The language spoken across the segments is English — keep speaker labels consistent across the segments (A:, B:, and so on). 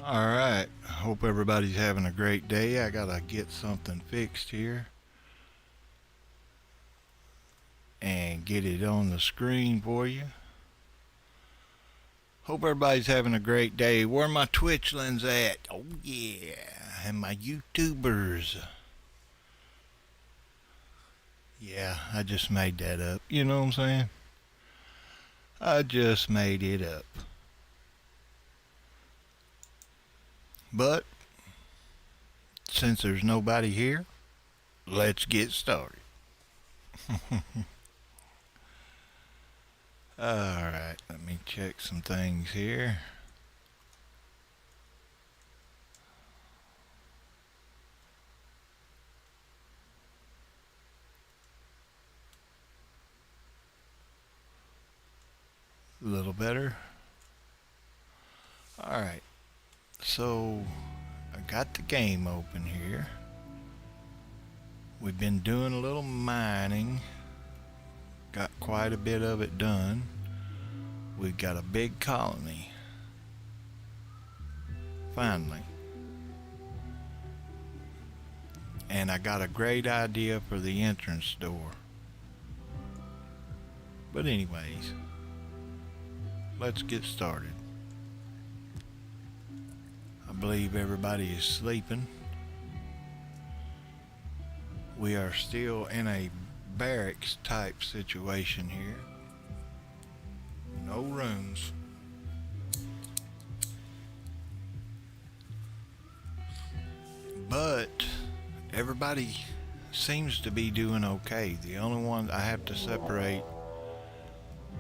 A: Alright, hope everybody's having a great day. I gotta get something fixed here and get it on the screen for you. Hope everybody's having a great day. Where my Twitchlands at? Oh yeah, and my YouTubers. Yeah, I just made that up. You know what I'm saying? I just made it up. But since there's nobody here, let's get started. Alright, let me check some things here. A little better. Alright, so I got the game open here. We've been doing a little mining. Got quite a bit of it done. We've got a big colony. Finally. And I got a great idea for the entrance door. But anyways, let's get started. I believe everybody is sleeping. We are still in a barracks type situation here. No rooms. But everybody seems to be doing okay. The only one I have to separate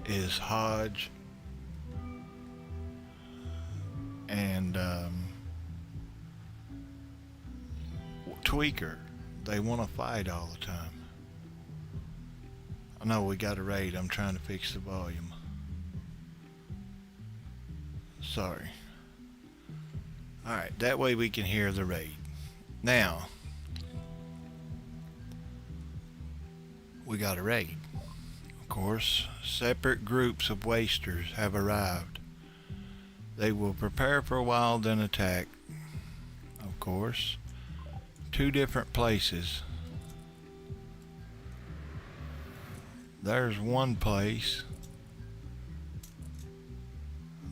A: is Hodge and Tweaker. They want to fight all the time. I know we got a raid. I'm trying to fix the volume. Sorry. Alright, that way we can hear the raid. Now, we got a raid. Of course, separate groups of wasters have arrived. They will prepare for a while, then attack. Of course, two different places. There's one place.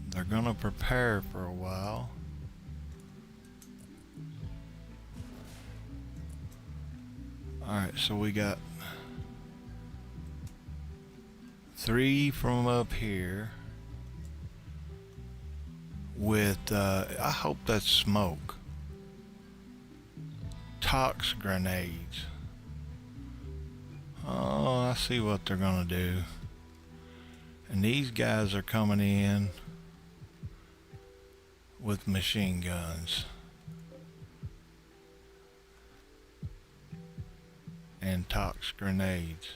A: They're gonna prepare for a while. Alright, so we got 3 from up here with, I hope that's smoke. Tox grenades. Oh, I see what they're gonna do. And these guys are coming in with machine guns and tox grenades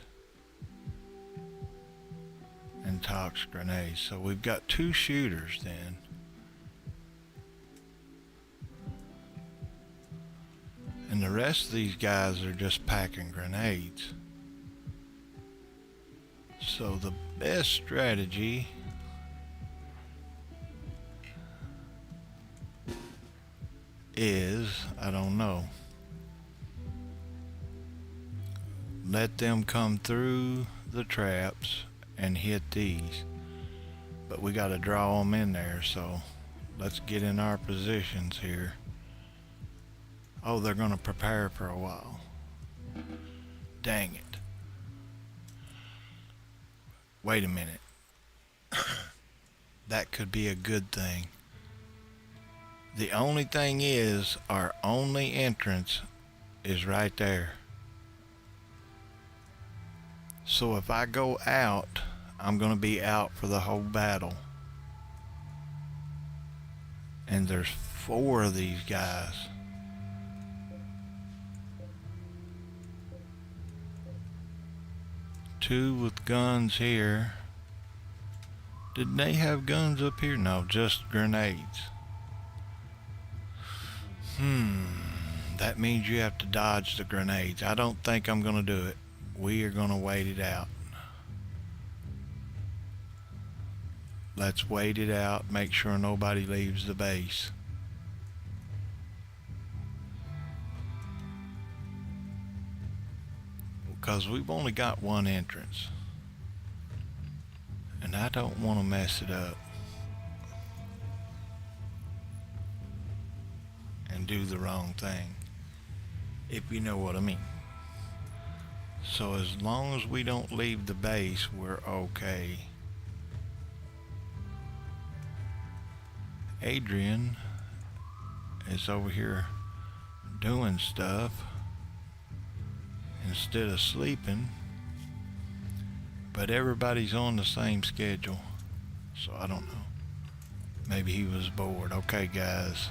A: and tox grenades. So we've got 2 shooters then. And the rest of these guys are just packing grenades. So the best strategy is, I don't know, let them come through the traps and hit these. But we got to draw them in there, so let's get in our positions here. Oh, they're going to prepare for a while. Dang it. Wait a minute. That could be a good thing. The only thing is, our only entrance is right there. So if I go out, I'm going to be out for the whole battle. And there's 4 of these guys. Two with guns here. Did they have guns up here? No, just grenades. That means you have to dodge the grenades. I don't think I'm gonna do it. We are gonna wait it out. Let's wait it out, make sure nobody leaves the base. because we've only got one entrance. And I don't want to mess it up and do the wrong thing, if you know what I mean. So as long as we don't leave the base, we're okay. Adrian is over here doing stuff instead of sleeping, but everybody's on the same schedule, so I don't know. Maybe he was bored. Okay, guys.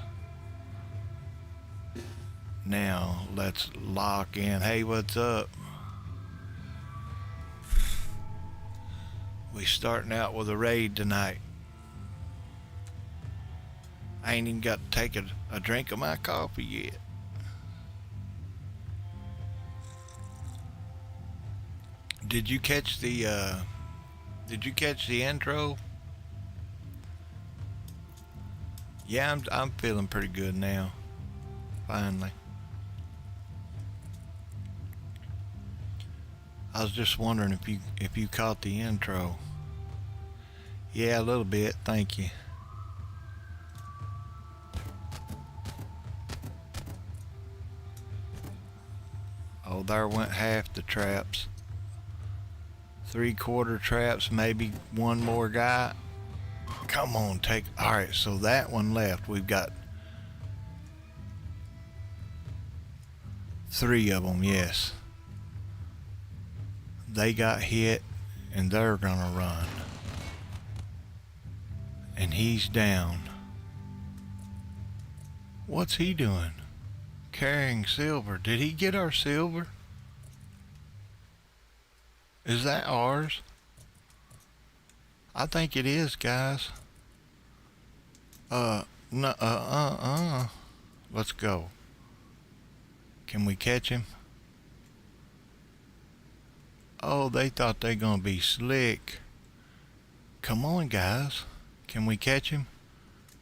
A: Now let's lock in. Hey, what's up? We starting out with a raid tonight. I ain't even got to take a drink of my coffee yet. Did you catch the intro? Yeah, I'm feeling pretty good now. Finally. I was just wondering if you caught the intro. Yeah, a little bit, thank you. Oh, there went half the traps. 3/4 traps, maybe one more guy. Come on, alright, so that one left. We've got 3 of them, yes. They got hit and they're gonna run. And he's down. What's he doing? Carrying silver. Did he get our silver? Is that ours? I think it is, guys. No, let's go. Can we catch him? Oh, they thought they gonna be slick. Come on, guys. Can we catch him?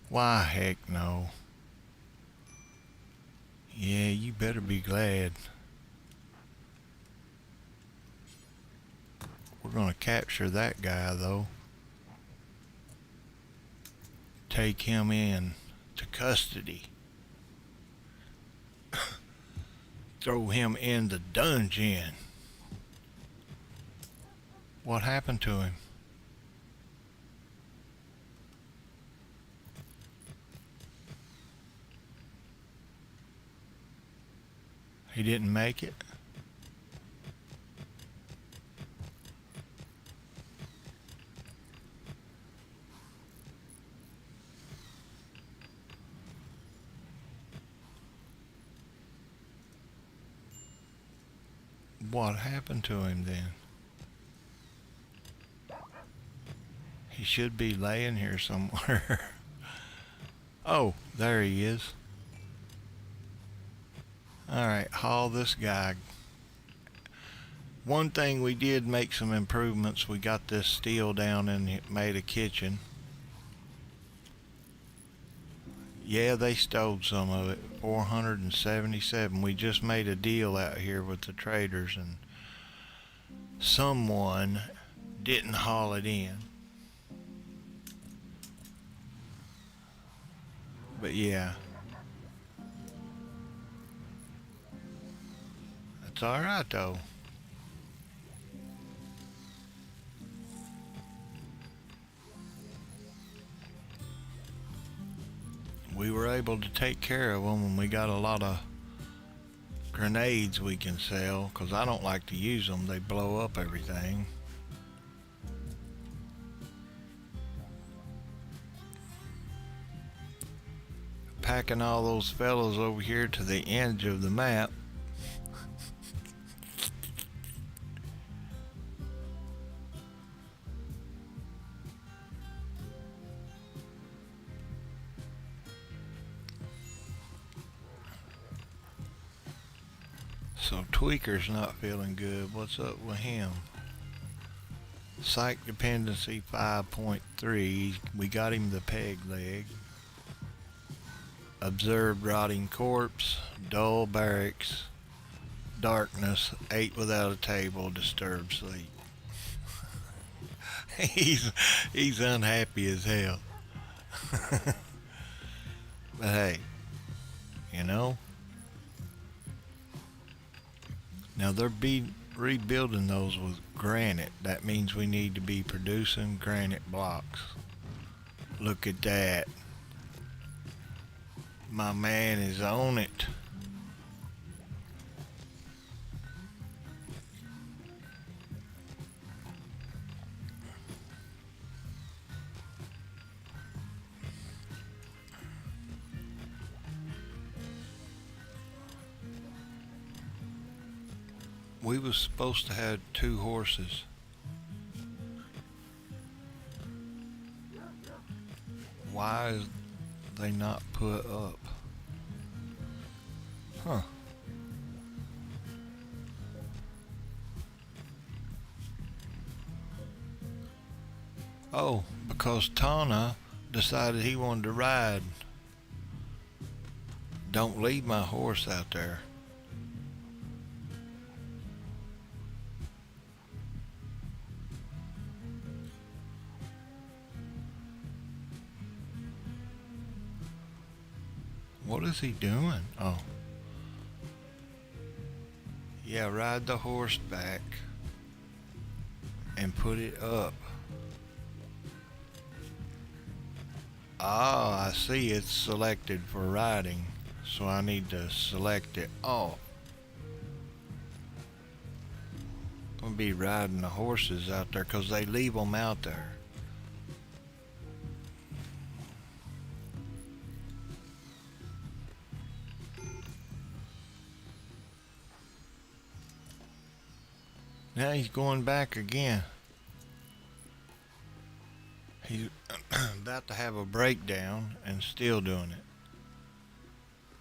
A: Why, heck no. Yeah, you better be glad. We're gonna capture that guy, though. Take him in to custody. Throw him in the dungeon. What happened to him? He didn't make it? What happened to him then? He should be laying here somewhere. Oh, there he is. Alright, haul this guy. One thing we did make some improvements. We got this steel down and made a kitchen. Yeah, they stole some of it. 477. We just made a deal out here with the traders and someone didn't haul it in. But yeah. That's alright though. We were able to take care of them, and we got a lot of grenades we can sell, because I don't like to use them. They blow up everything. Packing all those fellows over here to the edge of the map. So Tweaker's not feeling good. What's up with him? Psych dependency 5.3. We got him the peg leg. Observed rotting corpse. Dull barracks. darkness, ate without a table, disturbed sleep. he's he's unhappy as hell. But hey, you know, now they're rebuilding those with granite. That means we need to be producing granite blocks. Look at that. My man is on it. We was supposed to have 2 horses. Why is they not put up? Huh. Oh, because Tana decided he wanted to ride. Don't leave my horse out there. What is he doing? Oh. Yeah, ride the horse back and put it up. Ah, I see it's selected for riding, so I need to select it off. I'm gonna be riding the horses out there because they leave them out there. Now he's going back again. He's about to have a breakdown and still doing it.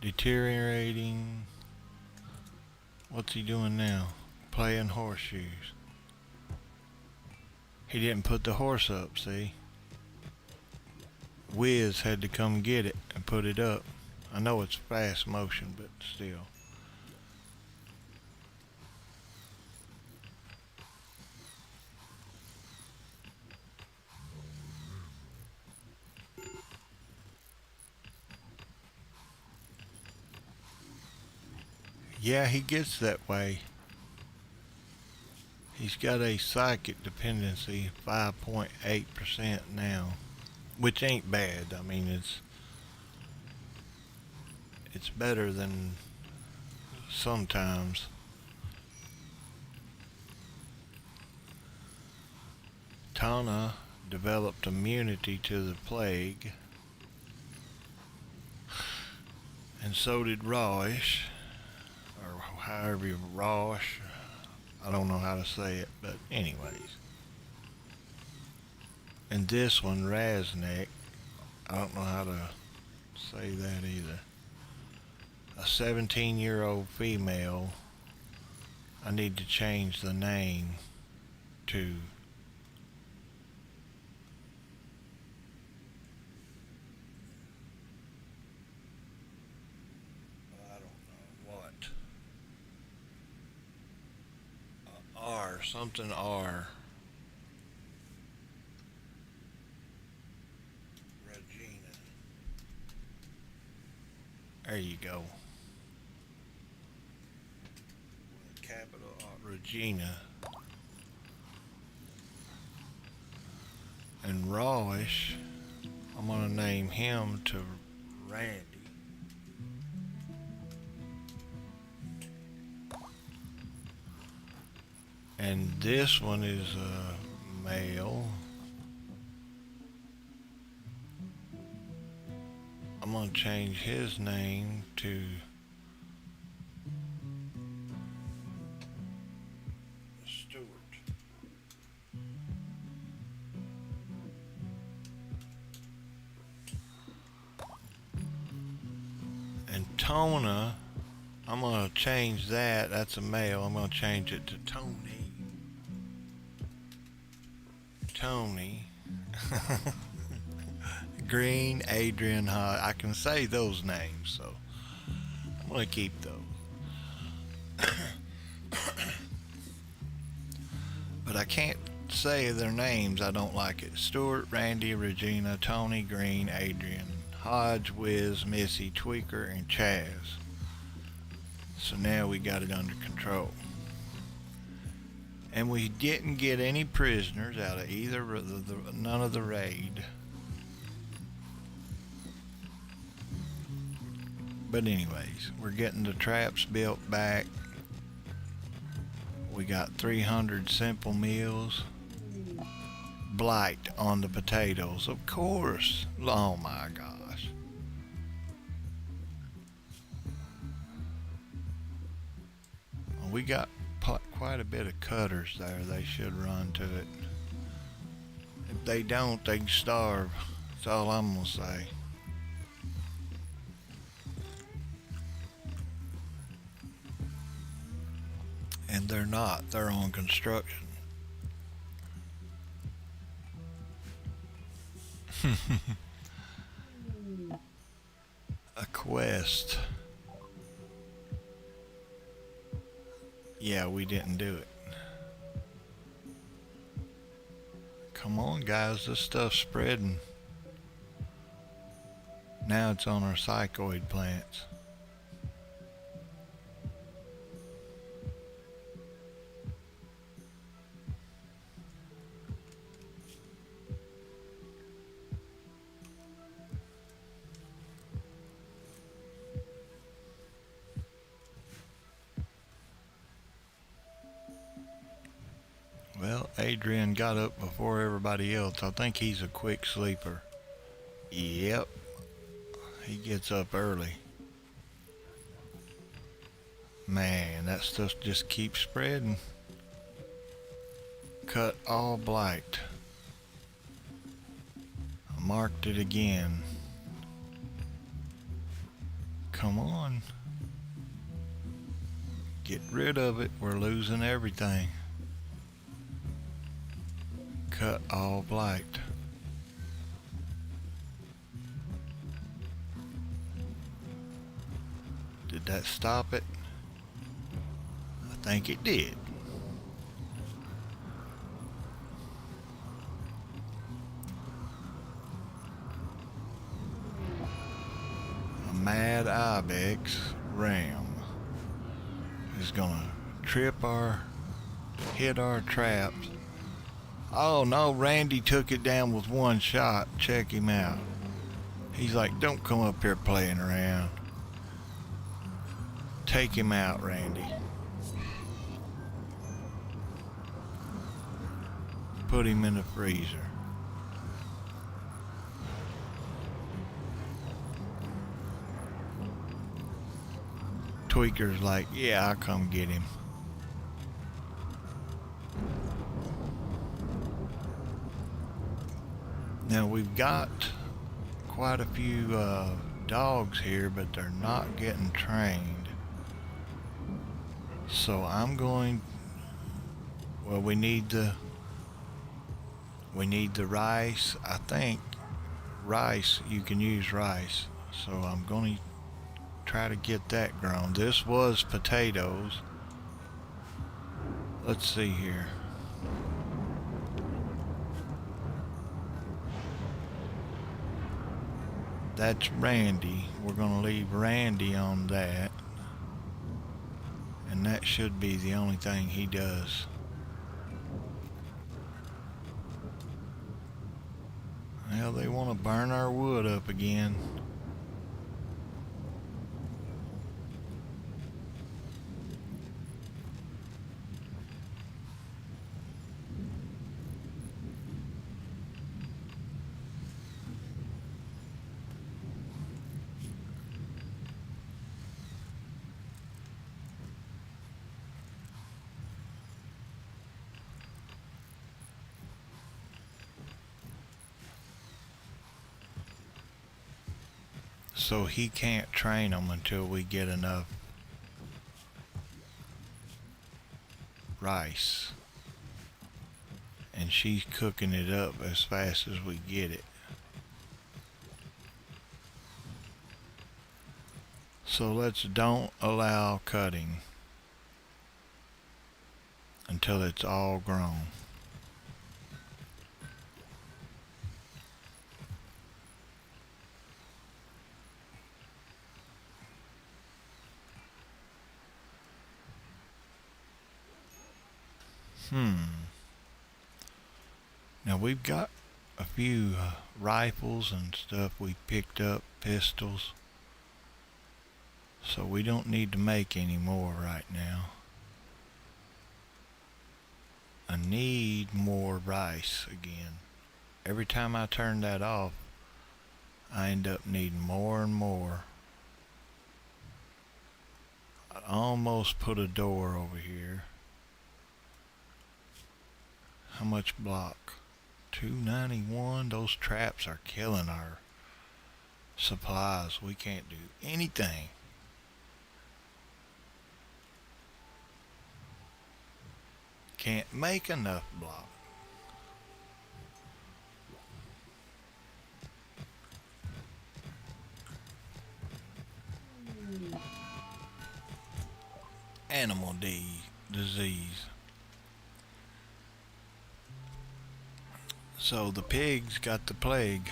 A: Deteriorating. What's he doing now? Playing horseshoes. He didn't put the horse up, see? Wiz had to come get it and put it up. I know it's fast motion, but still. Yeah, he gets that way. He's got a psychic dependency, 5.8% now, which ain't bad. I mean, it's better than sometimes. Tana developed immunity to the plague, and so did Rosh, or however you Rosh. I don't know how to say it, but anyways. And this one, Raznek, I don't know how to say that either. A 17-year-old female. I need to change the name to I don't know what. R, something R. Regina. There you go. With a capital R, Regina. And Rosh, I'm gonna name him to Randy. And this one is a male. I'm gonna change his name to Stewart. And Tona, I'm gonna change that. That's a male. I'm gonna change it to Tony. Tony. Green, Adrian, Hot. I can say those names, so I'm gonna keep those. but I can't say their names. I don't like it. Stuart, Randy, Regina, Tony, Green, Adrian, Hodge, Wiz, Missy, Tweaker, and Chaz. So now we got it under control. And we didn't get any prisoners out of either none of the raid. But anyways, we're getting the traps built back. We got 300 simple meals. Blight on the potatoes, of course. Oh my gosh. We got quite a bit of cutters there. They should run to it. If they don't, they can starve. That's all I'm gonna say. And they're not. They're on construction. A quest. Yeah, we didn't do it. Come on, guys. This stuff's spreading. Now it's on our psychoid plants. Well, Adrian got up before everybody else. I think he's a quick sleeper. Yep. He gets up early. Man, that stuff just keeps spreading. Cut all blight. I marked it again. Come on. Get rid of it. We're losing everything. Cut all blight. Did that stop it? I think it did. A mad ibex ram is gonna hit our traps. Oh no, Randy took it down with one shot. Check him out. He's like, don't come up here playing around. Take him out, Randy. Put him in the freezer. Tweaker's like, yeah, I'll come get him. Now we've got quite a few dogs here, but they're not getting trained. So I'm going, well, we need the rice. I think rice, you can use rice. So I'm going to try to get that grown. This was potatoes. Let's see here. That's Randy. We're going to leave Randy on that. And that should be the only thing he does. Well, they want to burn our wood up again. So he can't train them until we get enough rice. And she's cooking it up as fast as we get it. So don't allow cutting. until it's all grown. Now we've got a few rifles and stuff we picked up, pistols, so we don't need to make any more right now. I need more rice again. Every time I turn that off, I end up needing more and more. I almost put a door over here. How much block? 291. Those traps are killing our supplies. We can't do anything. Can't make enough block. Animal disease. So the pigs got the plague.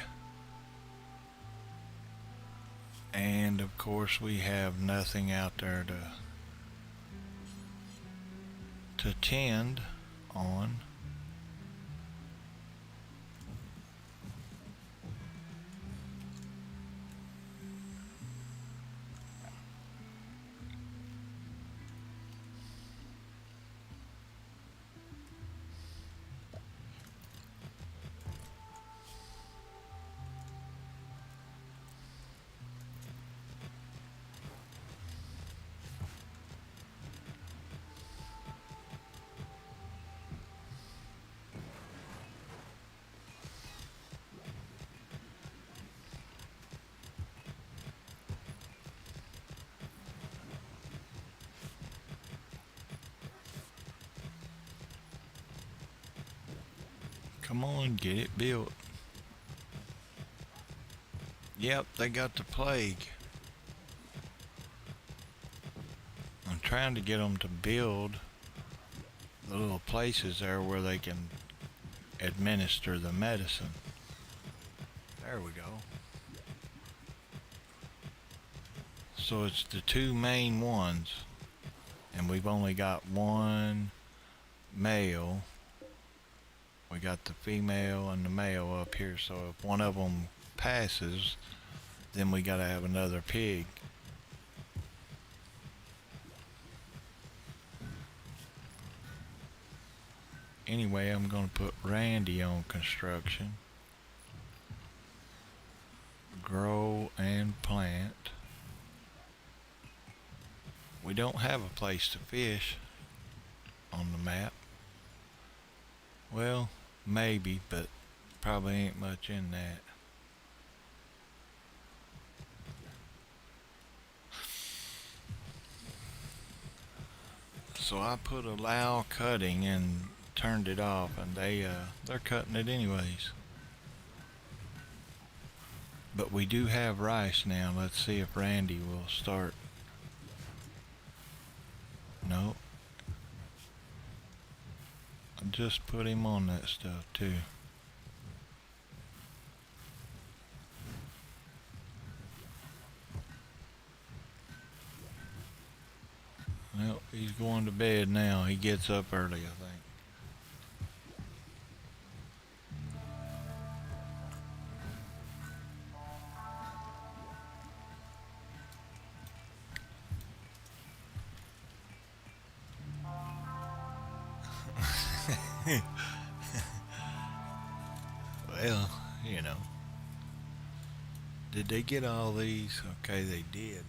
A: And of course we have nothing out there to tend on. Come on, get it built. Yep, they got the plague. I'm trying to get them to build the little places there where they can administer the medicine. There we go. So it's the two main ones, and we've only got one male. We got the female and the male up here, so if one of them passes, then we gotta have another pig. Anyway, I'm gonna put Randy on construction. Grow and plant. We don't have a place to fish on the map. Well, maybe, but probably ain't much in that. So I put allow cutting and turned it off, and they're cutting it anyways. But we do have rice now. Let's see if Randy will start. Nope. I just put him on that stuff too. Well, he's going to bed now. He gets up early, I think. Well, you know. Did they get all these? Okay, they did.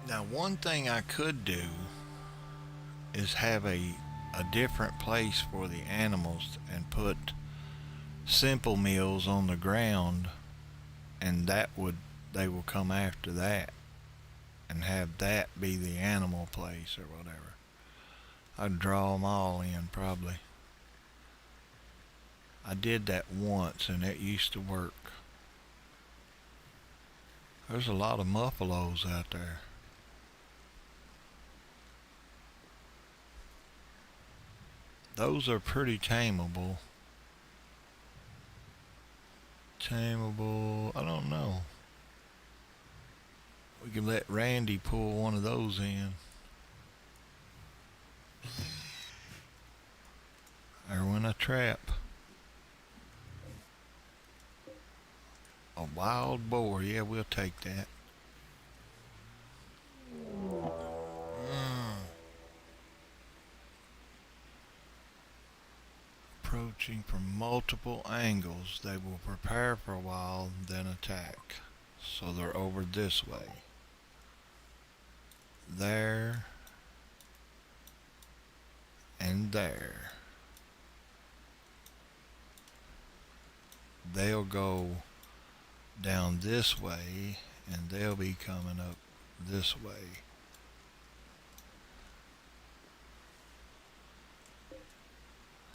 A: Now, one thing I could do is have a different place for the animals and put simple meals on the ground, and they will come after that and have that be the animal place or whatever. I'd draw them all in probably. I did that once and it used to work. There's a lot of muffalos out there. Those are pretty tameable. Tameable, I don't know. We can let Randy pull one of those in. There went a trap. A wild boar, yeah, we'll take that. Approaching from multiple angles, they will prepare for a while, then attack. So they're over this way. There. And there. They'll go down this way, and they'll be coming up this way.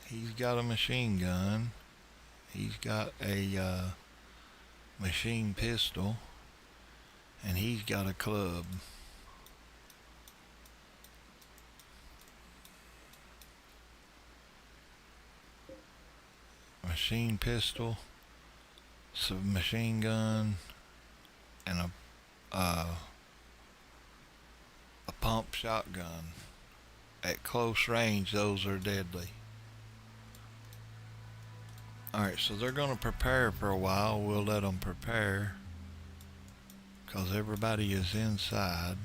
A: He's got a machine gun. He's got a machine pistol. And he's got a club. Machine pistol, submachine gun, and a pump shotgun. At close range, those are deadly. Alright, so they're going to prepare for a while. We'll let them prepare, because everybody is inside,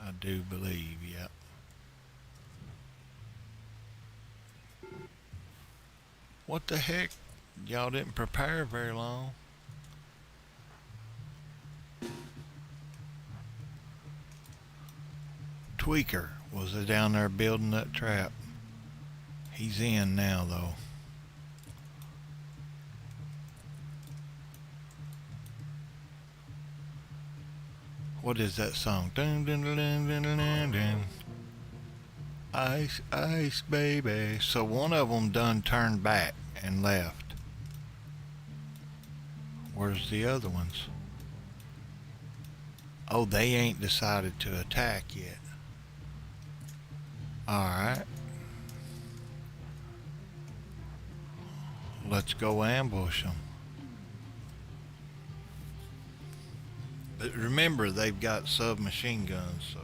A: I do believe, yep. What the heck? Y'all didn't prepare very long. Tweaker was down there building that trap. He's in now, though. What is that song? Dun, dun, dun, dun, dun, dun, dun. Ice, ice, baby. So one of them done turned back and left. Where's the other ones? Oh, they ain't decided to attack yet. Alright. Let's go ambush them. But remember, they've got submachine guns, so.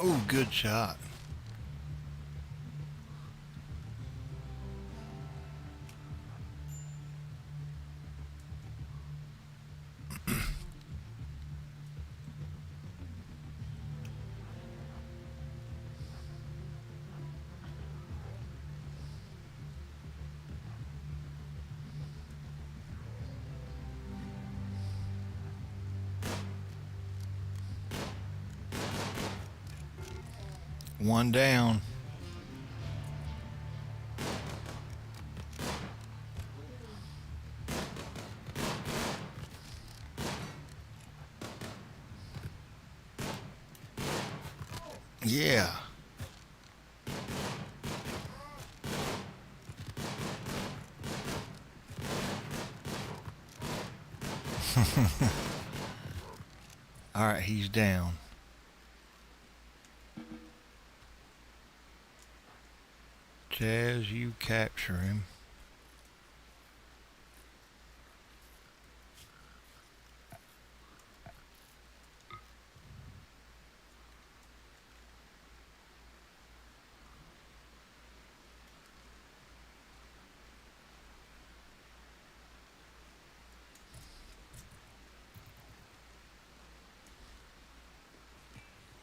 A: Oh, good shot. One down. Yeah. All right, he's down. As you capture him.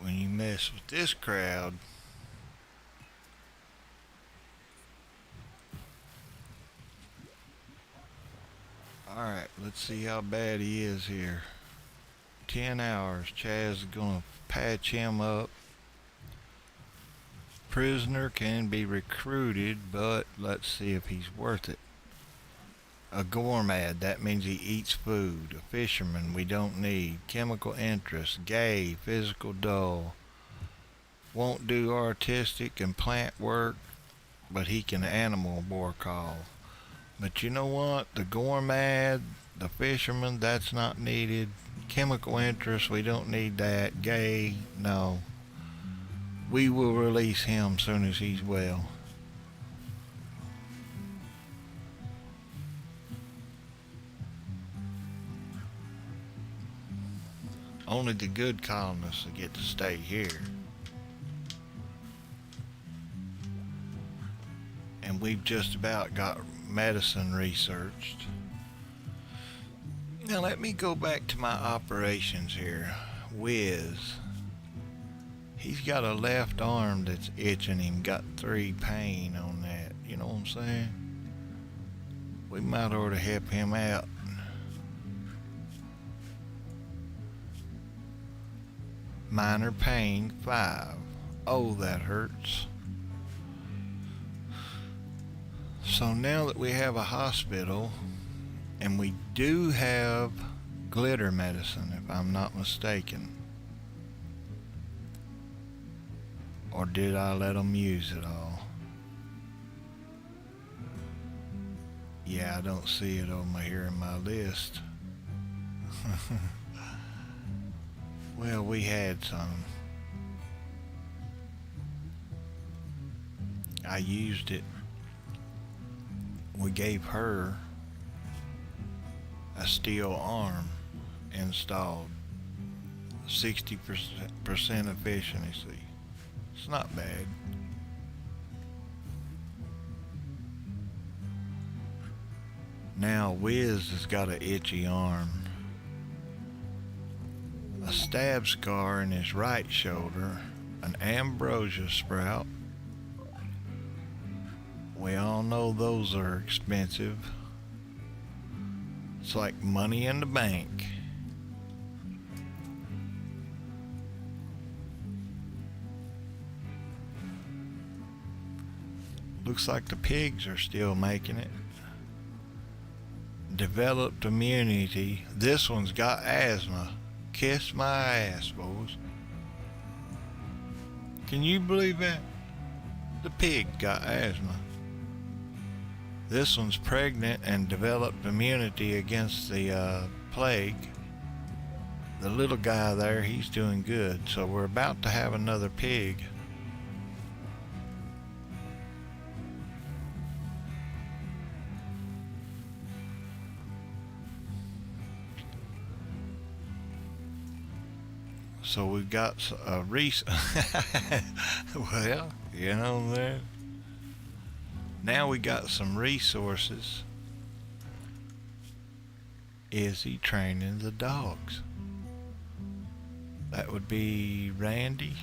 A: when you mess with this crowd. Alright, let's see how bad he is here. 10 hours. Chaz is gonna patch him up. Prisoner can be recruited, but let's see if he's worth it. A gourmet, that means he eats food. A fisherman, we don't need. Chemical interest, gay, physical dull. Won't do artistic and plant work, but he can animal work all. But you know what? The gourmet, the fisherman, that's not needed. Chemical interest, we don't need that. Gay, no. We will release him soon as he's well. Only the good colonists will get to stay here. And we've just about got medicine researched. Now let me go back to my operations here. Wiz. He's got a left arm that's itching him, got 3 pain on that. You know what I'm saying? We might ought to help him out. Minor pain, 5. Oh, that hurts. So now that we have a hospital, and we do have glitter medicine, if I'm not mistaken. Or did I let them use it all? Yeah, I don't see it over here in my list. Well, we had some. I used it. We gave her a steel arm installed. 60% efficiency. It's not bad. Now Wiz has got an itchy arm. A stab scar in his right shoulder. An ambrosia sprout. We all know those are expensive. It's like money in the bank. Looks like the pigs are still making it. Developed immunity. This one's got asthma. Kiss my ass, boys. Can you believe that? The pig got asthma. This one's pregnant and developed immunity against the plague. The little guy there, he's doing good. So we're about to have another pig. So we've got a well, you know that. Now we got some resources. Is he training the dogs? That would be Randy.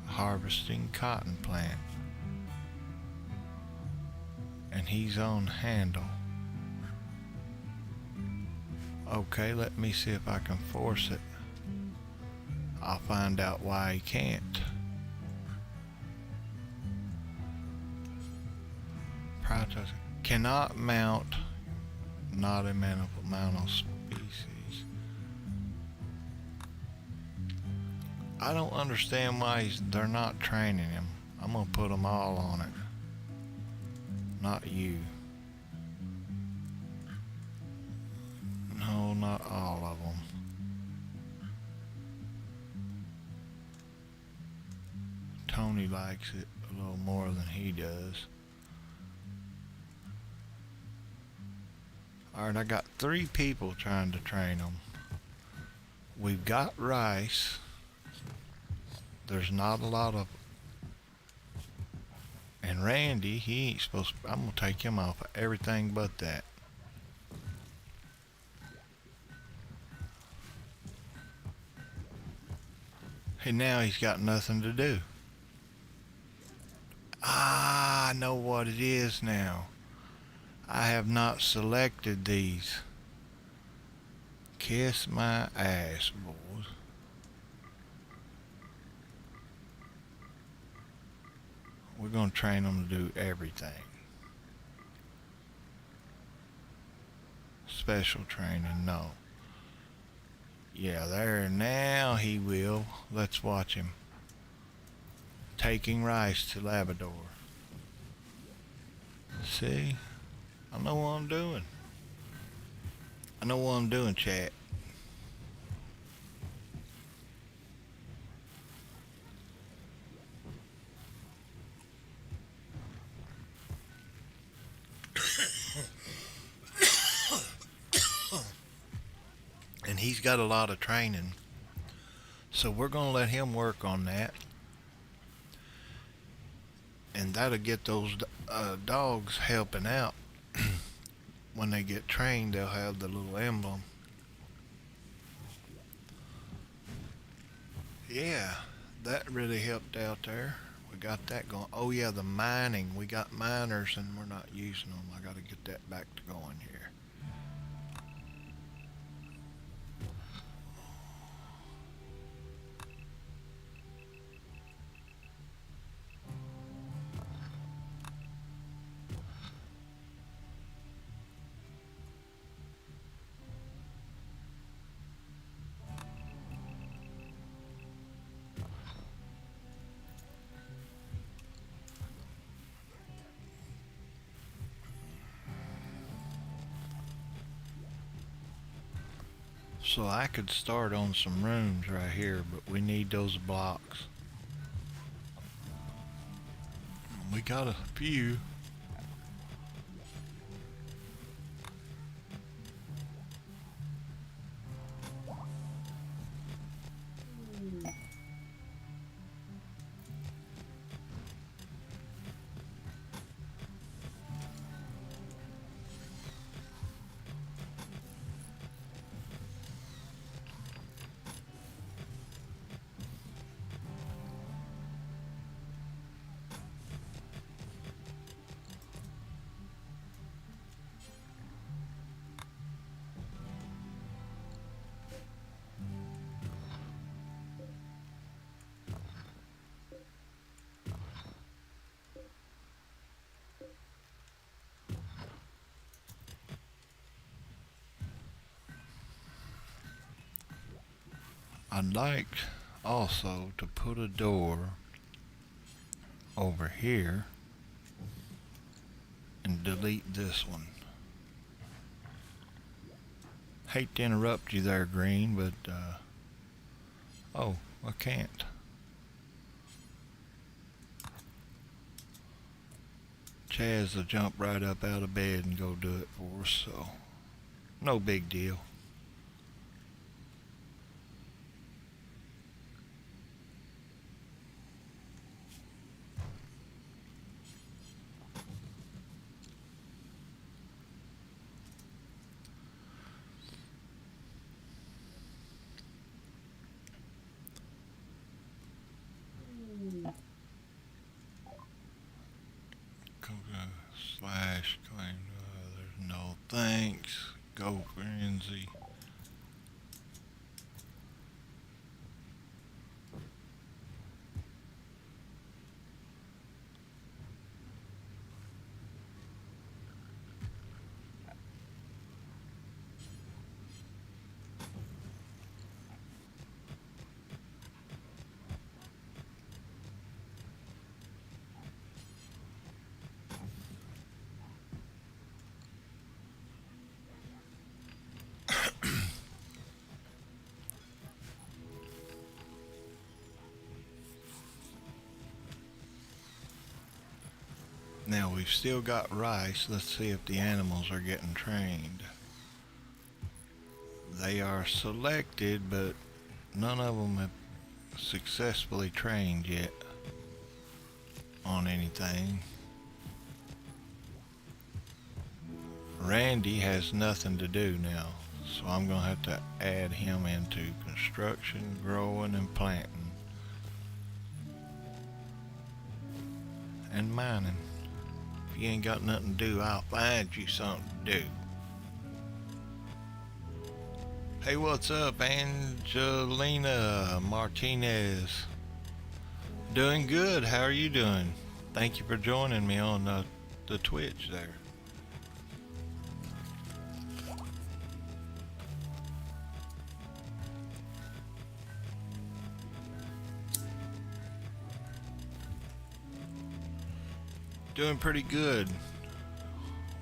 A: Harvesting cotton plant. And he's on handle. Okay, let me see if I can force it. I'll find out why he can't. Cannot mount, not a mammal species. I don't understand why they're not training him. I'm gonna put them all on it. Not you. No, not all of them. Tony likes it a little more than he does. Alright, I got 3 people trying to train them. We've got rice. There's not a lot of... And Randy, he ain't supposed to... I'm going to take him off of everything but that. And now he's got nothing to do. Ah, I know what it is now. I have not selected these. Kiss my ass, boys. We're going to train them to do everything. Special training, no. Yeah, there, now he will. Let's watch him. Taking rice to Labrador. See? I know what I'm doing. I know what I'm doing, chat. And he's got a lot of training. So we're going to let him work on that. And that'll get those dogs helping out. When they get trained, they'll have the little emblem. Yeah, that really helped out there. We got that going. Oh yeah, the mining. We got miners and we're not using them. I got to get that back to going here. So I could start on some rooms right here, but we need those blocks. We got a few. I'd like also to put a door over here and delete this one. Hate to interrupt you there, Green, but oh, I can't. Chaz will jump right up out of bed and go do it for us, so no big deal. Slash claim there's no thanks. Go frenzy. Now we've still got rice. Let's see if the animals are getting trained. They are selected, but none of them have successfully trained yet on anything. Randy has nothing to do now, so I'm going to have to add him into construction, growing, and planting. and mining. If you ain't got nothing to do, I'll find you something to do. Hey, what's up, Angelina Martinez? Doing good. How are you doing? Thank you for joining me on the Twitch there. Doing pretty good.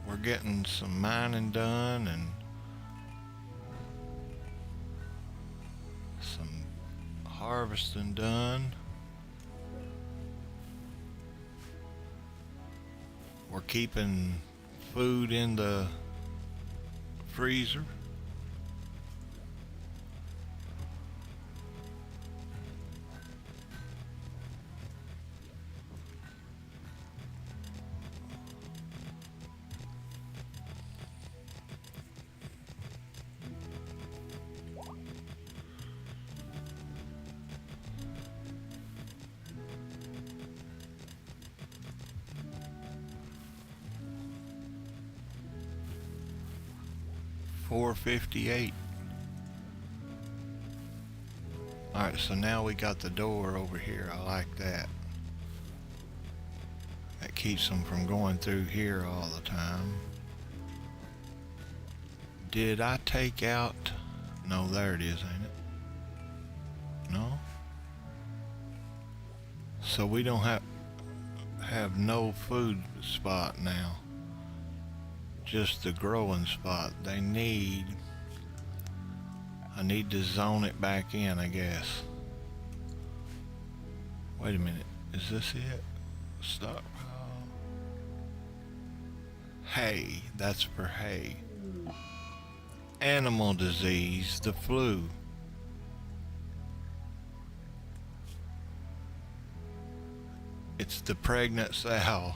A: We're getting some mining done and some harvesting done. We're keeping food in the freezer. $4.58. Alright, so now we got the door over here. I like that. That keeps them from going through here all the time. Did I take out... No, there it is, ain't it? No? So we don't have no food spot now. Just the growing spot. I need to zone it back in, I guess. Wait a minute, is this it? Stockpile. Hay, that's for hay. Animal disease, the flu. It's the pregnant sow.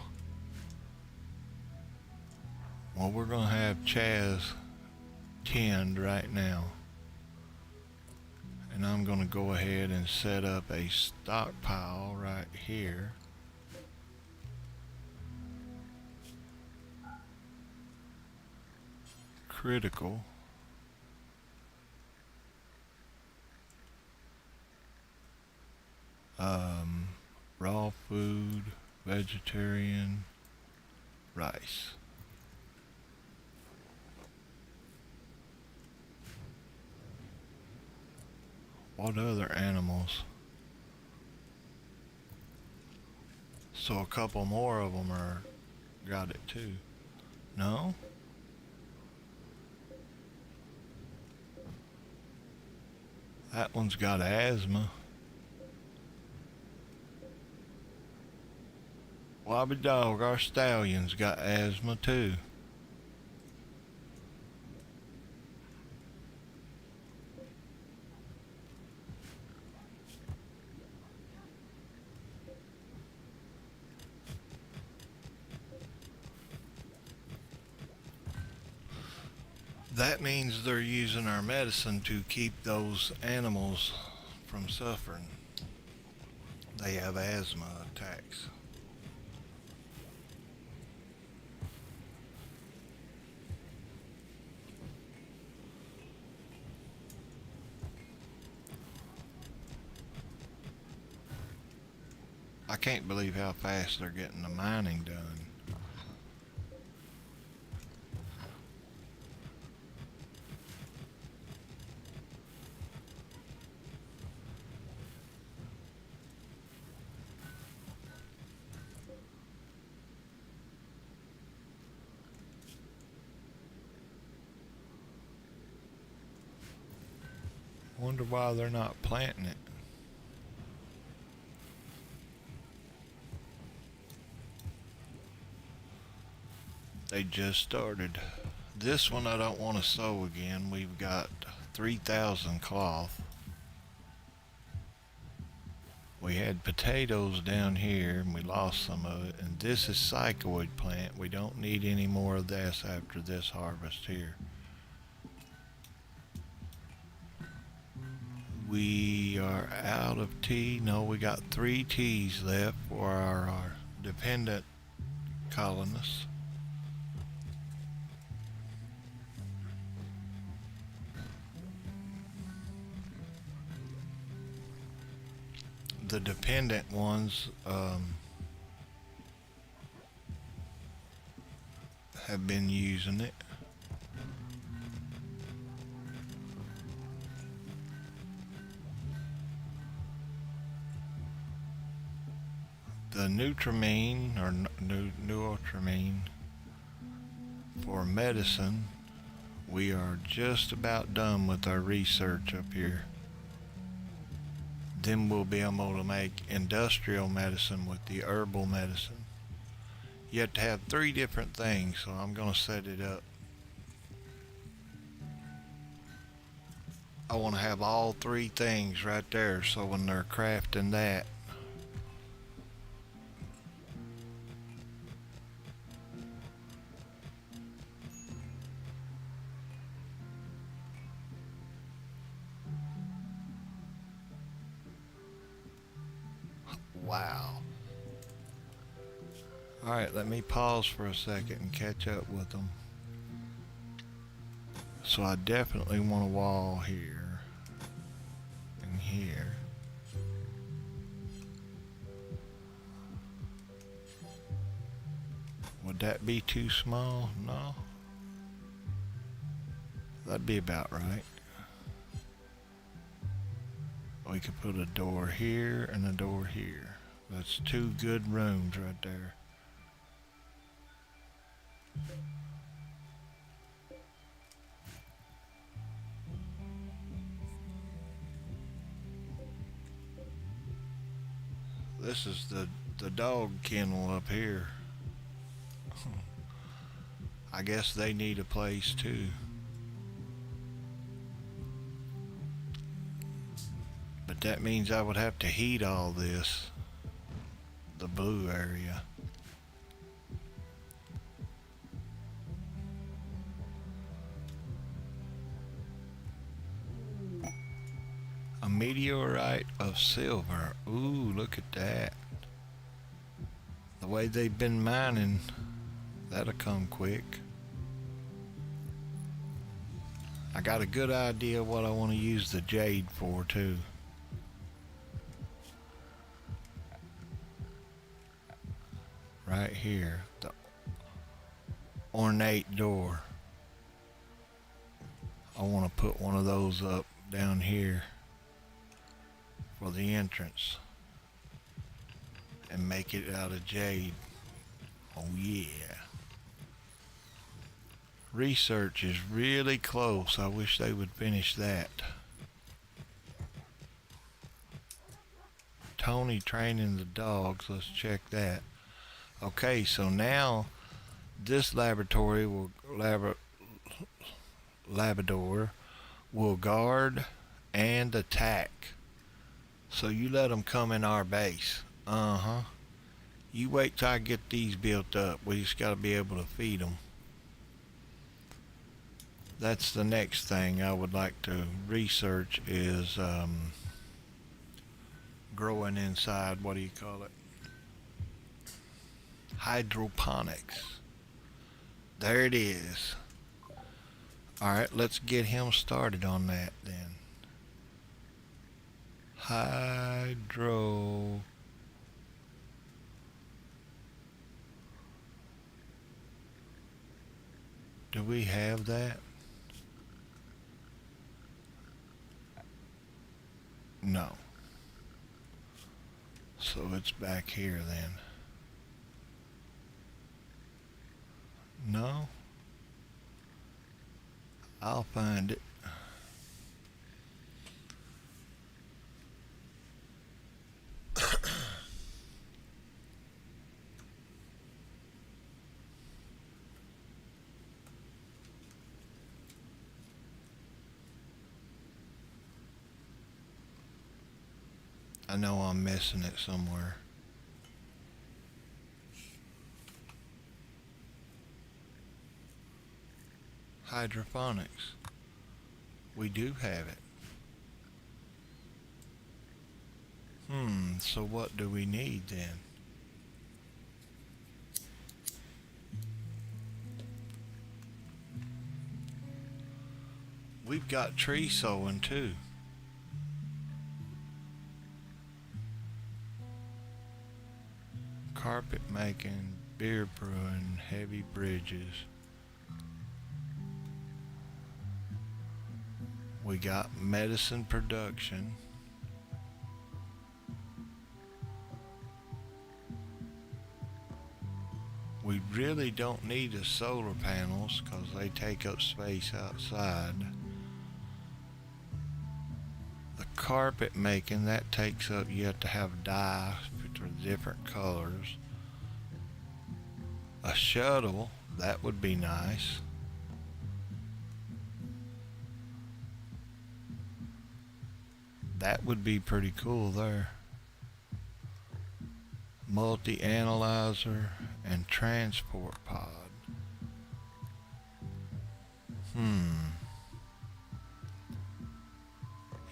A: Well, we're gonna have Chaz tinned right now. And I'm gonna go ahead and set up a stockpile right here. Critical. Raw food, vegetarian, rice. What other animals? So a couple more of them got it too. No? That one's got asthma. Wobby dog, our stallion's got asthma too. That means they're using our medicine to keep those animals from suffering. They have asthma attacks. I can't believe how fast they're getting the mining done. Wonder why they're not planting it. They just started. This one I don't want to sow again. We've got 3,000 cloth. We had potatoes down here and we lost some of it. And this is psychoid plant. We don't need any more of this after this harvest here. We are out of tea. No, we got 3 teas left for our dependent colonists. The dependent ones have been using it. The Nutramine or Nuotramine for medicine, we are just about done with our research up here. Then we'll be able to make industrial medicine with the herbal medicine. You have to have 3 different things, so I'm going to set it up. I want to have all 3 things right there, so when they're crafting that, wow. Alright, let me pause for a second and catch up with them. So I definitely want a wall here and here. Would that be too small? No. That'd be about right. We could put a door here and a door here. That's 2 good rooms right there. This is the dog kennel up here. I guess they need a place too. But that means I would have to heat all this, the blue area. A meteorite of silver. Ooh, look at that. The way they've been mining, that'll come quick. I got a good idea what I want to use the jade for too. Right here, the ornate door. I want to put one of those up down here for the entrance and make it out of jade. Oh yeah. Research is really close. I wish they would finish that. Tony training the dogs. Let's check that. Okay, so now this laboratory will Labrador will guard and attack. So you let them come in our base. You wait till I get these built up. We just got to be able to feed them. That's the next thing I would like to research is growing inside, what do you call it? Hydroponics. There it is. Alright, let's get him started on that then. Hydro. Do we have that? No. So it's back here then. No? I'll find it. I know I'm missing it somewhere. Hydroponics. We do have it. So what do we need then? We've got tree sewing too. Carpet making, beer brewing, heavy bridges. We got medicine production. We really don't need the solar panels because they take up space outside. The carpet making, that takes up, you have to have dye for different colors. A shuttle, that would be nice. That would be pretty cool there. Multi-analyzer and transport pod.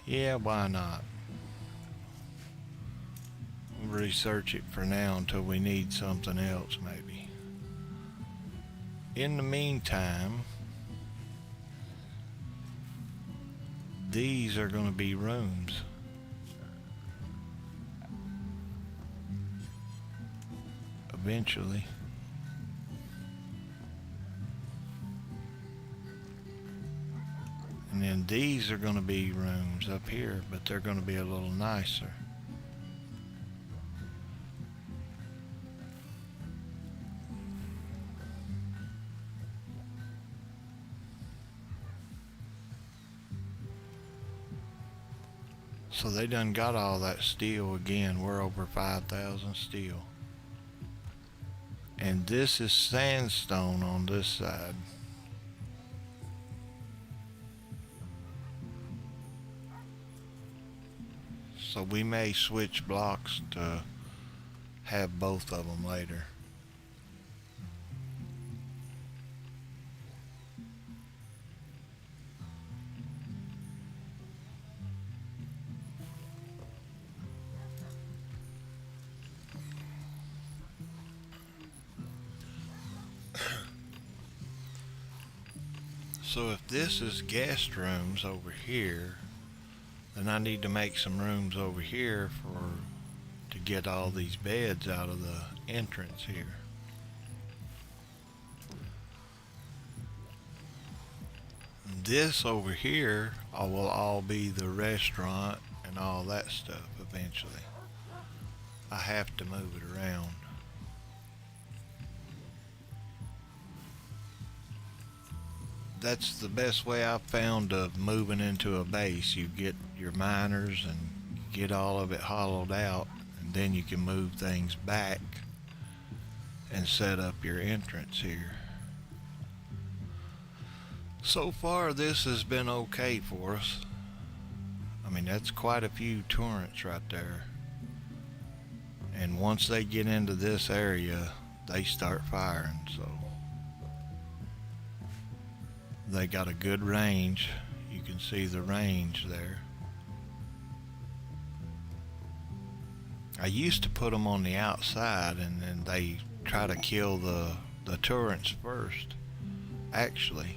A: Yeah, why not? We'll research it for now until we need something else maybe. In the meantime, these are going to be rooms. Eventually. And then these are going to be rooms up here, but they're going to be a little nicer. So they done got all that steel again. We're over 5,000 steel. And this is sandstone on this side. So we may switch blocks to have both of them later. So if this is guest rooms over here, then I need to make some rooms over here to get all these beds out of the entrance here. This over here will all be the restaurant and all that stuff eventually. I have to move it around. That's the best way I've found of moving into a base. You get your miners and get all of it hollowed out, and then you can move things back and set up your entrance here. So far this has been okay for us. I mean, that's quite a few turrets right there. And once they get into this area, they start firing, so they got a good range. You can see the range there. I used to put them on the outside, and then they try to kill the turrets first, actually.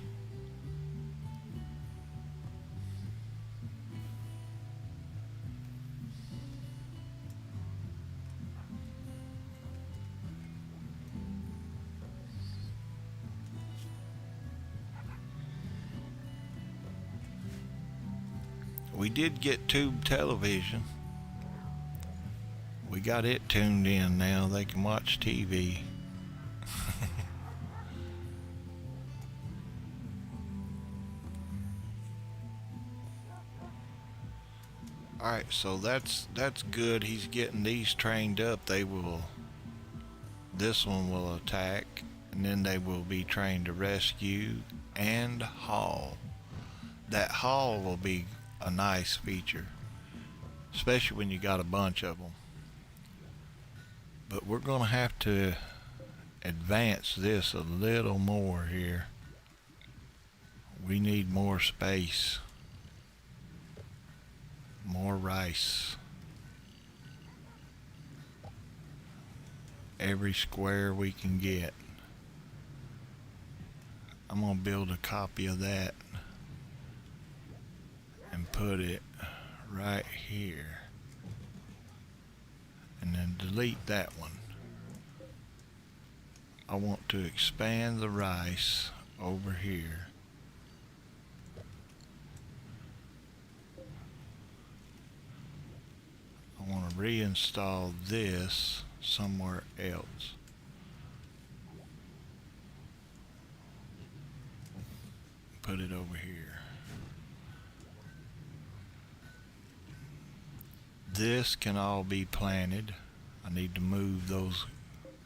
A: We did get tube television. We got it tuned in now. They can watch TV. Alright, so that's good. He's getting these trained up. This one will attack, and then they will be trained to rescue and haul. That haul will be a nice feature, especially when you got a bunch of them. But we're going to have to advance this a little more here. We need more space, more rice. Every square we can get. I'm going to build a copy of that. put it right here. And then delete that one. I want to expand the rice over here. I want to reinstall this somewhere else. Put it over here. This can all be planted. I need to move those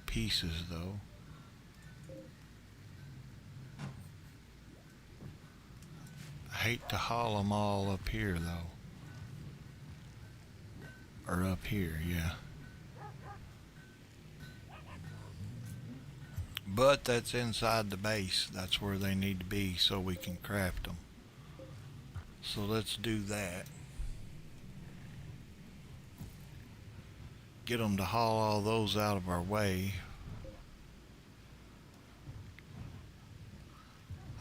A: pieces though. I hate to haul them all up here though. Or up here, yeah. But that's inside the base. That's where they need to be so we can craft them. So let's do that. Get them to haul all those out of our way.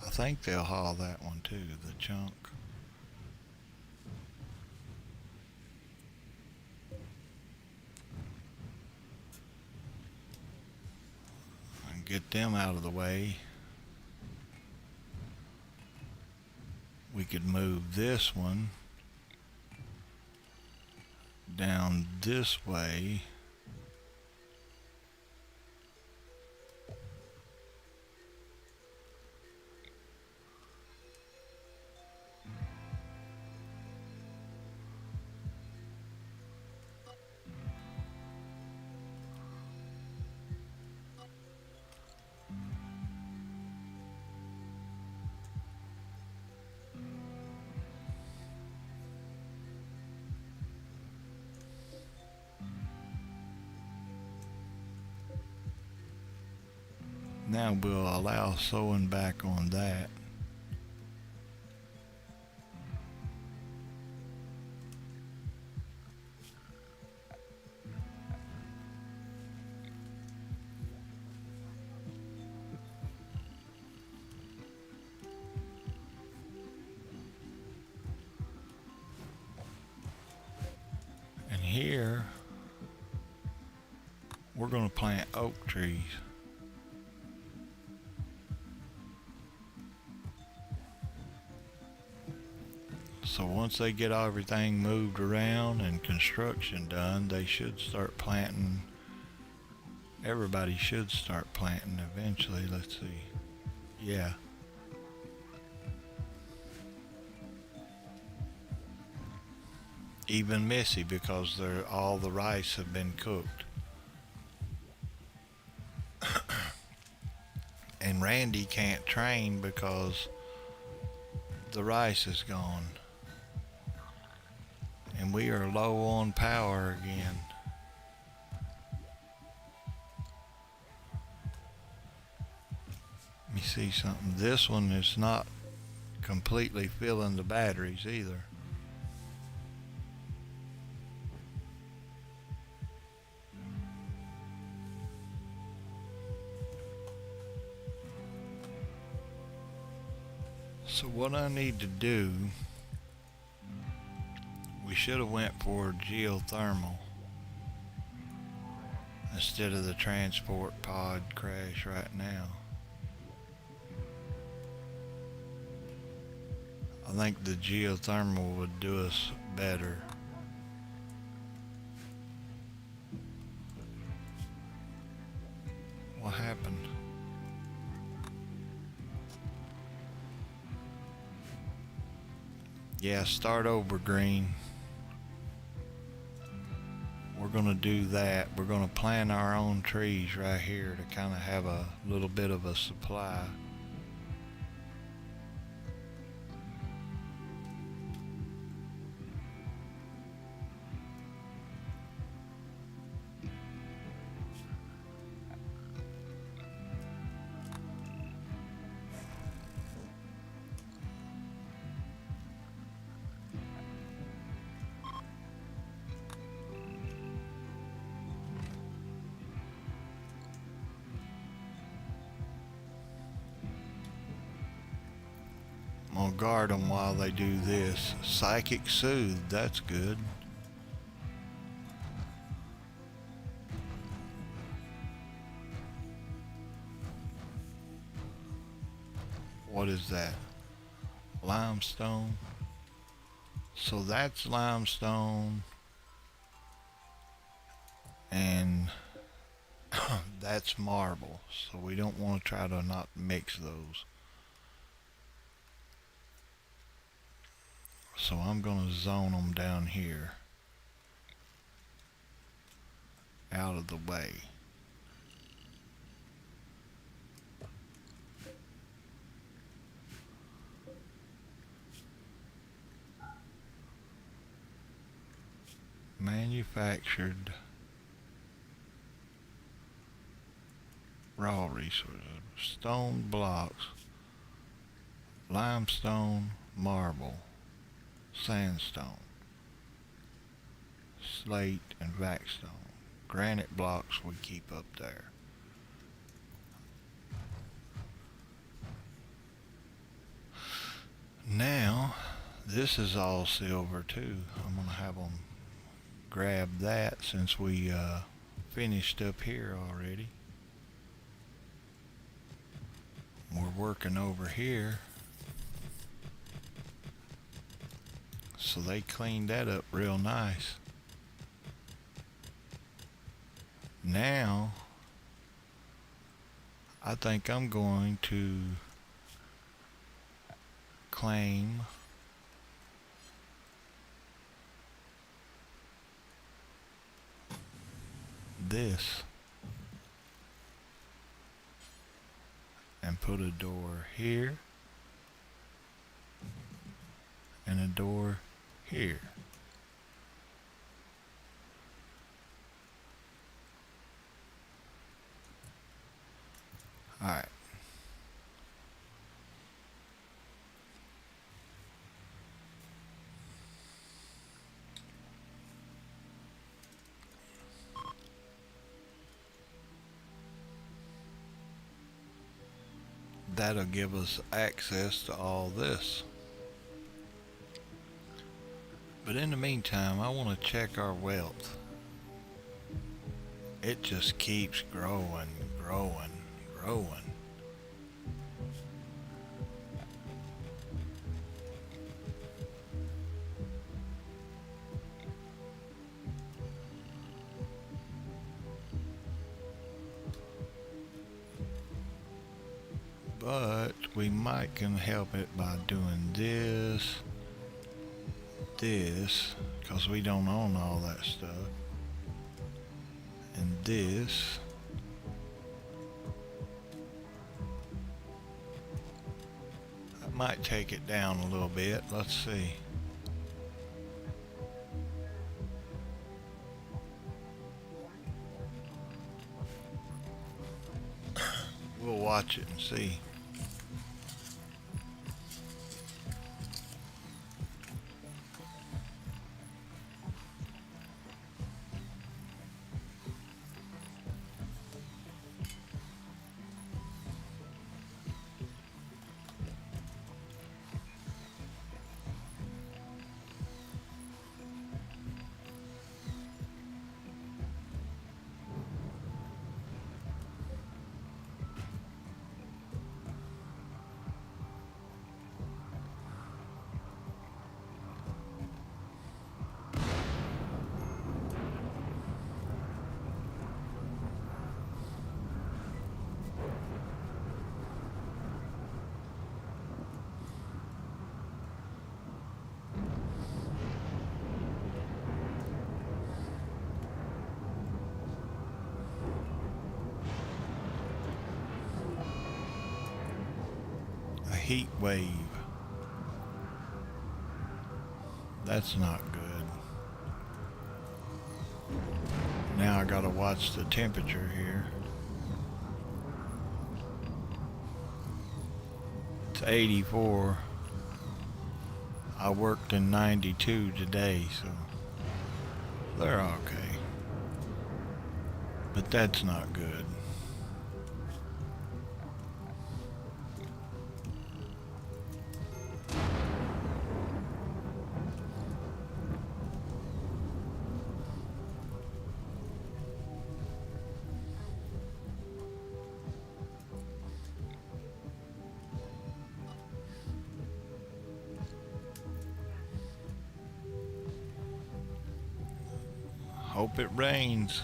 A: I think they'll haul that one too, the chunk. And get them out of the way. We could move this one down this way. Now we'll allow sewing back on that. And here we're going to plant oak trees. So once they get everything moved around and construction done, they should start planting. Everybody should start planting eventually. Let's see. Yeah. Even Missy, because all the rice have been cooked. And Randy can't train because the rice is gone. And we are low on power again. Let me see something. This one is not completely filling the batteries either. So what I need to do, we should have went for geothermal instead of the transport pod crash right now. I think the geothermal would do us better. What happened? Yeah, start over, green. We're going to do that. We're going to plant our own trees right here to kind of have a little bit of a supply. guard them while they do this. Psychic soothe, that's good. What is that? Limestone. So that's limestone. And that's marble. So we don't want to try to not mix those. So I'm going to zone them down here. Out of the way. Manufactured raw resources. Stone blocks. Limestone, marble, sandstone, slate, and vaxstone. Granite blocks we keep up there. Now, this is all silver too. I'm going to have them grab that since we finished up here already. We're working over here. So they cleaned that up real nice. Now, I think I'm going to claim this and put a door here and a door here. Alright. That'll give us access to all this. But in the meantime, I want to check our wealth. It just keeps growing, growing, growing. But we might can help it by doing this, because we don't own all that stuff, and this. That might take it down a little bit. Let's see. We'll watch it and see. Heat wave. That's not good. Now I gotta watch the temperature here. It's 84. I worked in 92 today, so they're okay. But that's not good. Hope it rains.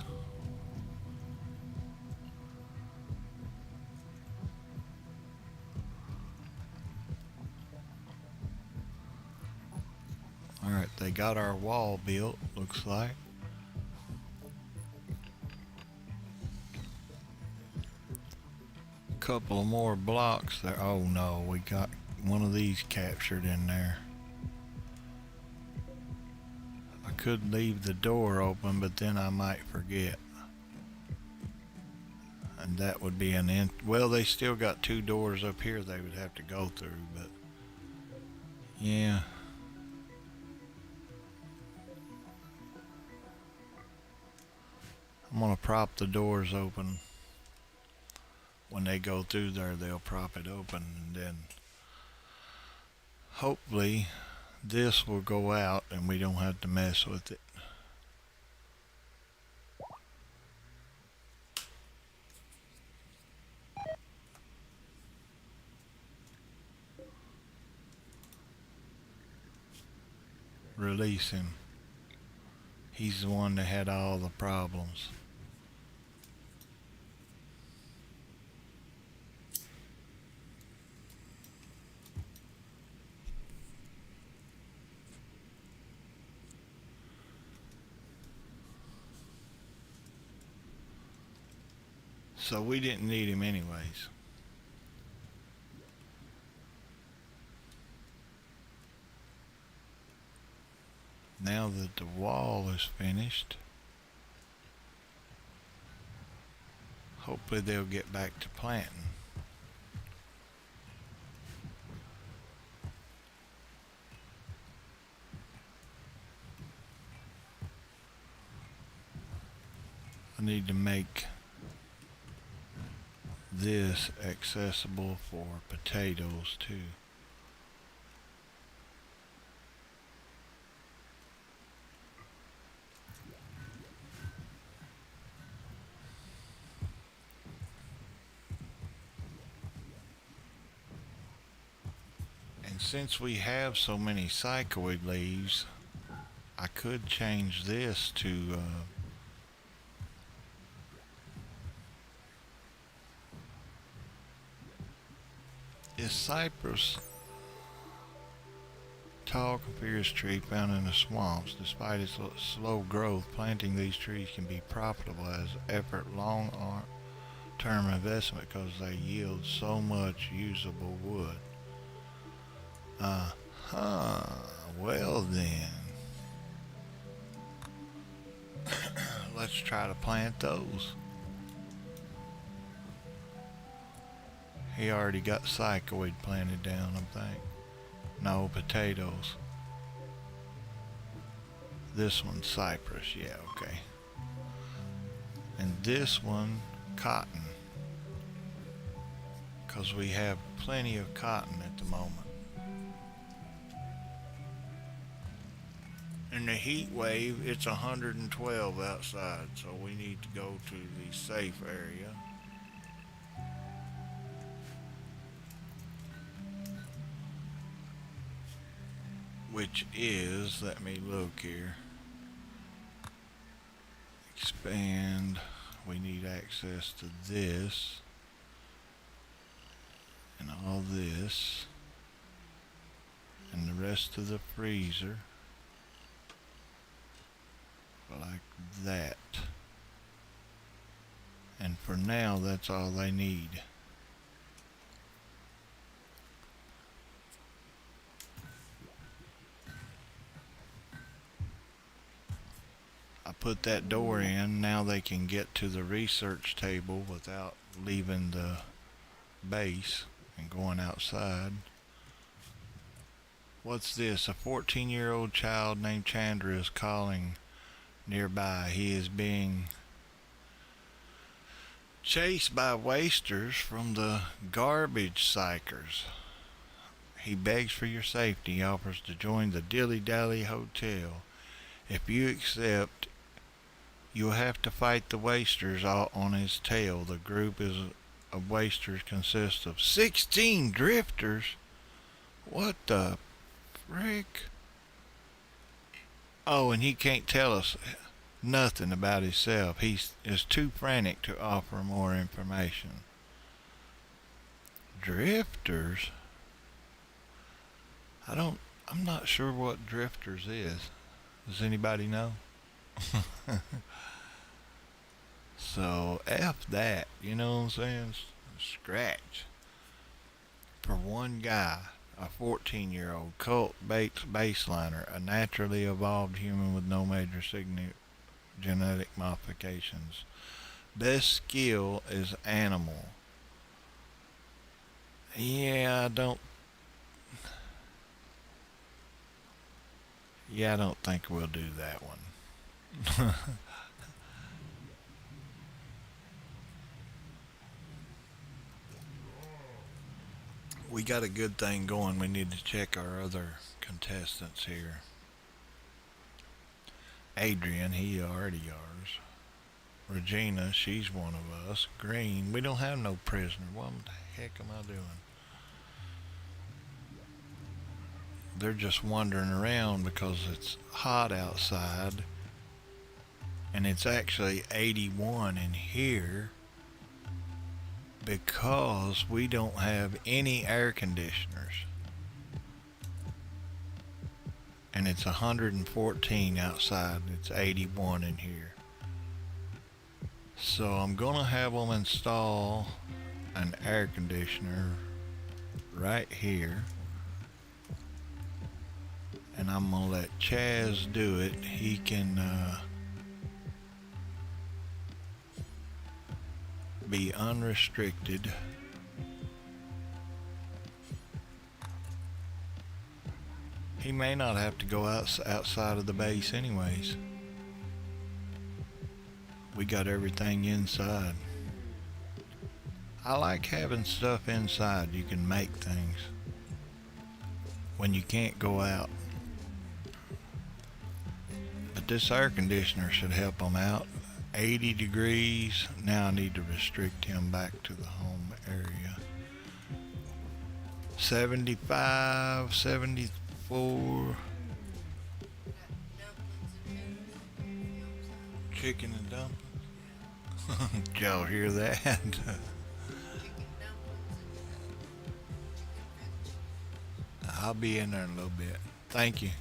A: Alright, they got our wall built, looks like. Couple more blocks there. Oh no, we got one of these captured in there. I could leave the door open, but then I might forget. And that would be well, they still got two doors up here they would have to go through, but yeah. I'm gonna prop the doors open. When they go through there, they'll prop it open, and then hopefully this will go out and we don't have to mess with it. Release him. He's the one that had all the problems. So we didn't need him anyways. Now that the wall is finished, hopefully they'll get back to planting. I need to make this accessible for potatoes too. And since we have so many psychoid leaves, I could change this to is cypress tall coniferous tree found in the swamps. Despite its slow growth, planting these trees can be profitable as effort long-term investment because they yield so much usable wood. Well then, let's try to plant those. He already got psychoid planted down, I think. No, potatoes. This one's cypress, yeah, okay. And this one, cotton. Because we have plenty of cotton at the moment. In the heat wave, it's 112 outside, so we need to go to the safe area. Which is, let me look here. Expand. We need access to this. And all this. And the rest of the freezer. Like that. And for now, that's all they need. I put that door in. Now they can get to the research table without leaving the base and going outside. What's this? A 14-year-old child named Chandra is calling nearby. He is being chased by wasters from the garbage psychers. He begs for your safety. He offers to join the Dilly Dally Hotel. If you accept, you'll have to fight the wasters on his tail. The group of wasters consists of 16 drifters. What the frick? Oh, and he can't tell us. nothing about himself. He is too frantic to offer more information. Drifters? I'm not sure what drifters is. Does anybody know? So F that, you know what I'm saying? Scratch. For one guy, a 14-year-old cult baseliner, a naturally evolved human with no major genetic modifications. Best skill is animal. Yeah, I don't think we'll do that one. We got a good thing going. We need to check our other contestants here. Adrian, he already ours. Regina, she's one of us. Green, we don't have no prisoner. What the heck am I doing? They're just wandering around because it's hot outside. And it's actually 81 in here because we don't have any air conditioners. And it's 114 outside. It's 81 in here. So I'm gonna have them install an air conditioner right here. And I'm gonna let Chaz do it. He can be unrestricted. He may not have to go outside of the base anyways. We got everything inside. I like having stuff inside. You can make things when you can't go out. But this air conditioner should help them out. 80 degrees. Now I need to restrict him back to the home area. 75, 74. Chicken and dumplings. Did y'all hear that? I'll be in there in a little bit. Thank you.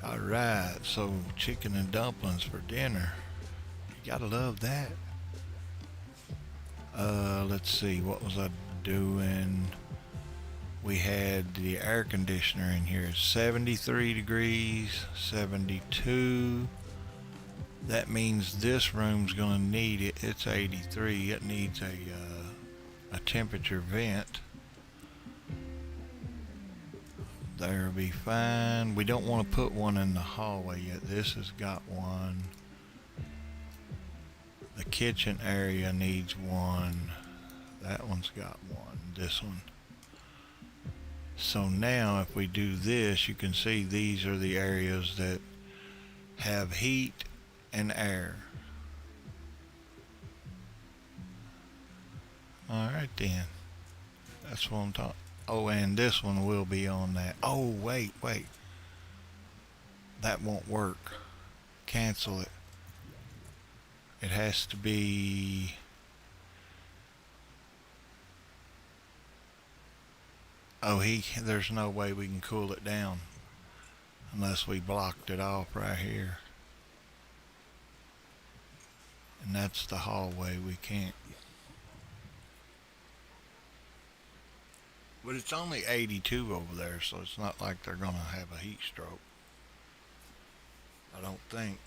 A: Alright, so chicken and dumplings for dinner. You gotta love that. Let's see, what was I doing? We had the air conditioner in here. 73 degrees, 72. That means this room's gonna need it. It's 83. It needs a temperature vent. That'll be fine. We don't want to put one in the hallway yet. This has got one. The kitchen area needs one. That one's got one. This one. So now if we do this, you can see these are the areas that have heat and air. Alright then. That's what I'm talking. Oh, and this one will be on that. Oh, wait. That won't work. Cancel it. It has to be... Oh, there's no way we can cool it down unless we blocked it off right here. And that's the hallway. We can't. But it's only 82 over there, so it's not like they're gonna have a heat stroke. I don't think.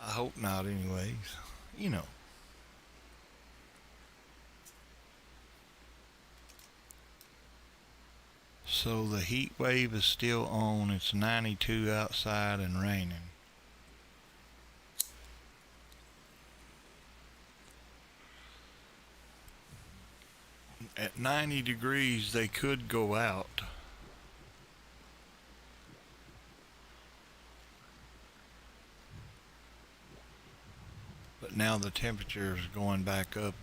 A: I hope not anyways. You know. So the heat wave is still on. It's 92 outside and raining. At 90 degrees, they could go out. But now the temperature is going back up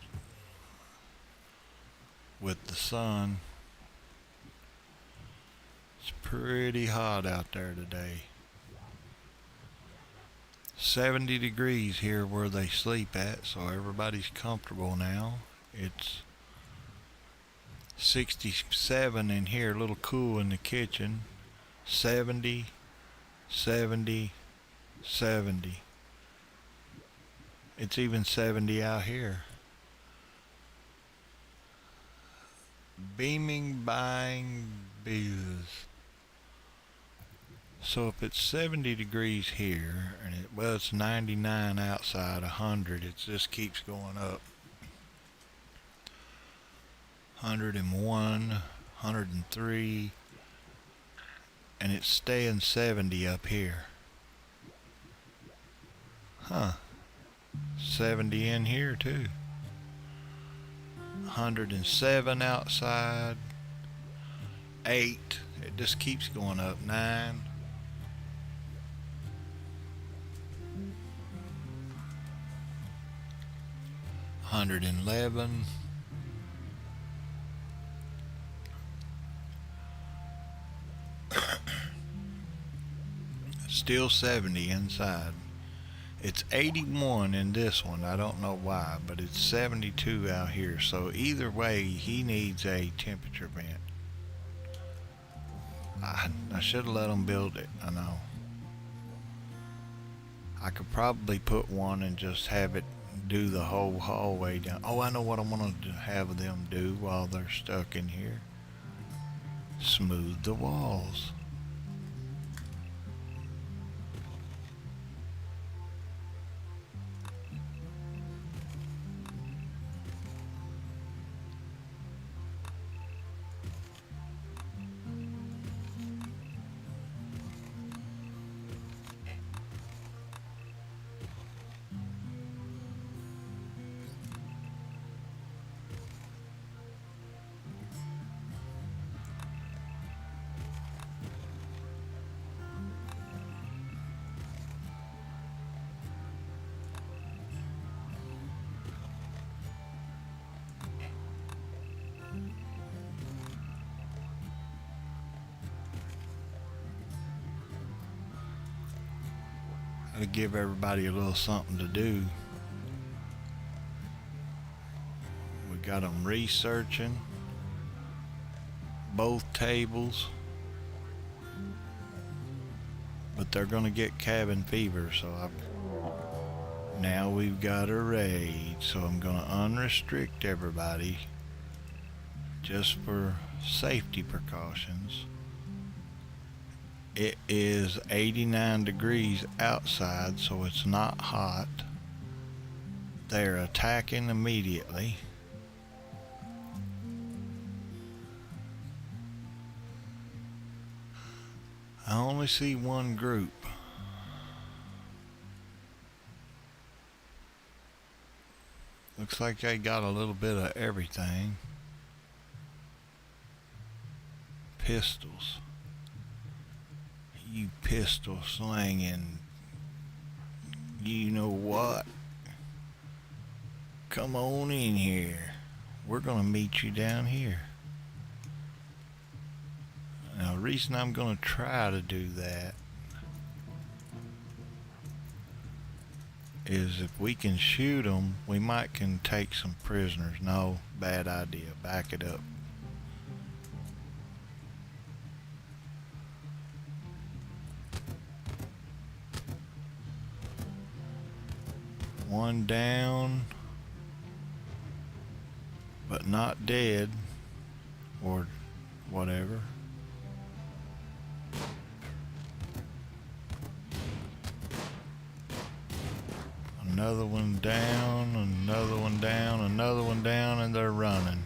A: with the sun. It's pretty hot out there today. 70 degrees here where they sleep at, so everybody's comfortable now. It's 67 in here, a little cool in the kitchen. 70, 70, 70. It's even 70 out here. Beaming, buying, biz. So if it's 70 degrees here, and it's 99 outside, 100, it just keeps going up. 101, 103, and it's staying 70 up here. Huh. 70 in here too. 107 outside. 8. It just keeps going up. 9. 111. Still 70 inside. It's 81 in this one. I don't know why, but it's 72 out here. So either way, he needs a temperature vent. I should have let him build it. I know. I could probably put one and just have it do the whole hallway down. Oh, I know what I'm going to have them do while they're stuck in here. Smooth the walls. To give everybody a little something to do. We got them researching both tables, but they're gonna get cabin fever, so now we've got a raid, so I'm gonna unrestrict everybody just for safety precautions. It is 89 degrees outside, so it's not hot. They're attacking immediately. I only see one group. Looks like they got a little bit of everything. Pistols. You pistol slinging, you know what? Come on in here. We're gonna meet you down here. Now, the reason I'm gonna try to do that is if we can shoot them, we might can take some prisoners. No, bad idea. Back it up. One down, but not dead, or whatever. Another one down, another one down, another one down, and they're running.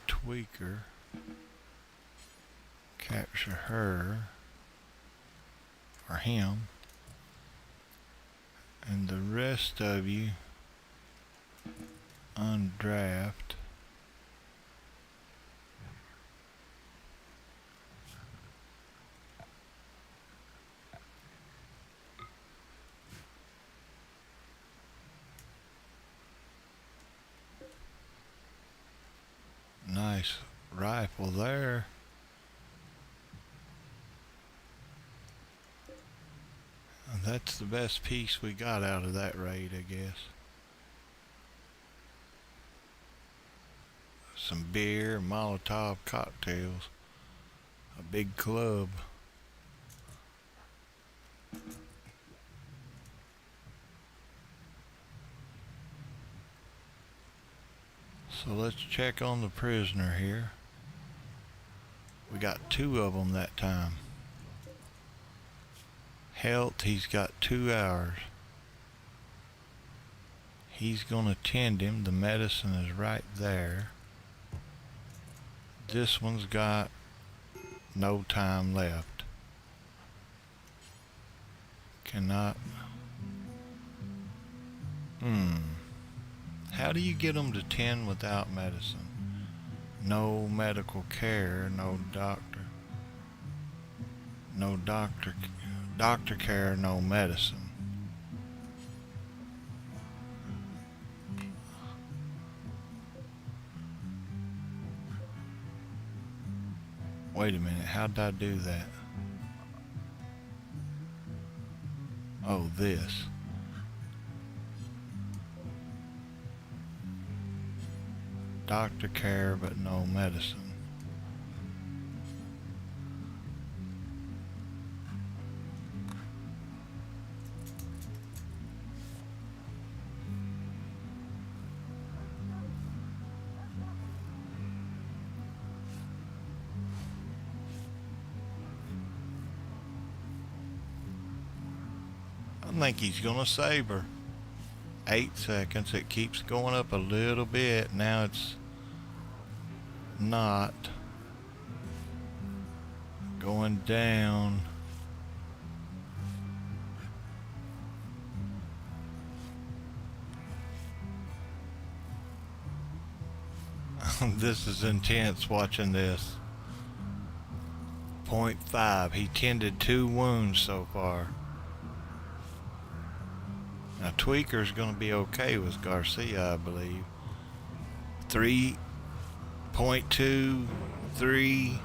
A: Tweaker, capture her or him, and the rest of you undraft. rifle there. And that's the best piece we got out of that raid, I guess. Some beer, Molotov cocktails, a big club. So let's check on the prisoner here. We got 2 of them that time. Health, he's got 2 hours. He's gonna tend him. The medicine is right there. This one's got no time left. Cannot. How do you get them to tend without medicine? No medical care, no doctor. No doctor care, no medicine. Wait a minute, how did I do that? Oh, this. Doctor care, but no medicine. I think he's gonna save her. 8 seconds. It keeps going up a little bit. Now it's not going down. This is intense watching this. 0.5. He tended 2 wounds so far. Now Tweaker's gonna be okay with Garcia, I believe. 3.23,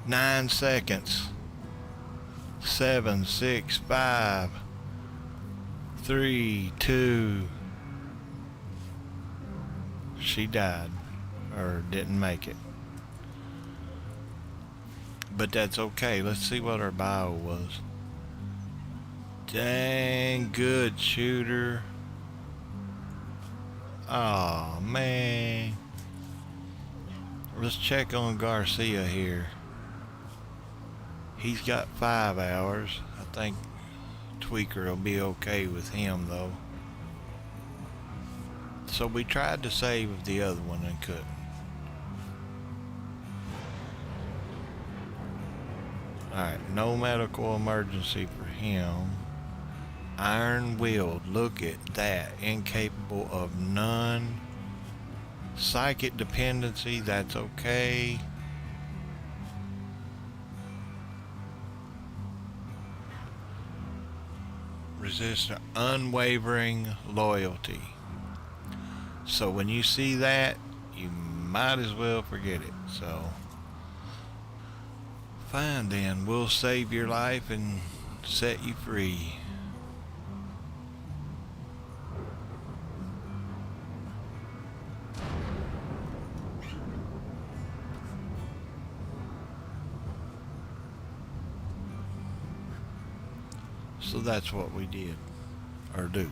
A: 9 seconds. 7, 6, 5, 3, 2. She died, or didn't make it. But that's okay. Let's see what her bio was. Dang good shooter. Oh man. Let's check on Garcia here. He's got 5 hours. I think Tweaker will be okay with him though. So we tried to save the other one and couldn't. Alright, no medical emergency for him. Iron-willed, look at that. Incapable of none. Psychic dependency, that's okay. Resist unwavering loyalty. So when you see that, you might as well forget it. So fine then, we'll save your life and set you free. So that's what we did, or do.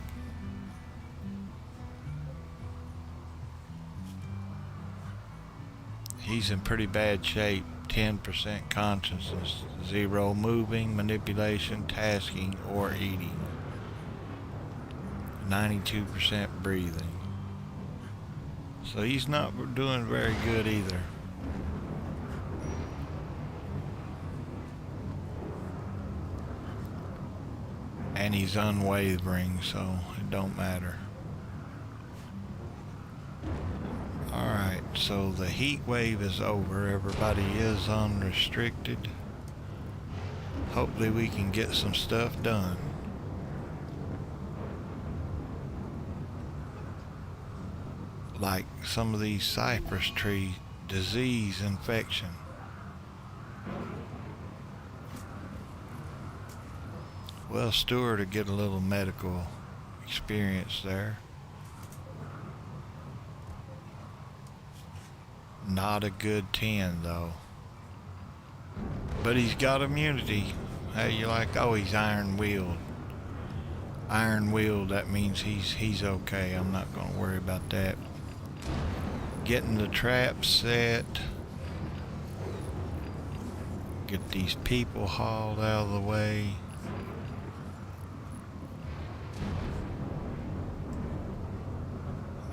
A: He's in pretty bad shape. 10% consciousness, 0 moving, manipulation, tasking, or eating. 92% breathing. So he's not doing very good either. And he's unwavering, so it don't matter. Alright, so the heat wave is over. Everybody is unrestricted. Hopefully we can get some stuff done. Like some of these cypress tree disease infection. Well, Stuart would get a little medical experience there. Not a good 10 though. But he's got immunity. Hey, you're like, oh, he's iron-willed. Iron-willed, that means he's okay. I'm not going to worry about that. Getting the trap set. Get these people hauled out of the way.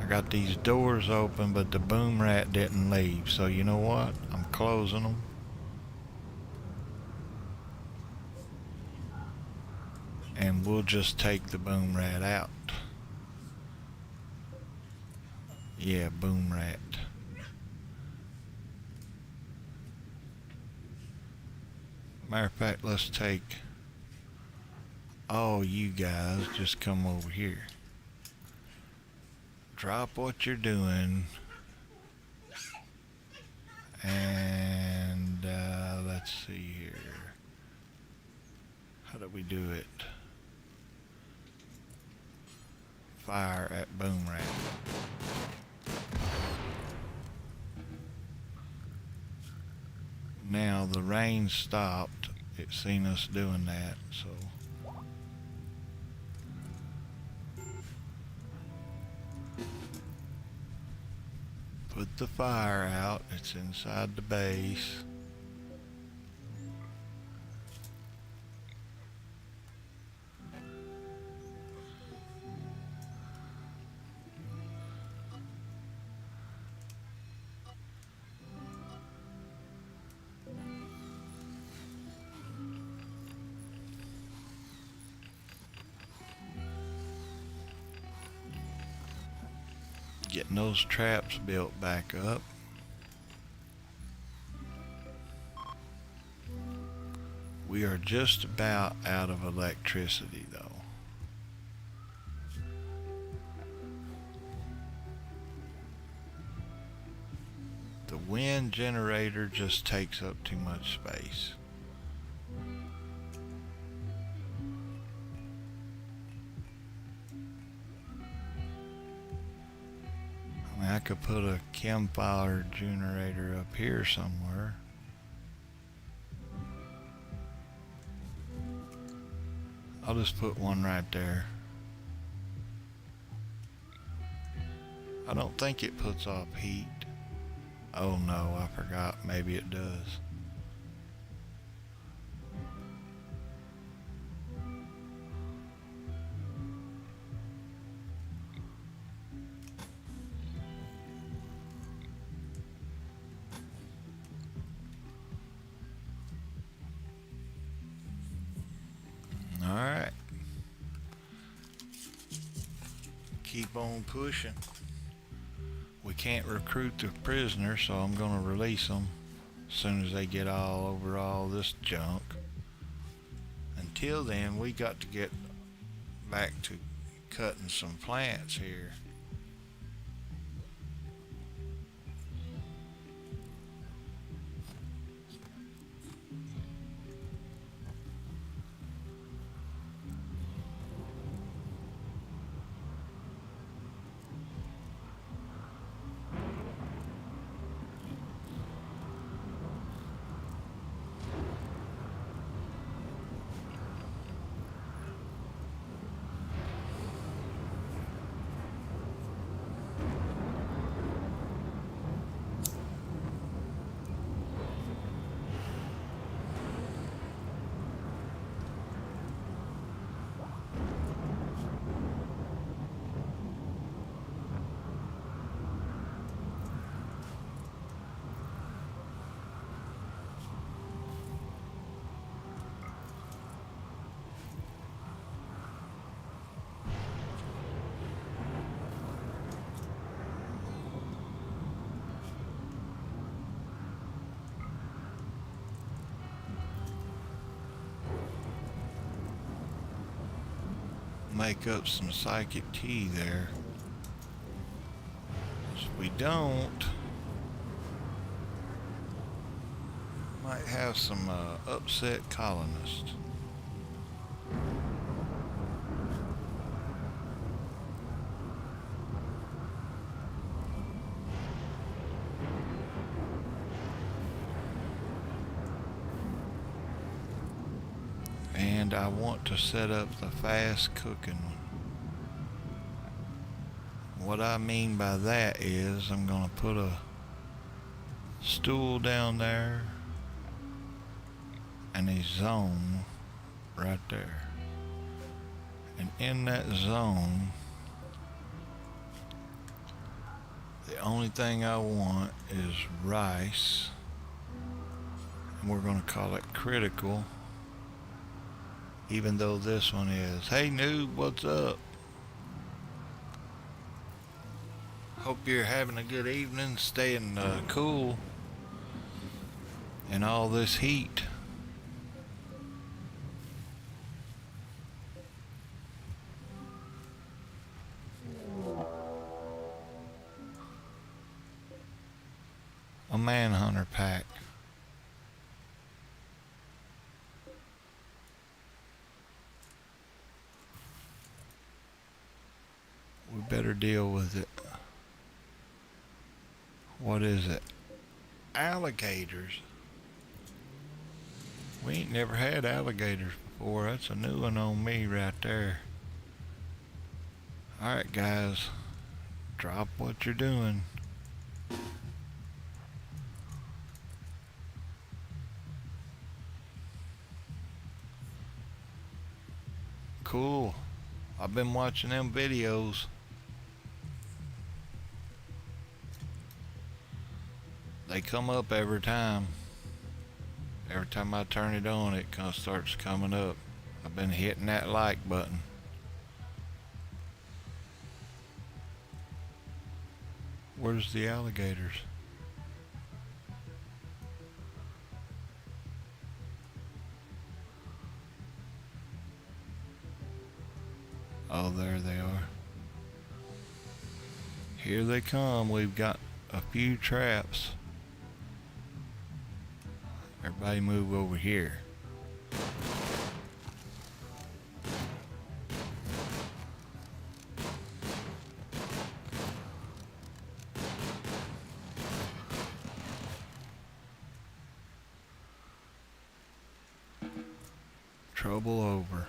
A: I got these doors open, but the boom rat didn't leave. So you know what? I'm closing them. And we'll just take the boom rat out. Yeah, boom rat. Matter of fact, let's take all you guys, just come over here. Drop what you're doing. And let's see here. How do we do it? Fire at boom rat. Now the rain stopped. It's seen us doing that, so put the fire out. It's inside the base. Getting those traps built back up. We are just about out of electricity though. The wind generator just takes up too much space. I could put a campfire generator up here somewhere. I'll just put one right there. I don't think it puts off heat. Oh no, I forgot. Maybe it does. Alright. Keep on pushing. We can't recruit the prisoners, so I'm going to release them as soon as they get all over all this junk. Until then, we got to get back to cutting some plants here. Make up some psychic tea there. If we don't, Might have some upset colonists. And I want to set up the fast cooking one. What I mean by that is I'm going to put a stool down there and a zone right there. And in that zone, the only thing I want is rice. And we're going to call it critical. Even though this one is, hey noob, what's up? Hope you're having a good evening, staying cool in all this heat. A manhunter pack. We better deal with it. What is it? Alligators. We ain't never had alligators before. That's a new one on me right there. Alright guys, drop what you're doing. Cool. I've been watching them videos. They come up every time. Every time I turn it on, it kind of starts coming up. I've been hitting that like button. Where's the alligators? Oh, there they are. Here they come. We've got a few traps. Everybody move over here. Trouble over.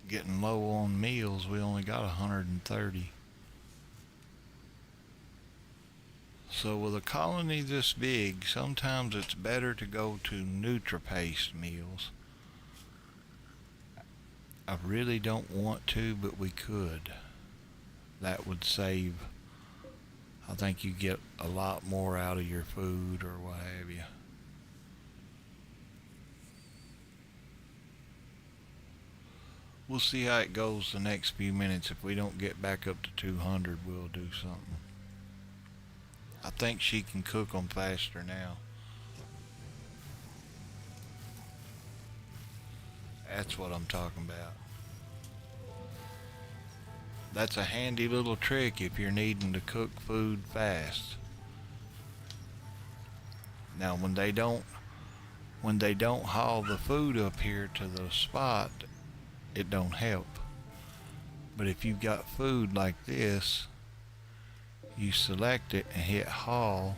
A: Getting low on meals. We only got 130. So with a colony this big, sometimes it's better to go to NutriPaste meals. I really don't want to, but we could. That would save. I think you get a lot more out of your food or what have you. We'll see how it goes the next few minutes. If we don't get back up to 200, we'll do something. I think she can cook them faster now. That's what I'm talking about. That's a handy little trick if you're needing to cook food fast. Now when they don't haul the food up here to the spot, it don't help. But if you've got food like this, you select it and hit haul,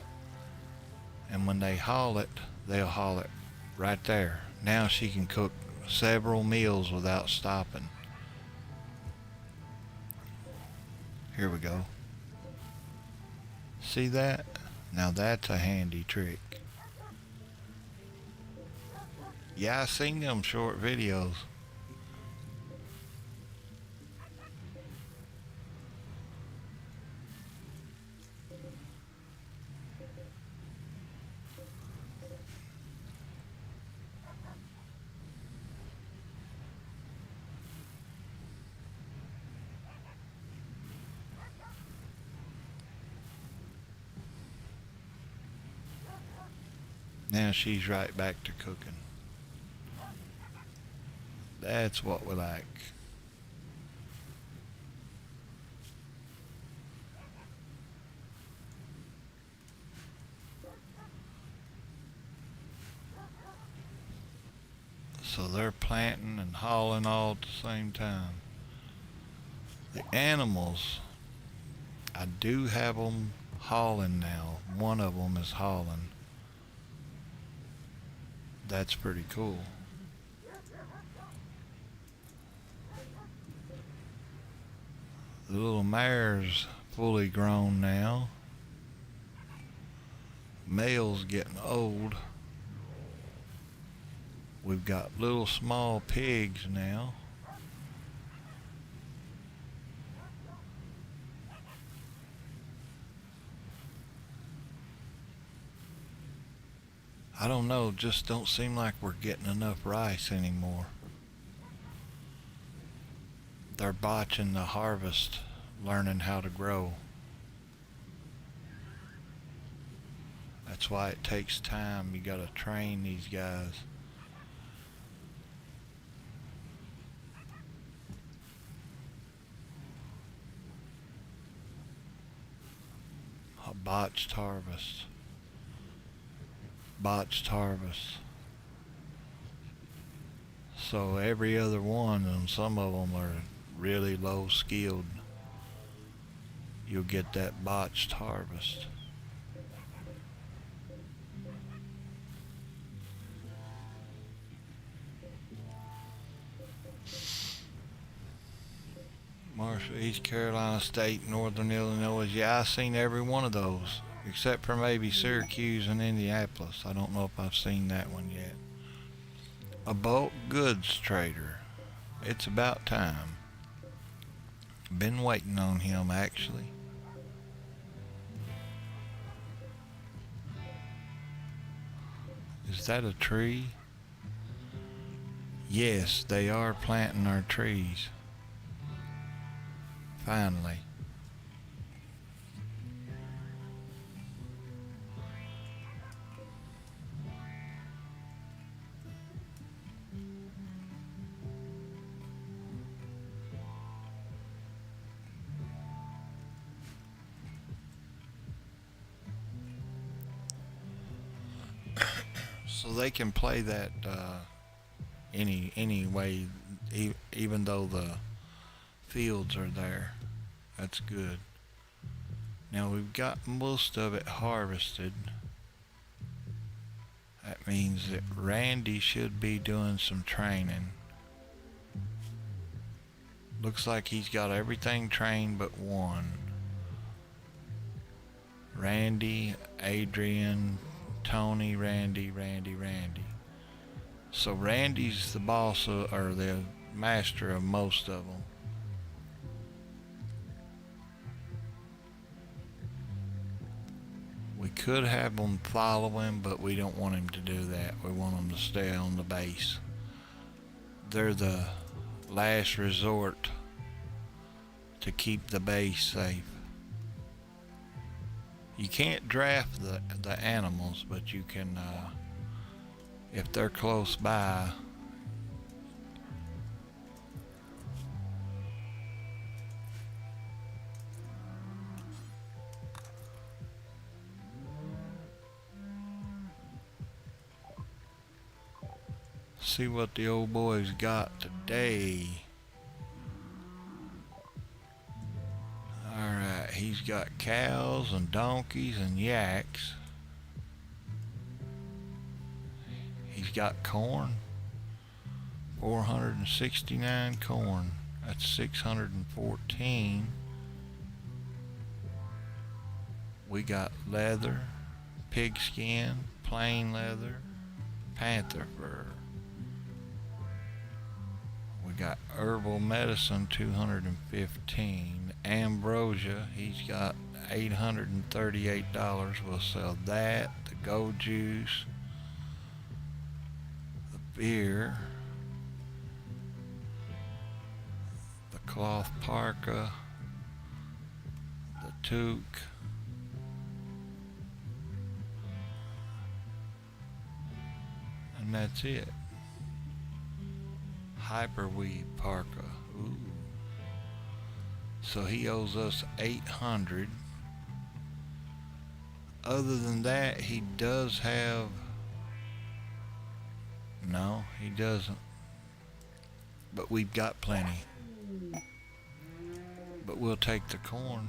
A: and when they haul it, they'll haul it right there. Now she can cook several meals without stopping. Here we go. See that? Now that's a handy trick. Yeah, I seen them short videos. Now she's right back to cooking. That's what we like. So they're planting and hauling all at the same time. The animals, I do have them hauling now. One of them is hauling. That's pretty cool. The little mare's fully grown now. Male's getting old. We've got little small pigs now. I don't know, just don't seem like we're getting enough rice anymore. They're botching the harvest, learning how to grow. That's why it takes time. You gotta train these guys. A botched harvest. Botched harvest. So every other one, and some of them are really low skilled, you'll get that botched harvest. Marshall, East Carolina State, Northern Illinois. Yeah, I've seen every one of those, except for maybe Syracuse and Indianapolis. I don't know if I've seen that one yet. A bulk goods trader. It's about time. Been waiting on him, actually. Is that a tree? Yes, they are planting our trees. Finally. So they can play that any way, even though the fields are there. That's good. Now we've got most of it harvested. That means that Randy should be doing some training. Looks like he's got everything trained but one. Randy, Adrian, Tony, Randy. So Randy's the boss of, or the master of most of them. We could have them follow him, but we don't want him to do that. We want them to stay on the base. They're the last resort to keep the base safe. You can't draft the animals, but you can, if they're close by. See what the old boy's got today. got cows and donkeys and yaks. He's got corn, 469 corn. That's 614. We got leather, pigskin, plain leather, panther fur. We got herbal medicine, 215. Ambrosia, he's got $838. We'll sell that. The goat juice, the beer, the cloth parka, the toque, and that's it. Hyperweave parka. Ooh. So he owes us 800. Other than that, he does have... No, he doesn't. But we've got plenty. But we'll take the corn.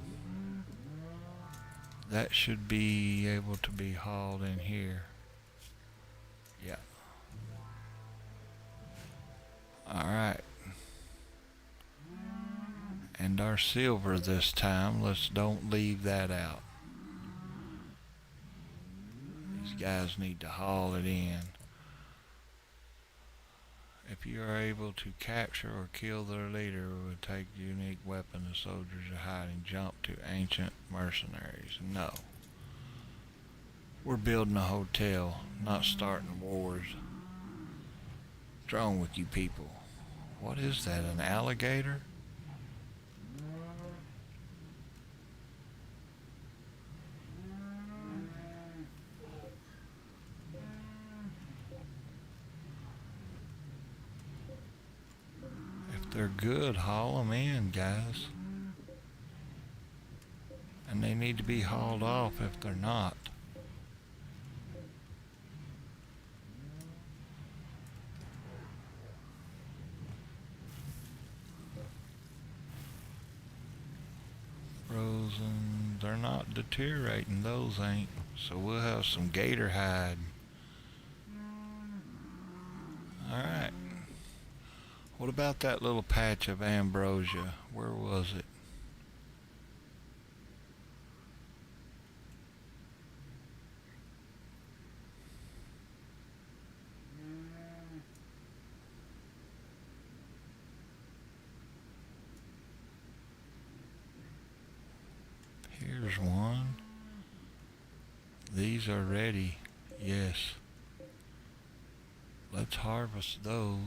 A: That should be able to be hauled in here. Yeah. Alright. And our silver this time, let's don't leave that out. These guys need to haul it in. If you are able to capture or kill their leader, we will take the unique weapon the soldiers are hiding. Jump to ancient mercenaries. No. We're building a hotel, not starting wars. What's wrong with you people? What is that, an alligator? If they're good, haul them in, guys. And they need to be hauled off if they're not. Frozen, they're not deteriorating, those ain't. So we'll have some gator hide. Alright. What about that little patch of ambrosia? Where was it? Here's one. These are ready. Yes. Let's harvest those.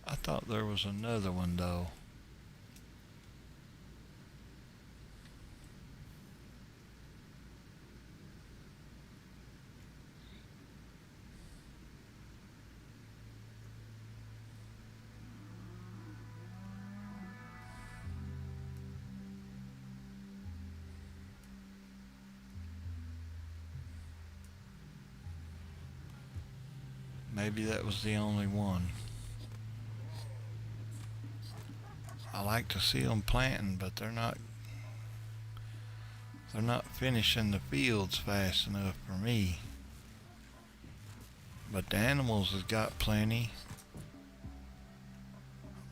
A: I thought there was another one though. Maybe that was the only one. I like to see them planting, but they're not finishing the fields fast enough for me. But the animals has got plenty.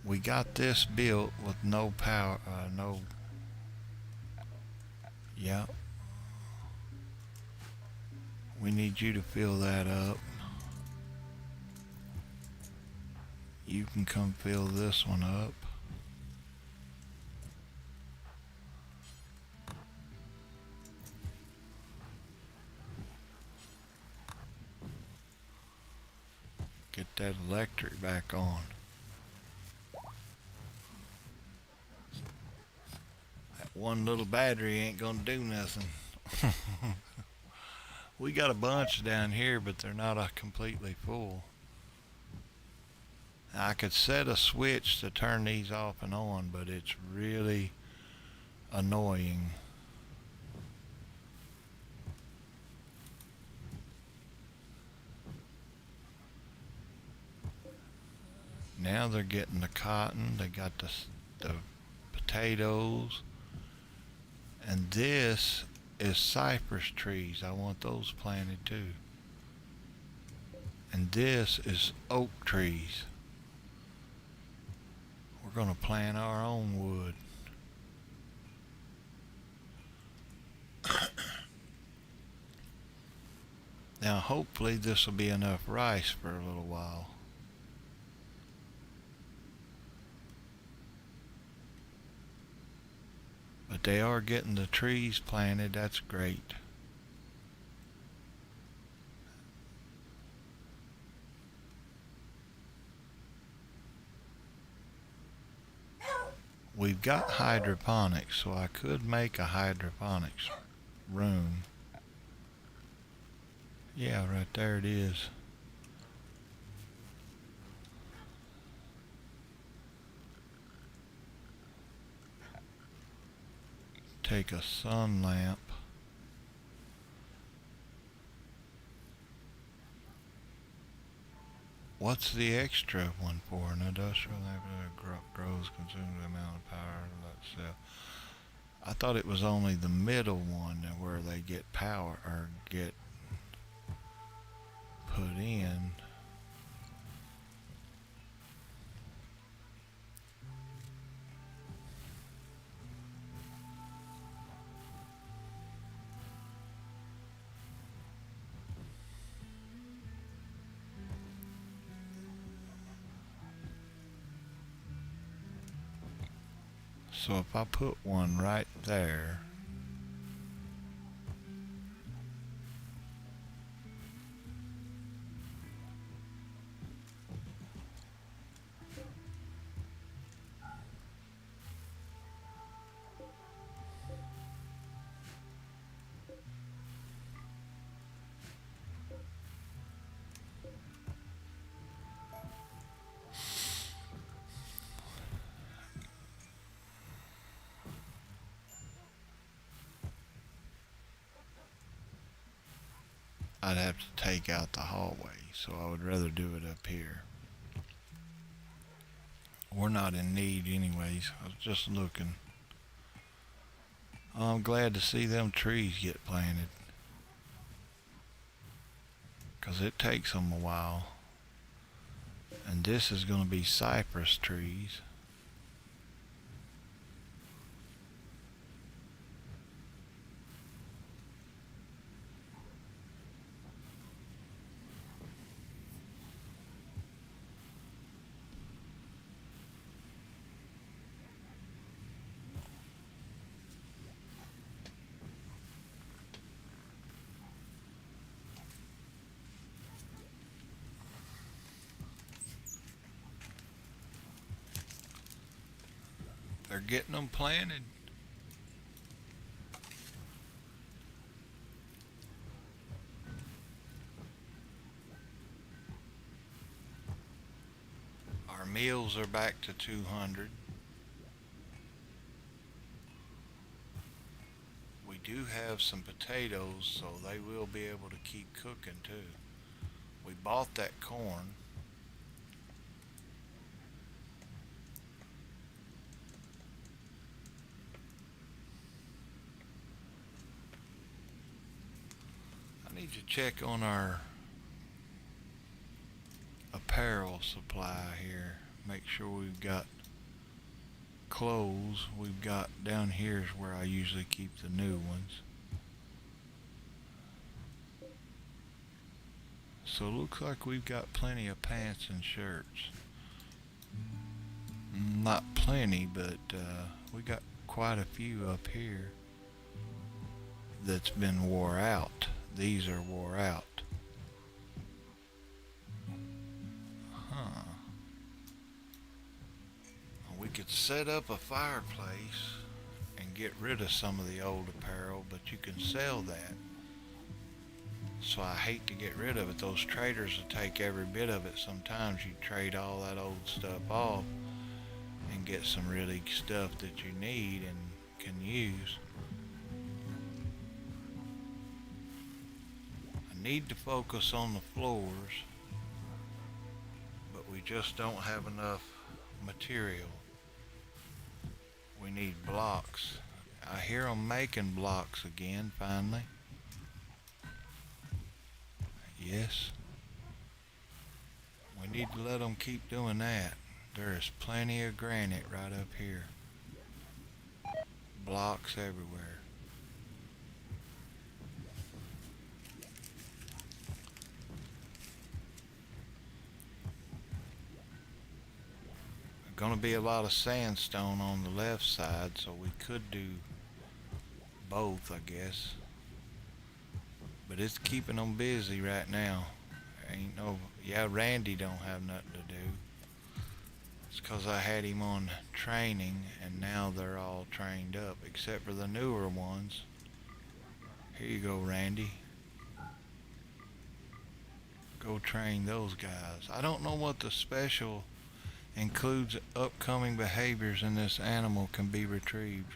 A: We got this built with no power, yeah. We need you to fill that up. You can come fill this one up. Get that electric back on. That one little battery ain't gonna do nothing. We got a bunch down here, but they're not completely full. I could set a switch to turn these off and on, but it's really annoying. Now they're getting the cotton, they got the potatoes, And this is cypress trees. I want those planted too. And this is oak trees. We're going to plant our own wood. Now hopefully this will be enough rice for a little while. But they are getting the trees planted. That's great. We've got hydroponics, so I could make a hydroponics room. Yeah, right there it is. Take a sun lamp. What's the extra one for? An industrial lamp that grows, consumes the amount of power of that cell. I thought it was only the middle one where they get power or get put in. So if I put one right there, I'd have to take out the hallway, so I would rather do it up here. We're not in need anyways. I was just looking. I'm glad to see them trees get planted, 'cause it takes them a while. And this is going to be cypress trees. They're getting them planted. Our meals are back to 200. We do have some potatoes, so they will be able to keep cooking too. We bought that corn. I need to check on our apparel supply here. Make sure we've got clothes. We've got down here is where I usually keep the new ones. So it looks like we've got plenty of pants and shirts. Not plenty, but we got quite a few up here that's been wore out. These are wore out. Huh. We could set up a fireplace and get rid of some of the old apparel, but you can sell that. So I hate to get rid of it. Those traders will take every bit of it. Sometimes you trade all that old stuff off and get some really stuff that you need and can use. I need to focus on the floors, but we just don't have enough material. We need blocks, I hear them making blocks again, finally. Yes. We need to let them keep doing that. There is plenty of granite right up here. Blocks everywhere. There's gonna be a lot of sandstone on the left side, so we could do both, I guess. But it's keeping them busy right now. Ain't no, yeah, Randy don't have nothing to do. It's 'cause I had him on training, and now they're all trained up, except for the newer ones. Here you go, Randy. Go train those guys. I don't know what the special includes. Upcoming behaviors in this animal can be retrieved.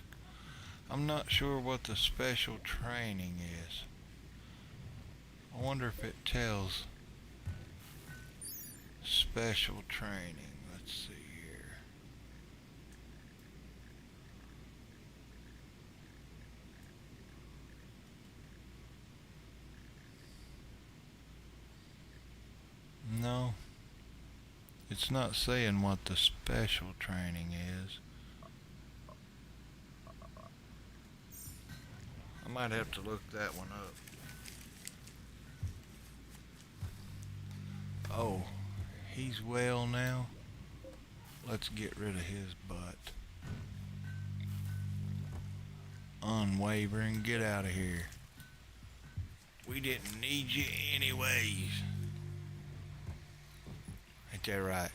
A: I'm not sure what the special training is. I wonder if it tells special training. Let's see here. No, it's not saying what the special training is. I might have to look that one up. Oh, he's well now. Let's get rid of his butt. Unwavering, get out of here. We didn't need you anyways. Ain't that right?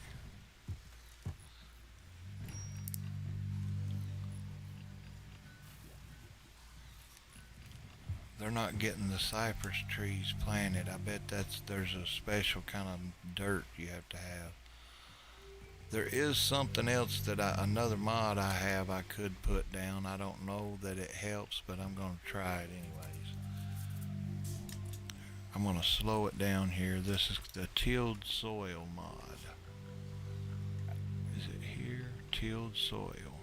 A: They're not getting the cypress trees planted. I bet there's a special kind of dirt you have to have. There is something else that another mod I could put down. I don't know that it helps, but I'm going to try it anyways. I'm going to slow it down here. This is the tilled soil mod. Is it here? Tilled soil.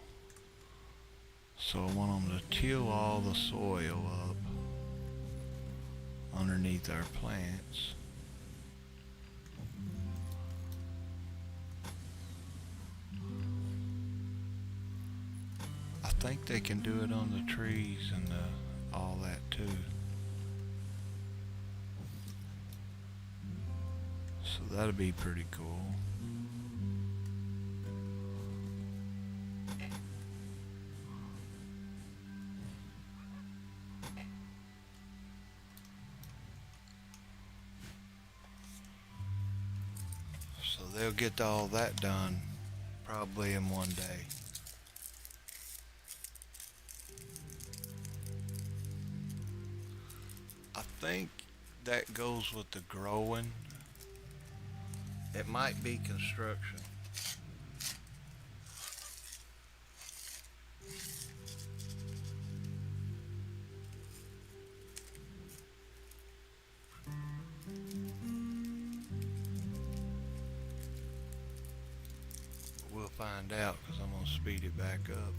A: So I want them to till all the soil up underneath our plants. I think they can do it on the trees and all that too. So that'll be pretty cool. So they'll get all that done probably in one day. I think that goes with the growing. It might be construction. We'll find out because I'm going to speed it back up.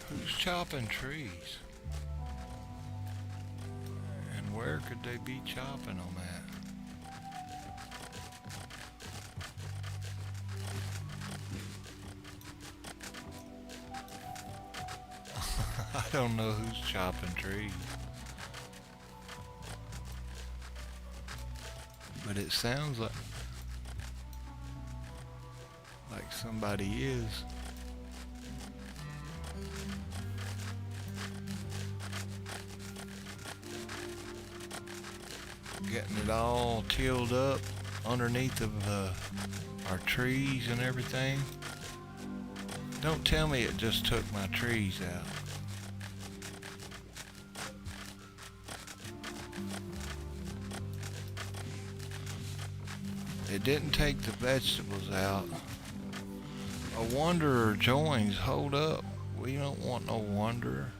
A: Who's chopping trees? And where could they be chopping them at? I don't know who's chopping trees. But it sounds like somebody is. Getting it all tilled up underneath of our trees and everything. Don't tell me it just took my trees out. It didn't take the vegetables out. A wanderer joins. Hold up. We don't want no wanderer.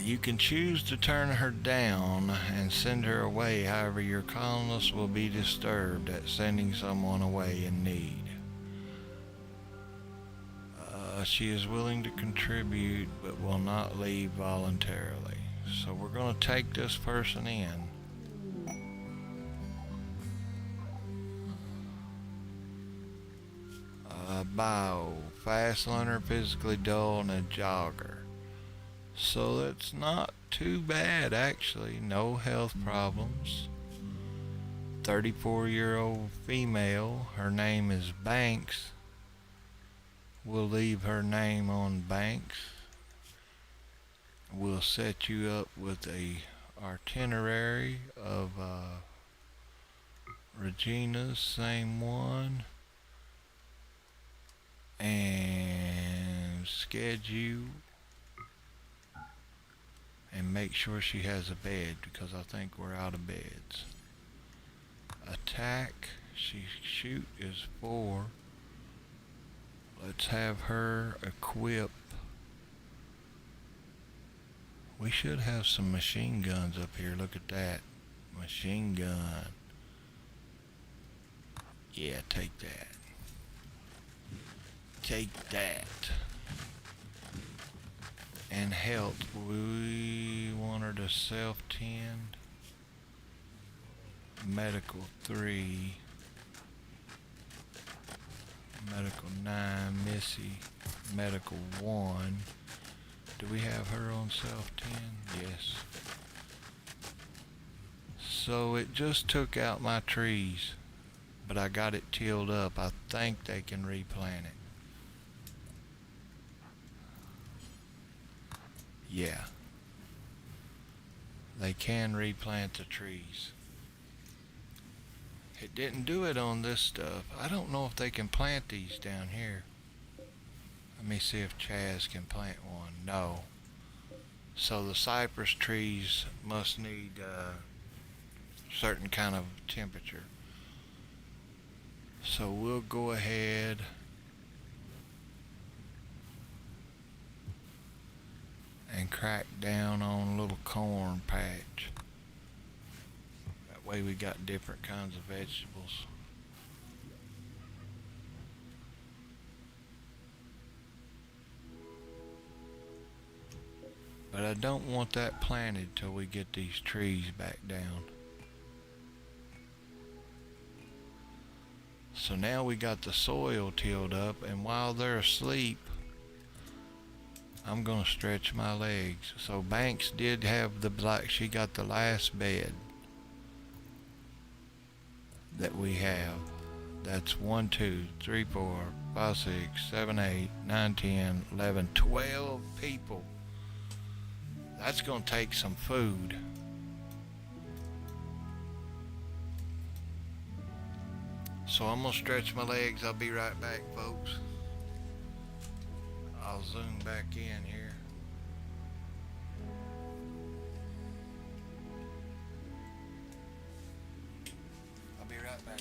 A: You can choose to turn her down and send her away. However, your colonists will be disturbed at sending someone away in need. She is willing to contribute but will not leave voluntarily. So we're going to take this person in. Bio, fast learner, physically dull, and a jogger. So that's not too bad actually. No health problems. 34-year-old female. Her name is Banks. We'll leave her name on Banks. We'll set you up with a itinerary of Regina's, same one. And schedule and make sure she has a bed because I think we're out of beds. Attack, shoot is 4. Let's have her equip. We should have some machine guns up here. Look at that. Machine gun. Yeah, take that. Take that. And health, we want her to self-tend. Medical 3. Medical 9, Missy. Medical 1. Do we have her on self-tend? Yes. So it just took out my trees, but I got it tilled up. I think they can replant it. Yeah. They can replant the trees. It didn't do it on this stuff. I don't know if they can plant these down here. Let me see if Chaz can plant one. No. So the cypress trees must need certain kind of temperature. So we'll go ahead and crack down on a little corn patch. That way we got different kinds of vegetables. But I don't want that planted till we get these trees back down. So now we got the soil tilled up, and while they're asleep, I'm gonna stretch my legs. So Banks did have she got the last bed that we have. That's 1, 2, 3, 4, 5, 6, 7, 8, 9, 10, 11, 12 people. That's gonna take some food. So I'm gonna stretch my legs. I'll be right back, folks. I'll zoom back in here. I'll be right back.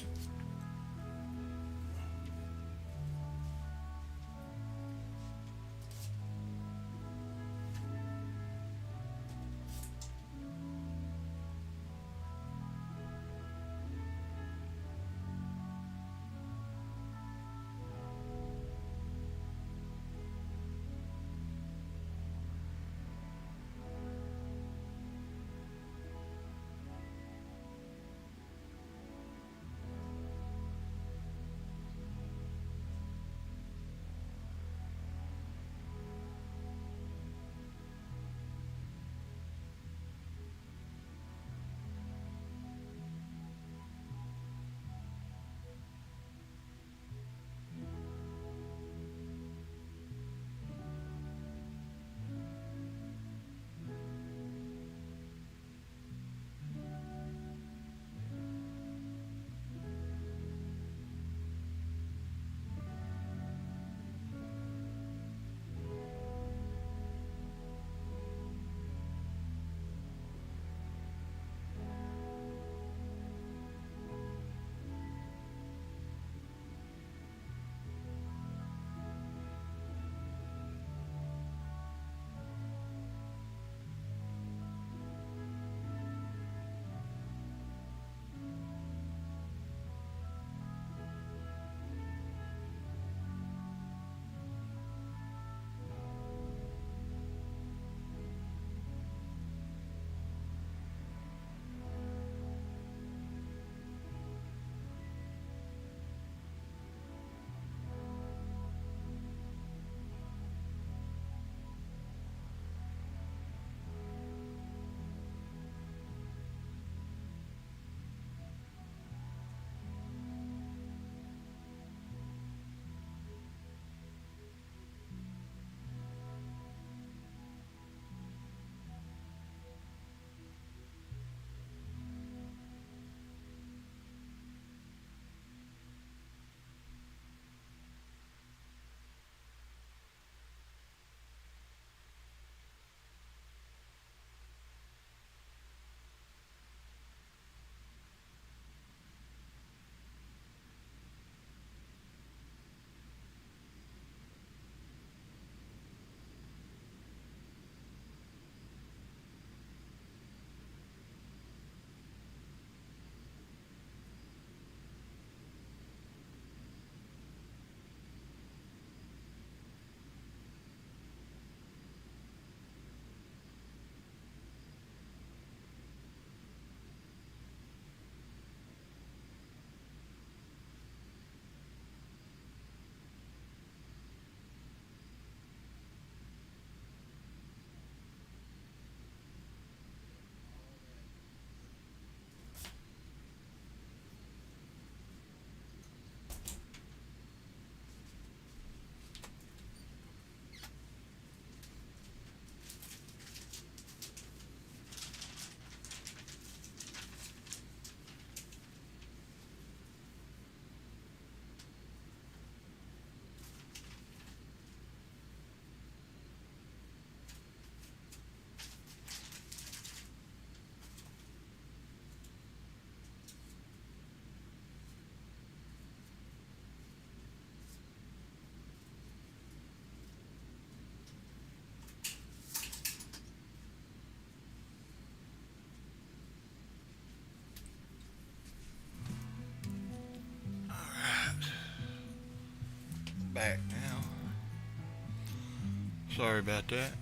A: Sorry about that.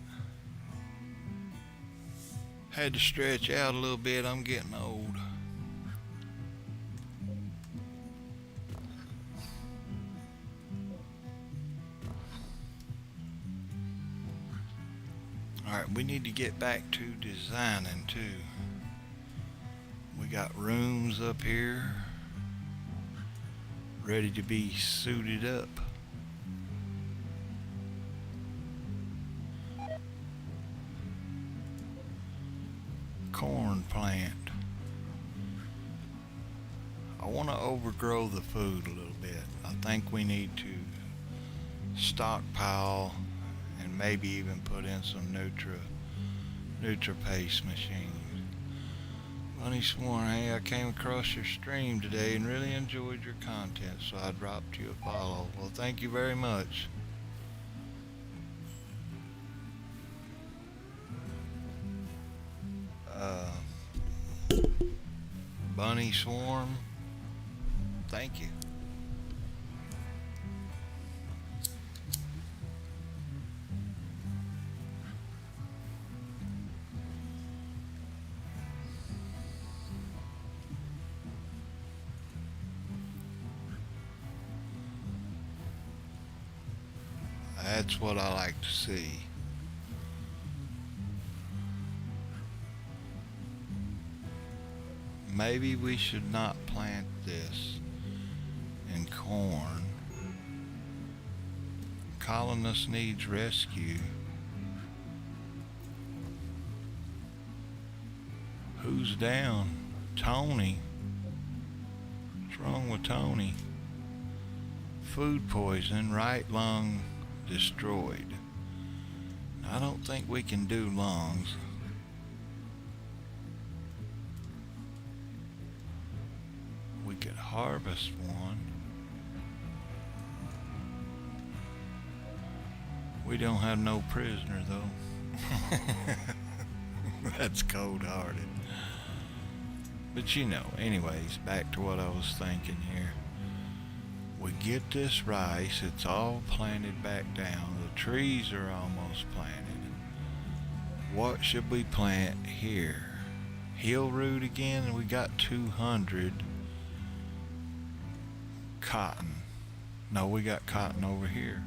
A: Had to stretch out a little bit. I'm getting old. Alright, we need to get back to designing too. We got rooms up here ready to be suited up. Corn plant. I want to overgrow the food a little bit. I think we need to stockpile and maybe even put in some NutriPaste machines. Bunny Sworn, hey, I came across your stream today and really enjoyed your content, so I dropped you a follow. Well, thank you very much. Bunny Swarm, thank you. That's what I like to see. Maybe we should not plant this in corn. Colonist needs rescue. Who's down? Tony. What's wrong with Tony? Food poison, right lung destroyed. I don't think we can do lungs. We could harvest one. We don't have no prisoner though. That's cold-hearted. But you know, anyways, back to what I was thinking here. We get this rice, it's all planted back down. The trees are almost planted. What should we plant here? Hill root again, we got 200. Cotton. No, we got cotton over here.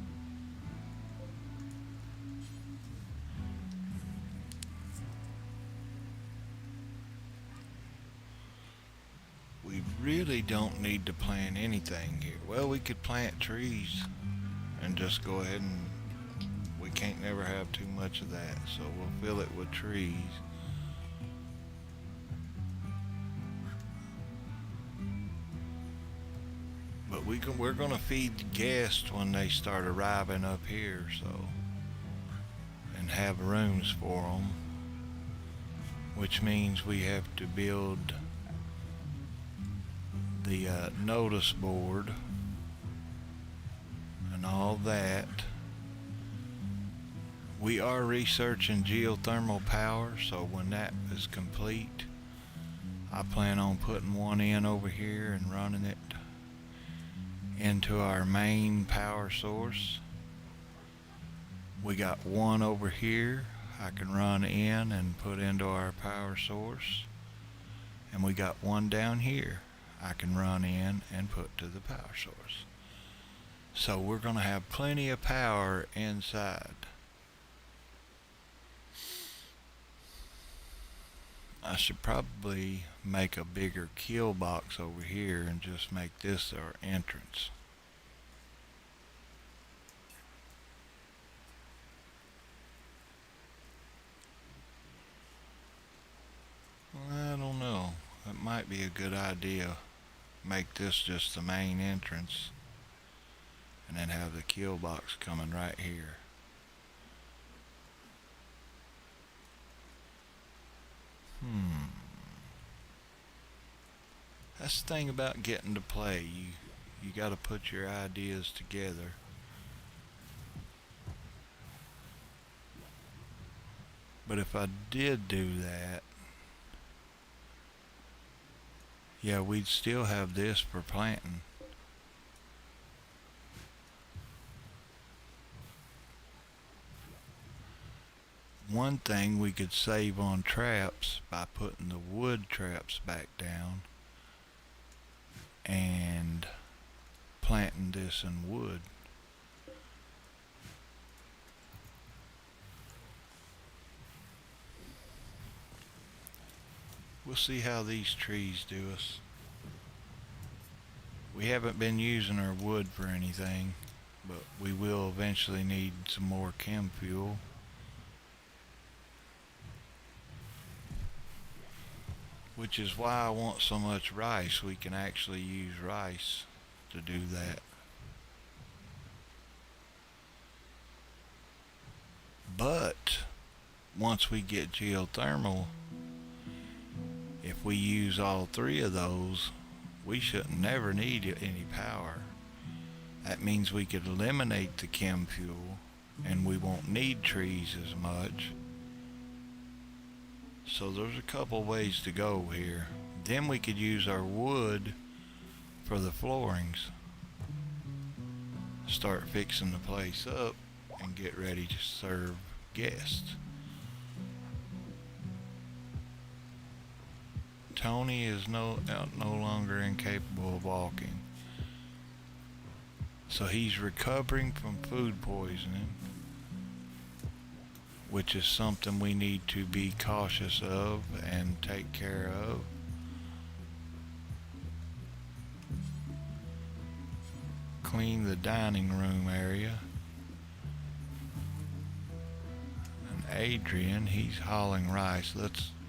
A: We really don't need to plant anything here. Well, we could plant trees and just go ahead and we can't never have too much of that, so we'll fill it with trees. But we're gonna feed the guests when they start arriving up here, so, and have rooms for them, which means we have to build the notice board and all that. We are researching geothermal power, so when that is complete, I plan on putting one in over here and running it into our main power source. We got one over here I can run in and put into our power source, and we got one down here I can run in and put to the power source. So we're going to have plenty of power inside. I should probably make a bigger kill box over here and just make this our entrance. I don't know. It might be a good idea. Make this just the main entrance and then have the kill box coming right here. That's the thing about getting to play. You got to put your ideas together. But if I did do that, yeah, we'd still have this for planting. One thing we could save on traps by putting the wood traps back down and planting this in wood. We'll see how these trees do us. We haven't been using our wood for anything, but we will eventually need some more chem fuel. Which is why I want so much rice. We can actually use rice to do that. But once we get geothermal, if we use all three of those, we should never need any power. That means we could eliminate the chem fuel and we won't need trees as much. So there's a couple ways to go here. Then we could use our wood for the floorings. Start fixing the place up and get ready to serve guests. Tony is no longer incapable of walking. So he's recovering from food poisoning, which is something we need to be cautious of and take care of. Clean the dining room area. And Adrian, he's hauling rice.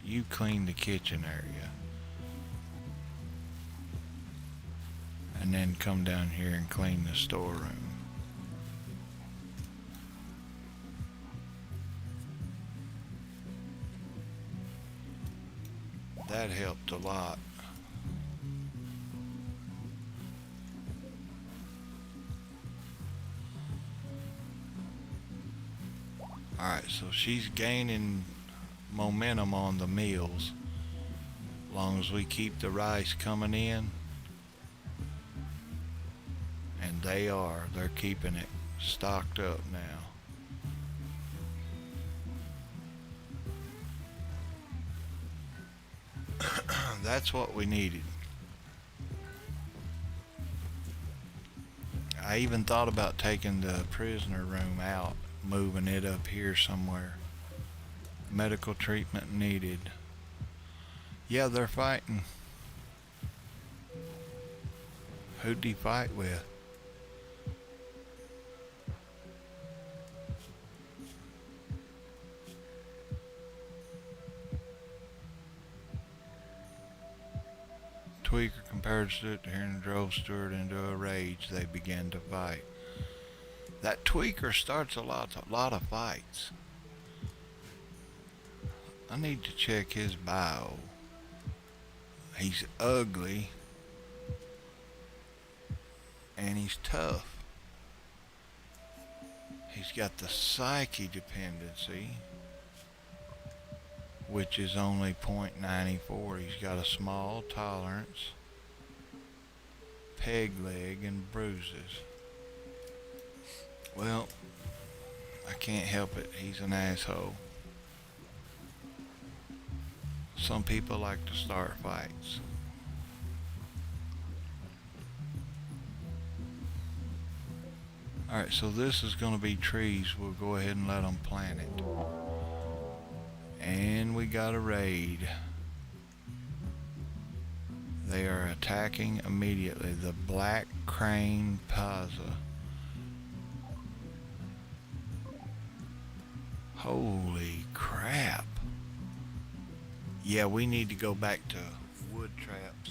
A: You clean the kitchen area. And then come down here and clean the storeroom. That helped a lot. Alright, so she's gaining momentum on the meals. As long as we keep the rice coming in. And they're keeping it stocked up now. That's what we needed. I even thought about taking the prisoner room out, moving it up here somewhere. Medical treatment needed. Yeah, they're fighting. Who'd he fight with? Tweaker compared it to hearing drove Stewart into a rage. They began to fight. That Tweaker starts a lot of fights. I need to check his bio. He's ugly. And he's tough. He's got the psyche dependency, which is only 0.94. He's got a small tolerance, peg leg, and bruises. Well, I can't help it. He's an asshole. Some people like to start fights. Alright, so this is going to be trees. We'll go ahead and let them plant it. And we got a raid. They are attacking immediately. The Black Crane Plaza. Holy crap. Yeah, we need to go back to wood traps.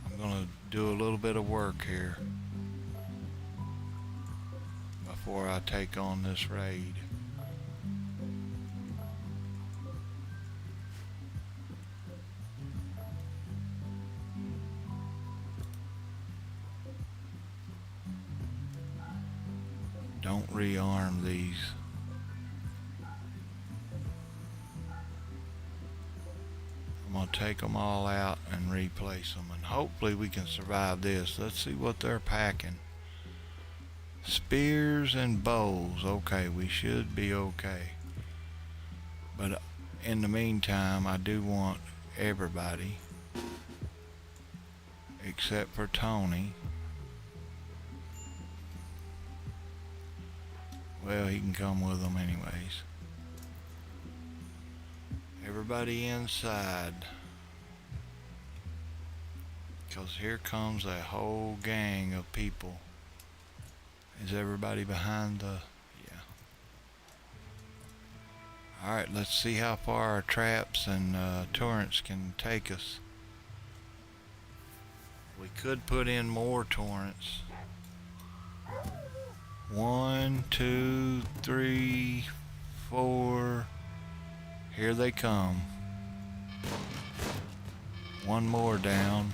A: I'm gonna do a little bit of work here before I take on this raid. Don't rearm these. I'm gonna take them all out and replace them, and hopefully we can survive this. Let's see what they're packing. Spears and bows. Okay, we should be okay. But in the meantime, I do want everybody except for Tony. Well, he can come with them anyways. Everybody inside, because here comes a whole gang of people. Is everybody behind the... Yeah. Alright, let's see how far our traps and torrents can take us. We could put in more torrents. 1, 2, 3, 4. Here they come. One more down.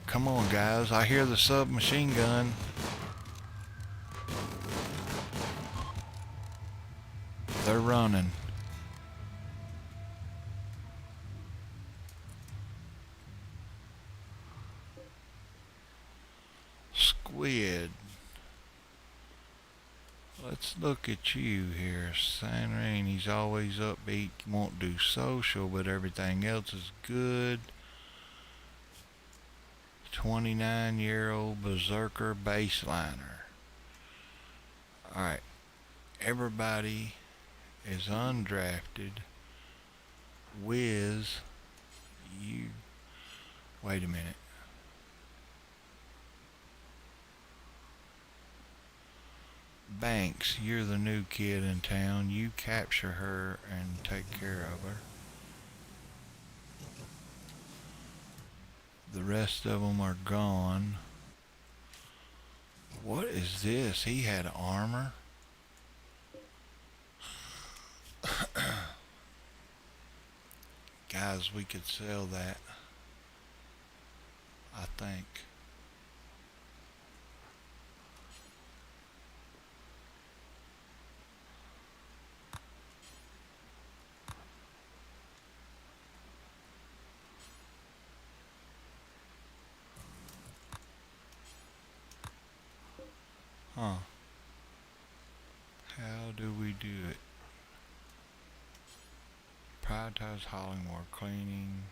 A: Come on, guys. I hear the submachine gun. They're running. Squid. Let's look at you here. Sanrain, he's always upbeat. Won't do social, but everything else is good. 29-year-old berserker baseliner. Alright. Everybody is undrafted. Wiz, you... Wait a minute. Banks, you're the new kid in town. You capture her and take care of her. The rest of them are gone. What is this? He had armor. Guys, we could sell that, I think. Huh. How do we do it? Prioritize hauling more cleaning.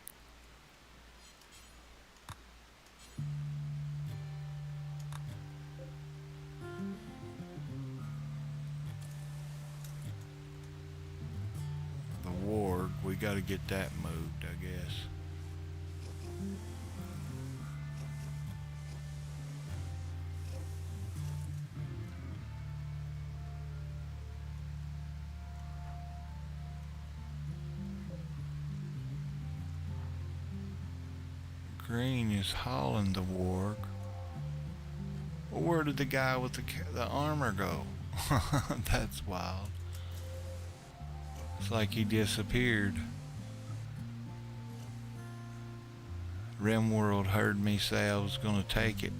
A: The ward, we gotta get that moved, I guess. Green is hauling the warg. Well, where did the guy with the armor go? That's wild. It's like he disappeared. Rimworld heard me say I was gonna take it.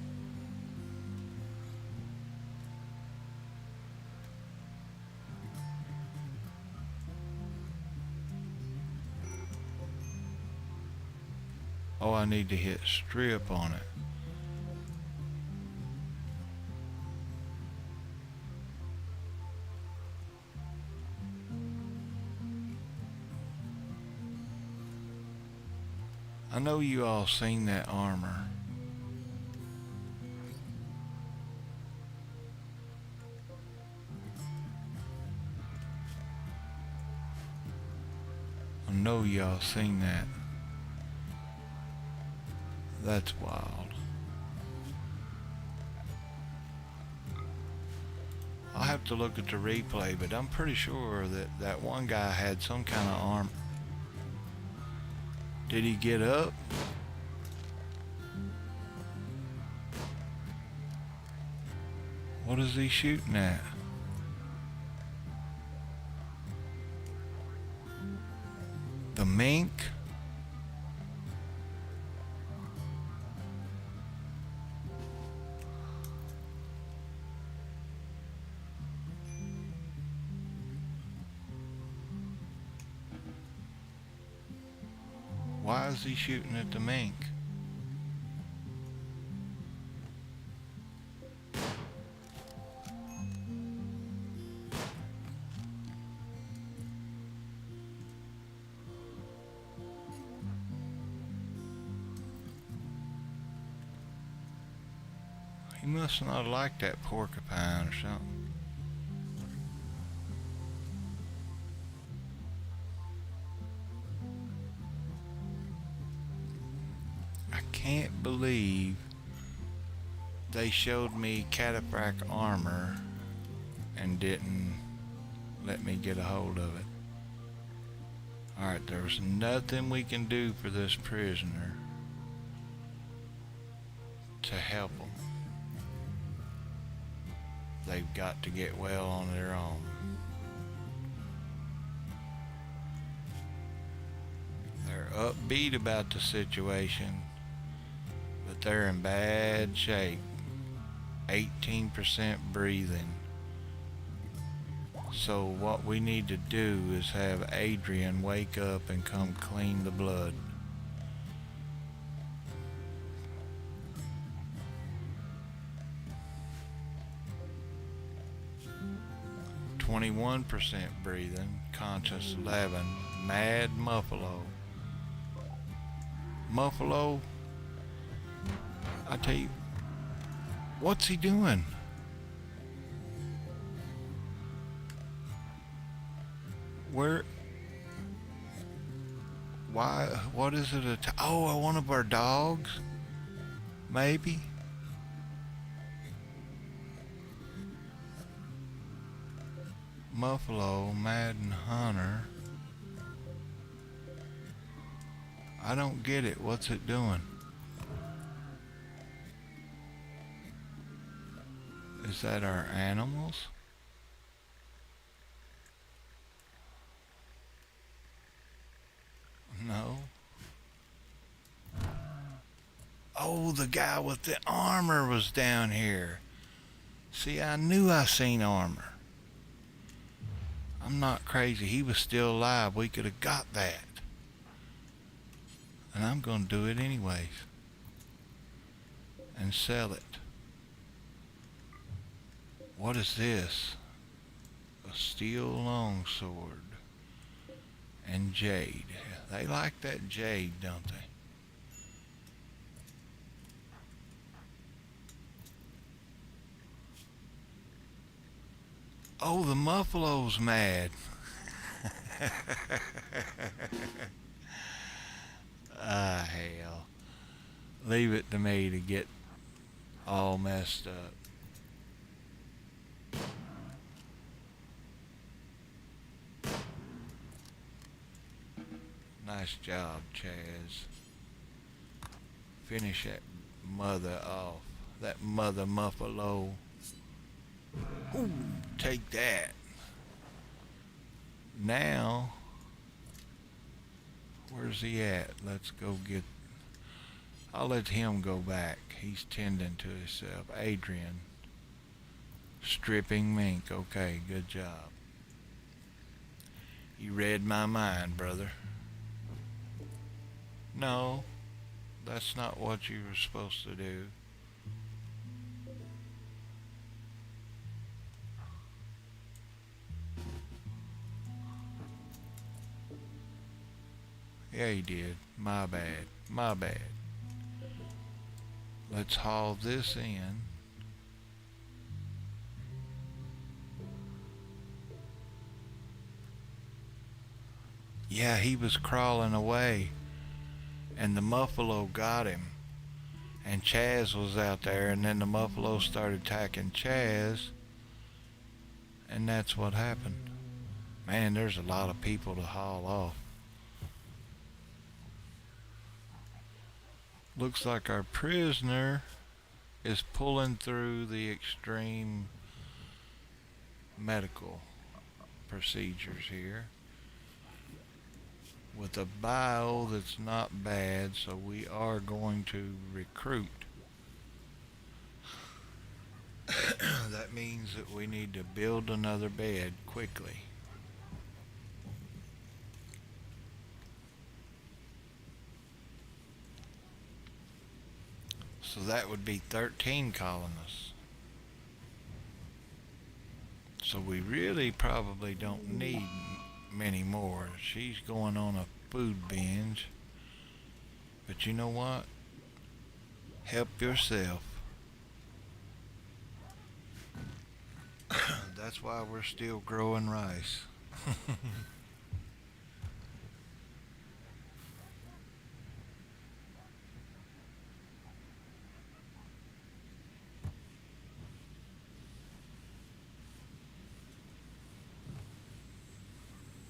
A: Oh, I need to hit strip on it. I know you all seen that armor. I know y'all seen that. That's wild. I'll have to look at the replay, but I'm pretty sure that that one guy had some kind of arm. Did he get up? What is he shooting at? The mink? Why is he shooting at the mink? He must not like that porcupine or something. I can't believe they showed me cataphract armor and didn't let me get a hold of it. Alright, there's nothing we can do for this prisoner to help them. They've got to get well on their own. They're upbeat about the situation, but they're in bad shape. 18% breathing. So what we need to do is have Adrian wake up and come clean the blood. %, breathing, conscious 11, mad Muffalo. Muffalo, I tell you, what's he doing? Where? Why? What is it? Oh, one of our dogs? Maybe? Muffalo, Madden Hunter. I don't get it. What's it doing? Is that our animals? No. Oh, the guy with the armor was down here. See, I knew I seen armor. I'm not crazy. He was still alive. We could have got that. And I'm going to do it anyways. And sell it. What is this? A steel longsword. And jade. They like that jade, don't they? Oh, the Muffalo's mad. Ah, hell. Leave it to me to get all messed up. Nice job, Chaz. Finish that mother off. That mother Muffalo. Ooh, take that. Now, where's he at? Let's go get... I'll let him go back. He's tending to himself. Adrian. Stripping mink. Okay, good job. You read my mind, brother. No, that's not what you were supposed to do. Yeah, he did. My bad. My bad. Let's haul this in. Yeah, he was crawling away. And the Muffalo got him. And Chaz was out there, and then the Muffalo started attacking Chaz. And that's what happened. Man, there's a lot of people to haul off. Looks like our prisoner is pulling through the extreme medical procedures here with a bio that's not bad, so we are going to recruit. That means that we need to build another bed quickly. that would be 13 colonists. So we really probably don't need many more. She's going on a food binge. But you know what? Help yourself. That's why we're still growing rice.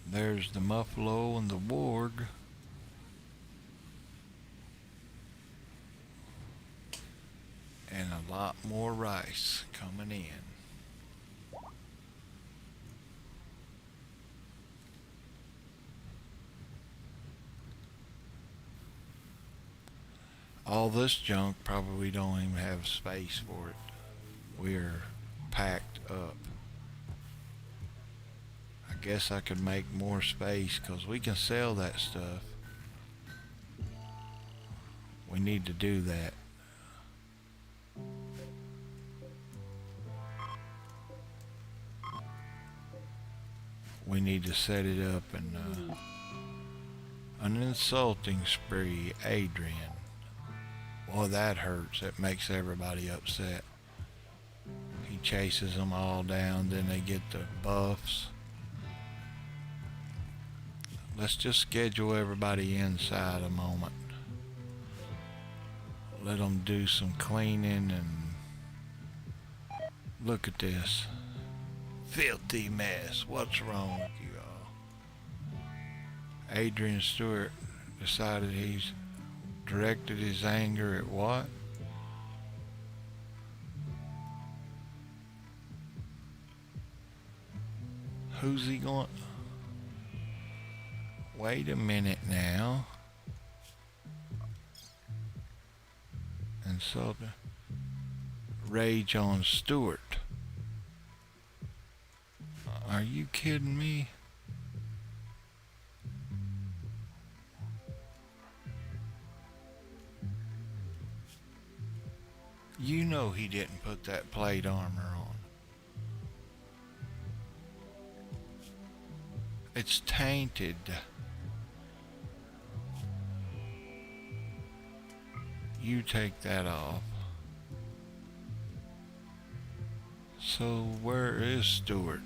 A: There's the muffalo and the warg. And a lot more rice coming in. All this junk probably don't even have space for it. We're packed up. I guess I could make more space because we can sell that stuff. We need to do that. We need to set it up in an insulting spree, Adrian. Boy, that hurts. It makes everybody upset. He chases them all down, then they get the buffs. Let's just schedule everybody inside a moment. Let them do some cleaning and look at this. Filthy mess. What's wrong with you all? Adrian Stewart decided he's directed his anger at what? Who's he going? Wait a minute now. And so rage on Stewart. Are you kidding me? You know he didn't put that plate armor on. It's tainted. You take that off. So where is Stewart?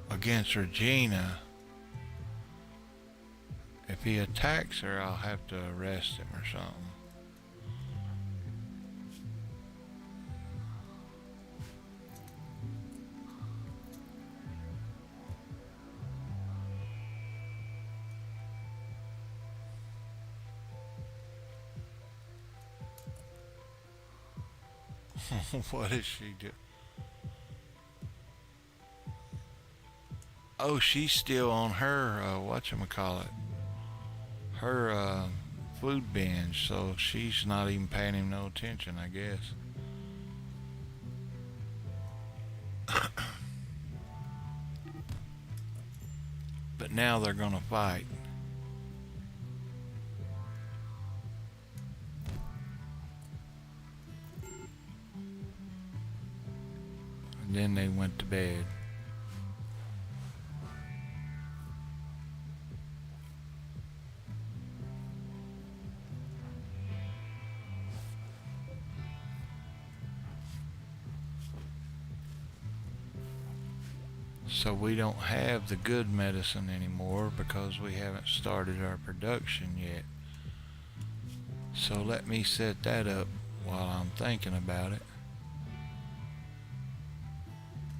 A: Against Regina. If he attacks her, I'll have to arrest him or something. What is she doing? Oh, she's still on her, whatchamacallit, her food binge, so she's not even paying him no attention, I guess. But now they're gonna fight. And then they went to bed. So we don't have the good medicine anymore because we haven't started our production yet. So let me set that up while I'm thinking about it.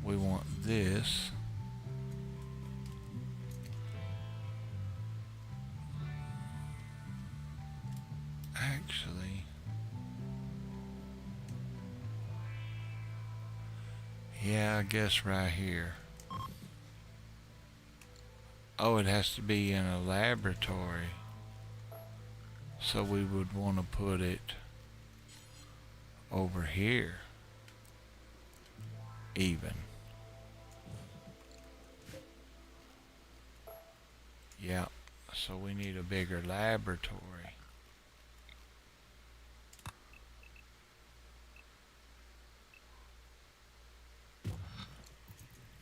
A: We want this. Actually, yeah, I guess right here. Oh, it has to be in a laboratory. So we would want to put it over here. Even. Yep. So we need a bigger laboratory.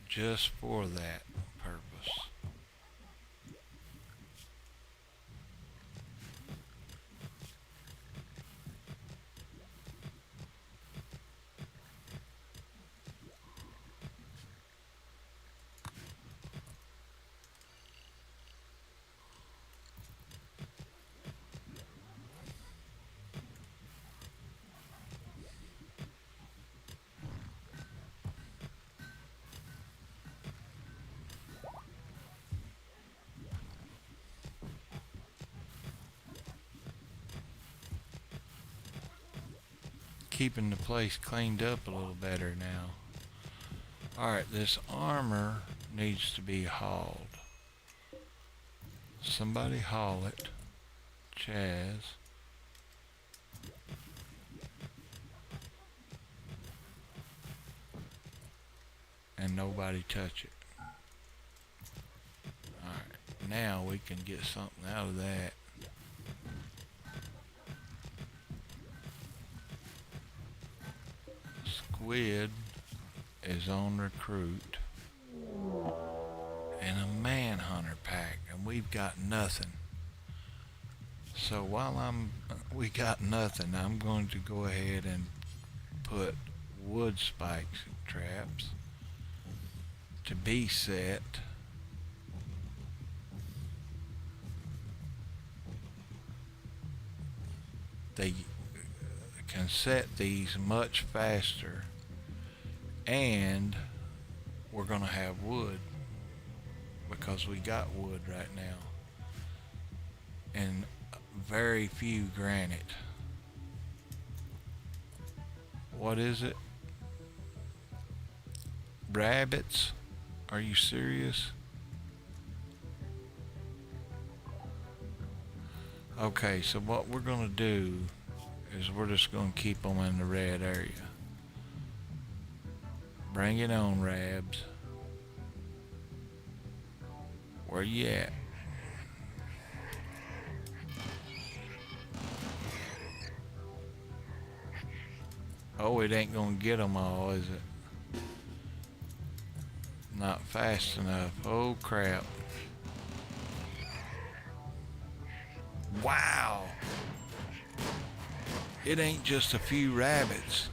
A: Just for that purpose. Keeping the place cleaned up a little better now. Alright, this armor needs to be hauled. Somebody haul it. Chaz. And nobody touch it. Alright, now we can get something out of that. Squid is on recruit. And a manhunter pack, and we've got nothing. So while we got nothing, I'm going to go ahead and put wood spikes and traps to be set. They can set these much faster, and we're going to have wood because we got wood right now and very few granite. What is it? Rabbits? Are you serious? Okay, so what we're going to do is we're just going to keep them in the red area. Bring it on, Rabs. Where you at? Oh, it ain't gonna get them all, is it? Not fast enough. Oh, crap. Wow! It ain't just a few rabbits.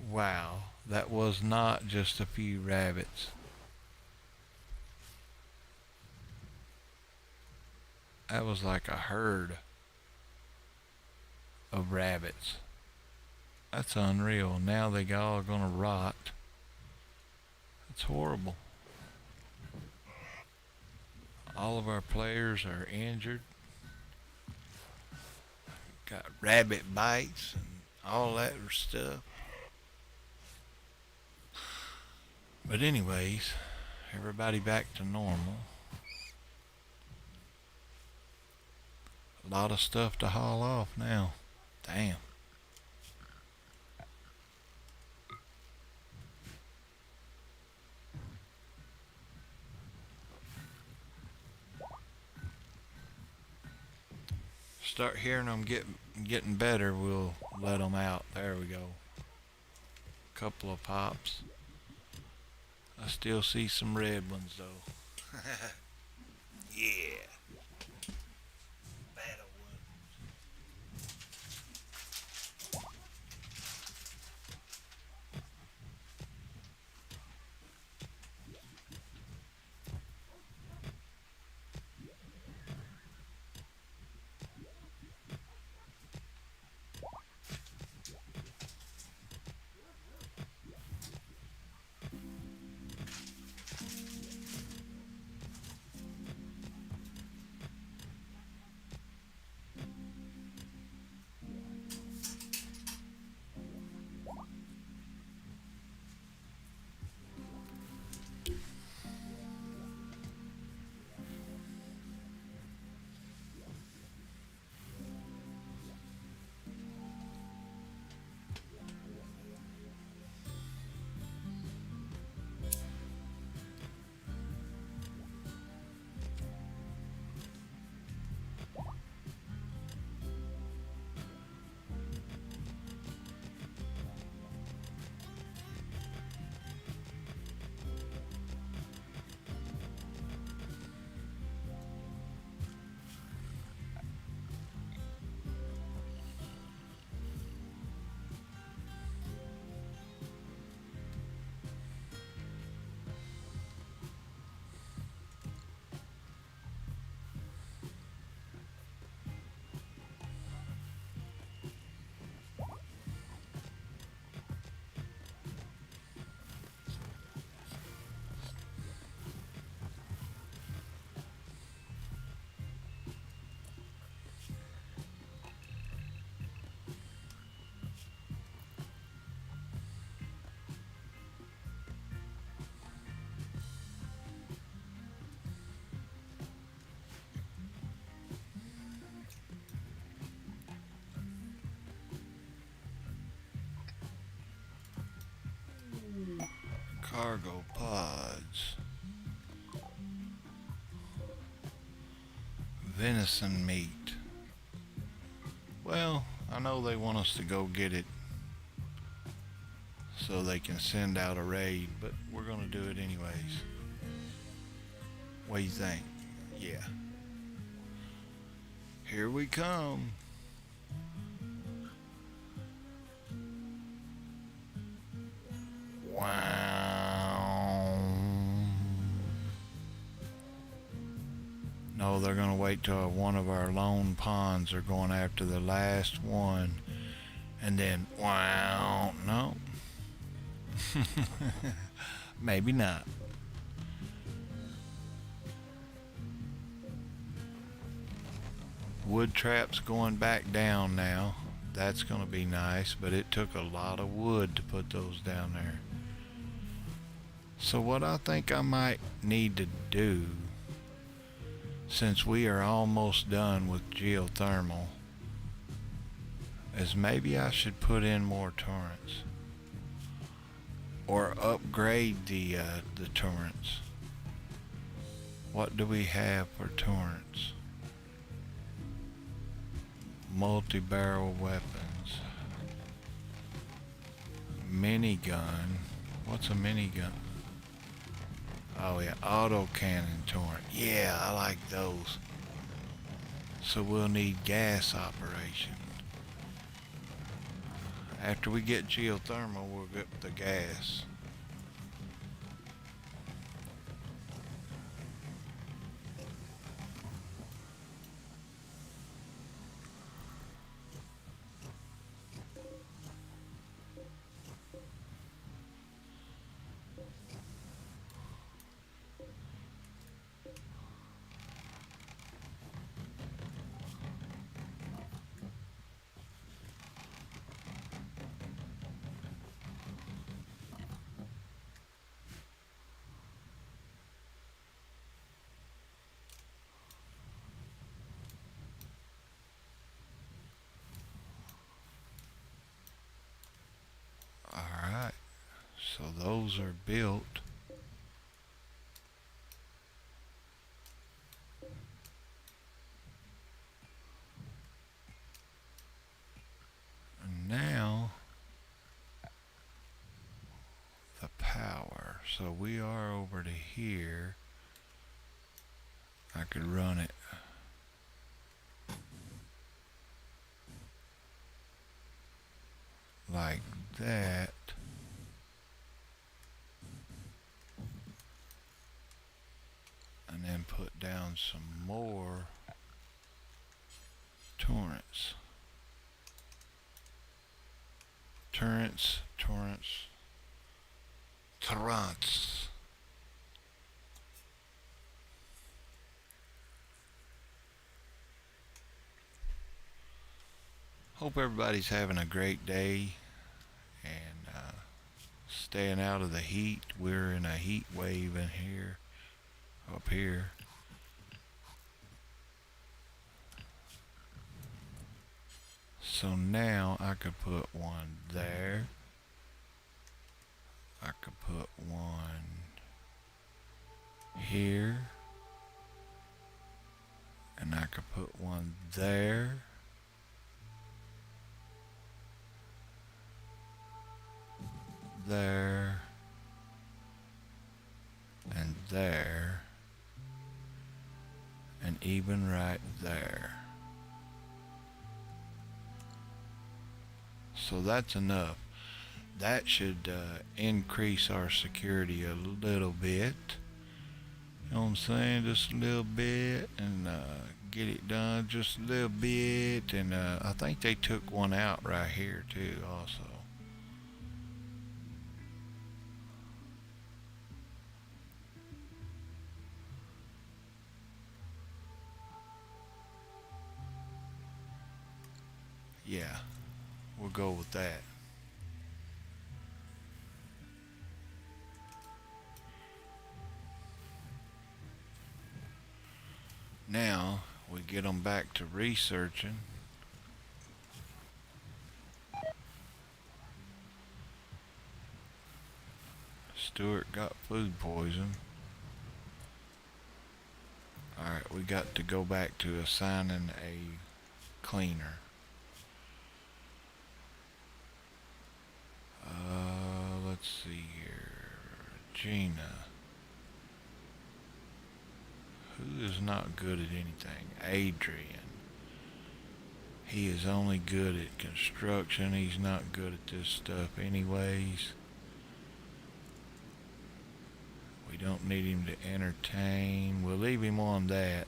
A: Wow, that was not just a few rabbits. That was like a herd of rabbits. That's unreal. Now they all gonna rot. That's horrible. All of our players are injured. Got rabbit bites and all that stuff. But anyways, everybody back to normal. A lot of stuff to haul off now. Damn. Start hearing them getting better, we'll let them out. There we go. Couple of pops. I still see some red ones though. Yeah. Battle Cargo pods. Venison meat. Well, I know they want us to go get it so they can send out a raid, but we're gonna do it anyways. What do you think? Yeah. Here we come. Wow. No, they're gonna wait till one of our lone ponds are going after the last one, and then wow. No. Maybe not. Wood traps going back down now. That's going to be nice, but it took a lot of wood to put those down there. So what I think I might need to do, since we are almost done with geothermal, is maybe I should put in more turrets. Or upgrade the turrets. What do we have for turrets? Multi-barrel weapons. Minigun. What's a minigun? Oh yeah, auto cannon turret. Yeah, I like those. So we'll need gas operation. After we get geothermal, we'll get the gas. Alright, so those are built. And now, the power. So we are over to here. I could run it. Like that. And then put down some more torrents. Torrents. Hope everybody's having a great day and staying out of the heat. We're in a heat wave in here, up here. So now I could put one there. I could put one here. And I could put one there. There. And there. And even right there. So that's enough. That should increase our security a little bit. You know what I'm saying? Just a little bit, and get it done just a little bit. And I think they took one out right here too also. Yeah, we'll go with that. Now we get them back to researching. Stuart got food poison. Alright, we got to go back to assigning a cleaner. Let's see here. Gina. Who is not good at anything? Adrian. He is only good at construction. He's not good at this stuff anyways. We don't need him to entertain. We'll leave him on that.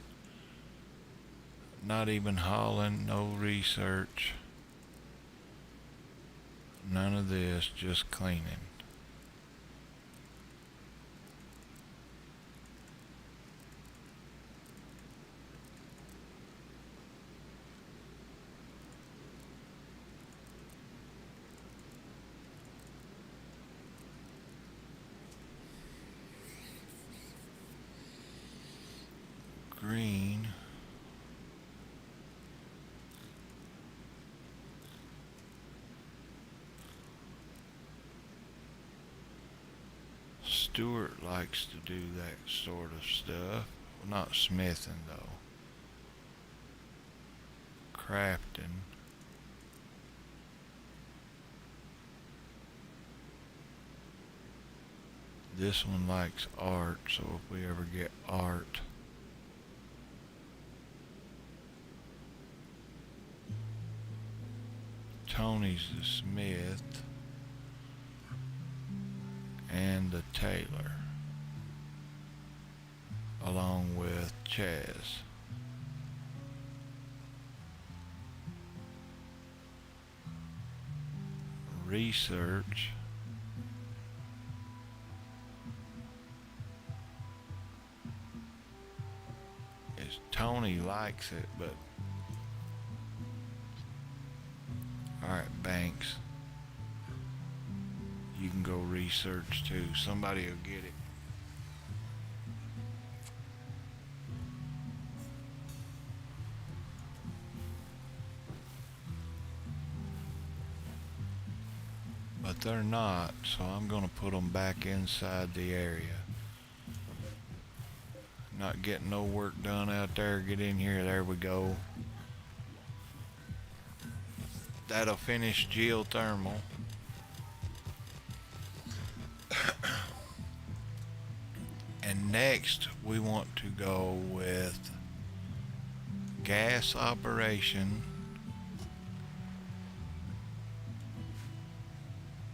A: Not even hauling, no research. None of this, just cleaning. Green. Stuart likes to do that sort of stuff. Well, not smithing though. Crafting. This one likes art, so if we ever get art. Tony's the smith and the tailor, along with Chaz. Research. Tony likes it, but alright, Banks. You can go research too. Somebody will get it. But they're not, so I'm gonna put them back inside the area. Not getting no work done out there. Get in here. There we go. That'll finish geothermal. And next we want to go with gas operation.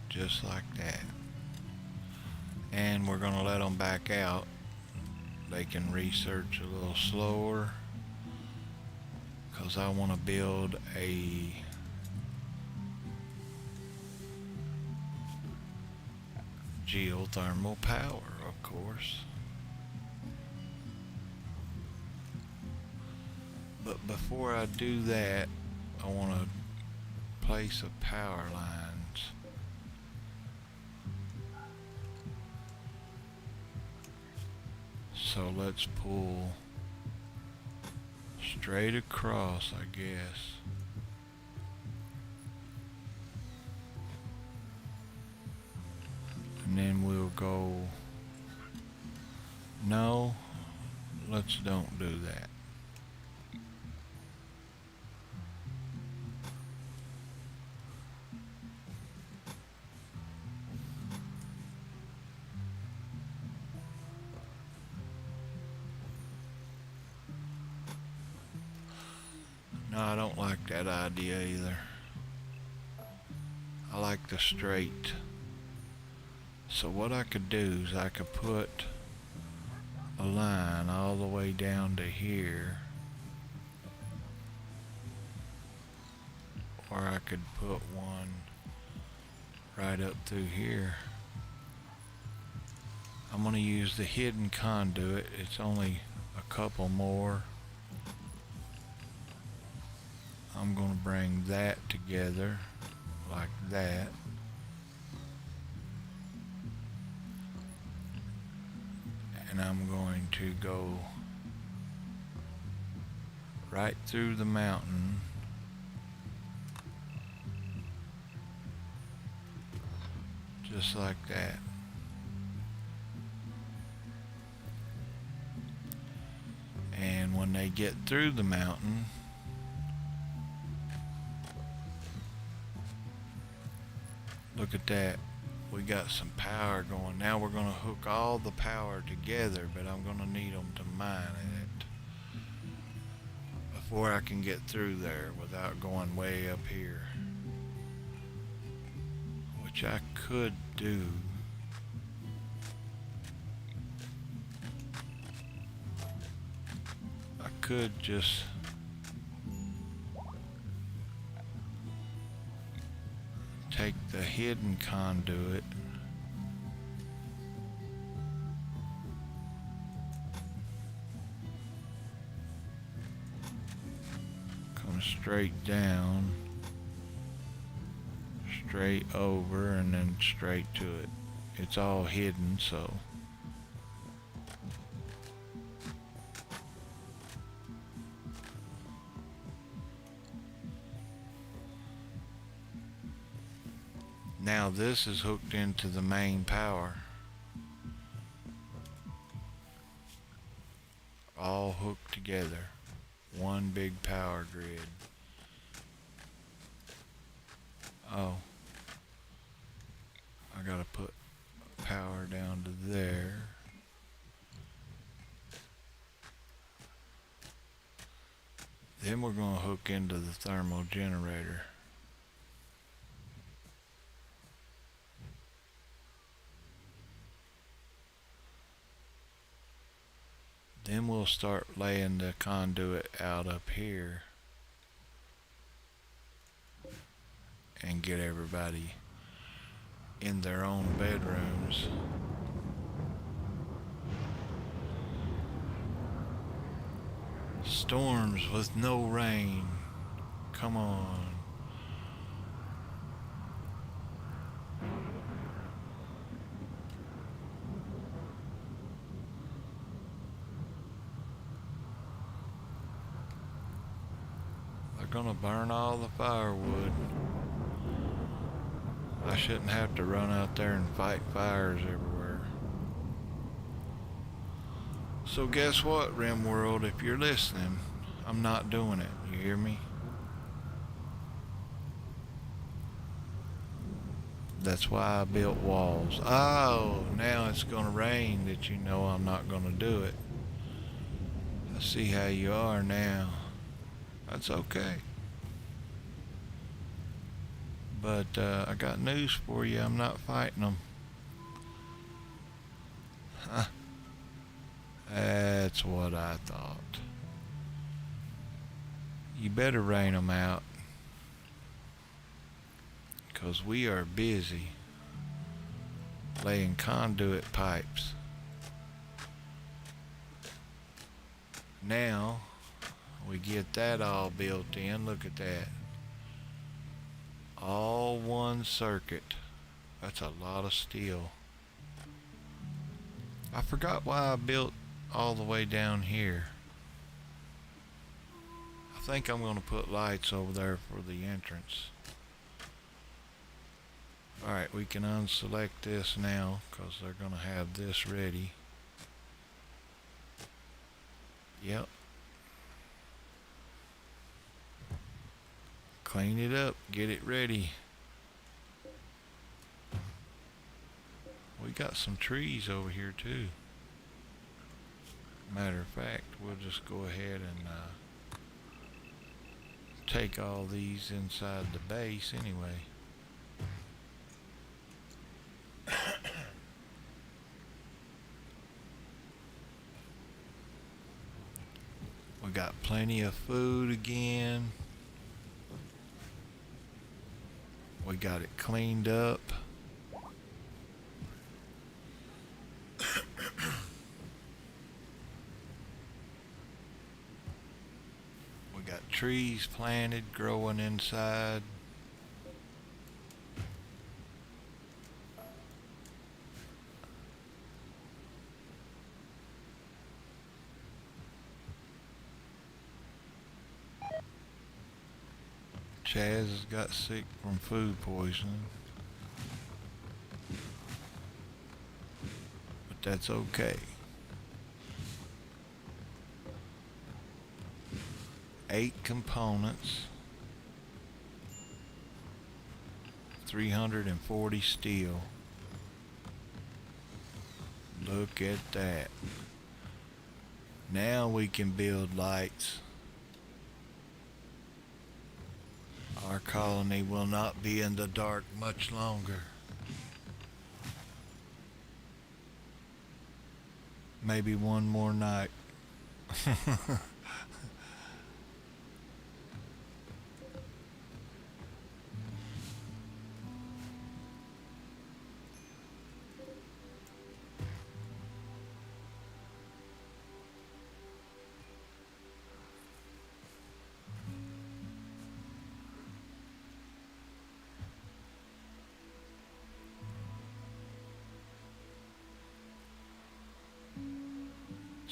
A: Just like that. And we're going to let them back out. They can research a little slower, because I want to build a geothermal power, of course. But before I do that, I want to place a power lines. So let's pull straight across, I guess. And then we'll go, no, let's don't do that. No, I don't like that idea either. I like the straight. So what I could do is I could put a line all the way down to here. Or I could put one right up through here. I'm going to use the hidden conduit. It's only a couple more. I'm going to bring that together like that. And I'm going to go right through the mountain. Just like that. And when they get through the mountain, look at that. We got some power going. Now we're going to hook all the power together, but I'm going to need them to mine it before I can get through there without going way up here. Which I could do. I could just take the hidden conduit come straight down, straight over, and then straight to it. It's all hidden, so now this is hooked into the main power. All hooked together. One big power grid. Oh. I gotta put power down to there. Then we're gonna hook into the thermal generator. Then we'll start laying the conduit out up here and get everybody in their own bedrooms. Storms with no rain. Come on. They're gonna burn all the firewood. I shouldn't have to run out there and fight fires everywhere. So guess what, Rimworld, if you're listening, I'm not doing it. You hear me? That's why I built walls. Oh, now it's gonna rain that you know I'm not gonna do it. I see how you are now. That's okay. But I got news for you. I'm not fighting them. Huh. That's what I thought. You better rain them out. 'Cause we are busy laying conduit pipes. Now we get that all built in. Look at that. All one circuit. That's a lot of steel. I forgot why I built all the way down here. I think I'm going to put lights over there for the entrance. Alright, we can unselect this now because they're going to have this ready. Yep. Clean it up, get it ready. We got some trees over here too. Matter of fact, we'll just go ahead and take all these inside the base anyway. We got plenty of food again. We got it cleaned up. We got trees planted, growing inside. Chaz has got sick from food poisoning, but that's okay. 8 components, 340 steel. Look at that. Now we can build lights. Our colony will not be in the dark much longer. Maybe one more night.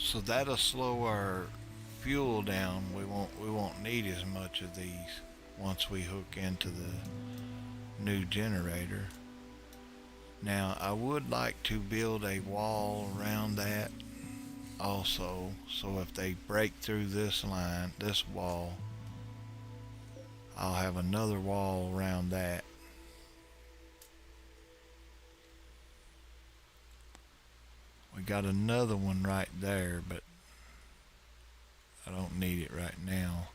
A: So that'll slow our fuel down. We won't need as much of these once we hook into the new generator. Now I would like to build a wall around that also, so if they break through this line, this wall, I'll have another wall around that. We got another one right there, but I don't need it right now.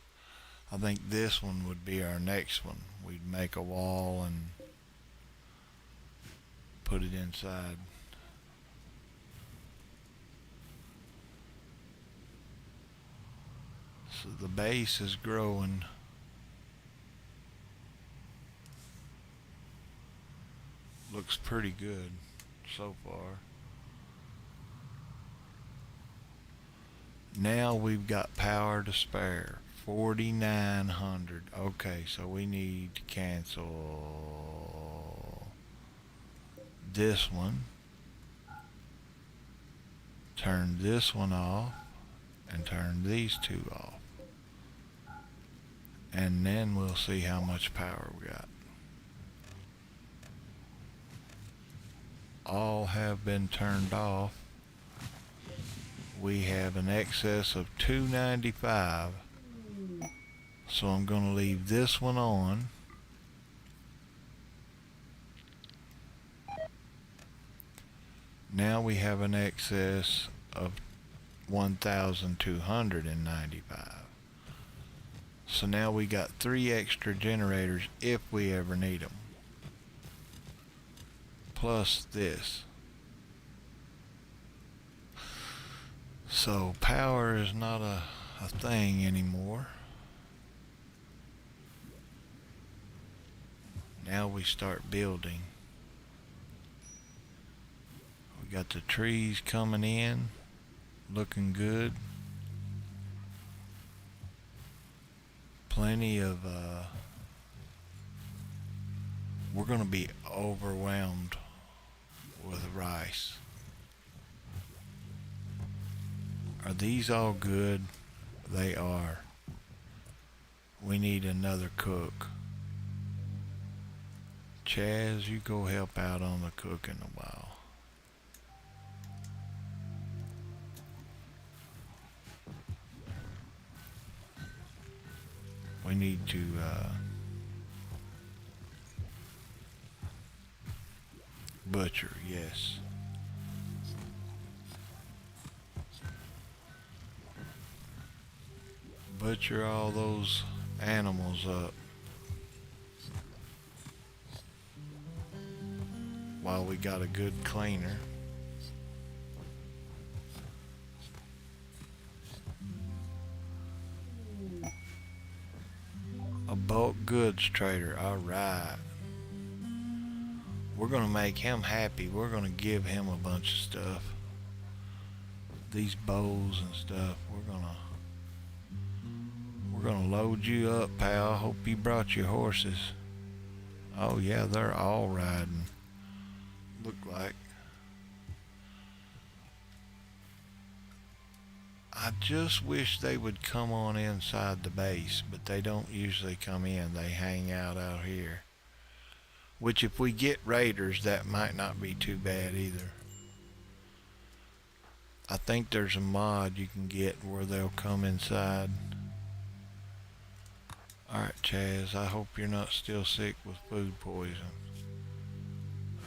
A: I think this one would be our next one. We'd make a wall and put it inside. So the base is growing. Looks pretty good so far. Now we've got power to spare. 4,900. Okay, so we need to cancel this one. Turn this one off and turn these two off. And then we'll see how much power we got. All have been turned off. We have an excess of 295, so I'm going to leave this one on. Now we have an excess of 1,295. So now we got 3 extra generators if we ever need them. Plus this. So power is not a thing anymore. Now we start building. We got the trees coming in, looking good. Plenty of, we're going to be overwhelmed with rice. Are these all good? They are. We need another cook. Chaz, you go help out on the cooking a while. We need to butcher, yes. Butcher all those animals up while we got a good cleaner. A bulk goods trader, alright. We're gonna make him happy. We're gonna give him a bunch of stuff. These bows and stuff, we're gonna load you up, pal. Hope you brought your horses. Oh yeah, they're all riding. Look like. I just wish they would come on inside the base, but they don't usually come in. They hang out here. Which if we get raiders, that might not be too bad either. I think there's a mod you can get where they'll come inside. Alright, Chaz, I hope you're not still sick with food poison.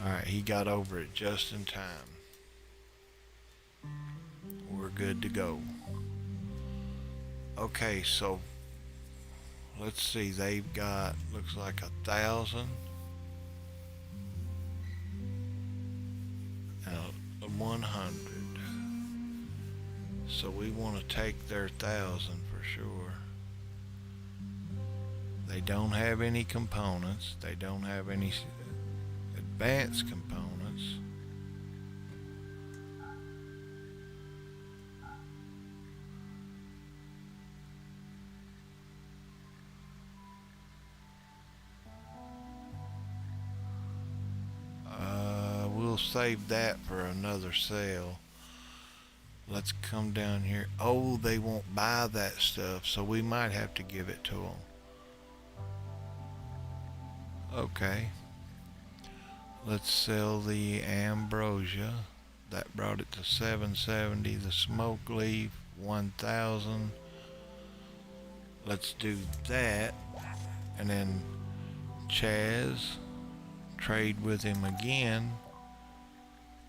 A: Alright, he got over it just in time. We're good to go. Okay, so let's see, they've got, looks like 1,000 out of 100. So we want to take their 1,000 for sure. They don't have any components. They don't have any advanced components. We'll save that for another sale. Let's come down here. Oh, they won't buy that stuff, so we might have to give it to them. Okay. Let's sell the ambrosia. That brought it to 770. The smoke leaf, 1,000. Let's do that. And then Chaz, trade with him again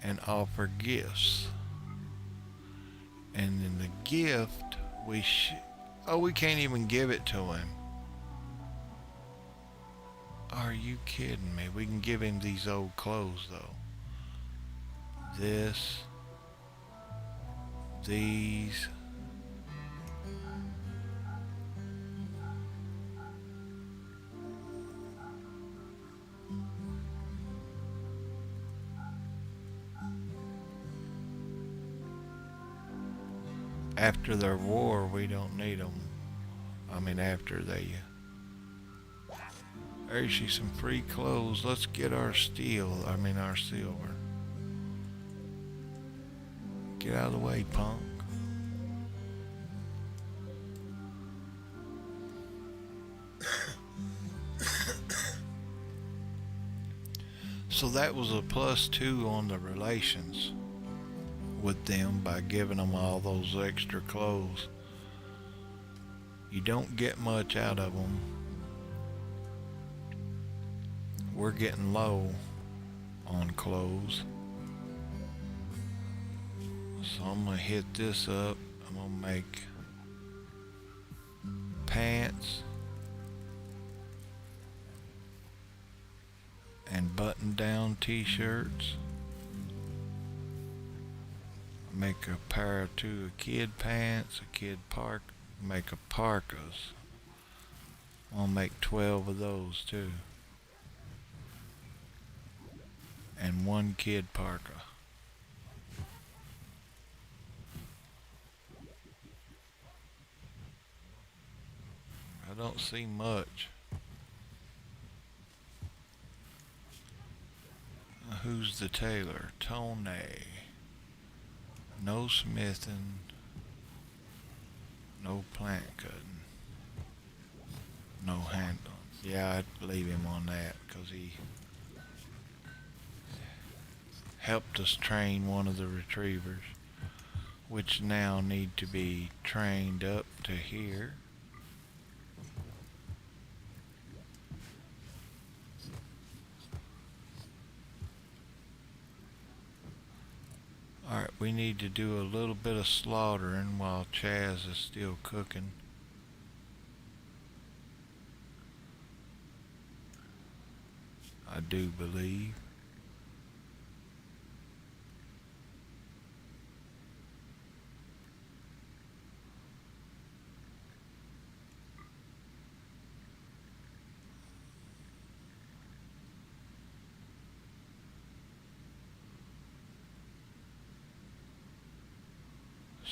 A: and offer gifts. And in the gift, we can't even give it to him. Are you kidding me? We can give him these old clothes though. This, these. After their war, we don't need them. I mean, after they... There's some free clothes. Let's get our our silver. Get out of the way, punk. So that was a +2 on the relations with them by giving them all those extra clothes. You don't get much out of them. We're getting low on clothes. So I'm gonna hit this up. I'm gonna make pants and button down t-shirts. Make a pair of two kid pants, a kid make a parkas. I'll make 12 of those too. And one kid parka. I don't see much. Who's the tailor? Tone. No smithing, no plant cutting, no handling. Yeah, I'd leave him on that because he helped us train one of the retrievers, which now need to be trained up to here. Alright, we need to do a little bit of slaughtering while Chaz is still cooking. I do believe.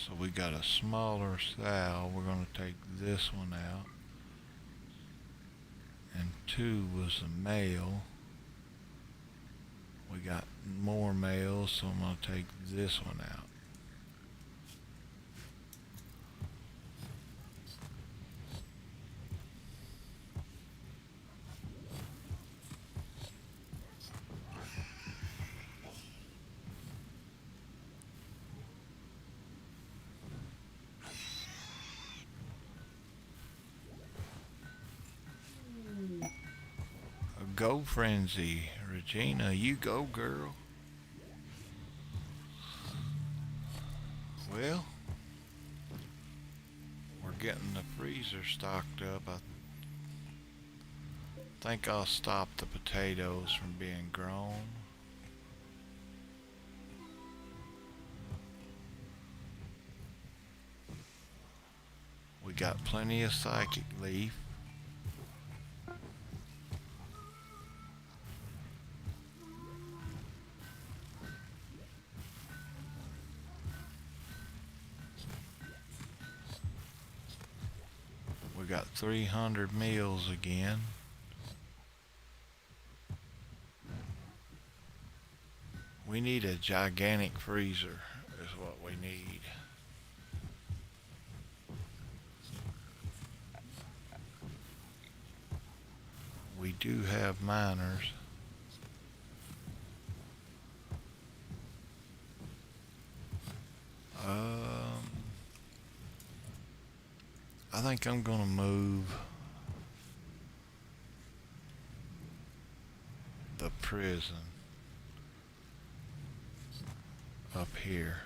A: So we got a smaller sow. We're going to take this one out. And 2 was a male. We got more males, so I'm going to take this one out. go frenzy. Regina, you go, girl. Well, we're getting the freezer stocked up. I think I'll stop the potatoes from being grown. We got plenty of psychic leaf. We got 300 meals again. We need a gigantic freezer is what we need. We do have miners. I think I'm gonna move the prison up here.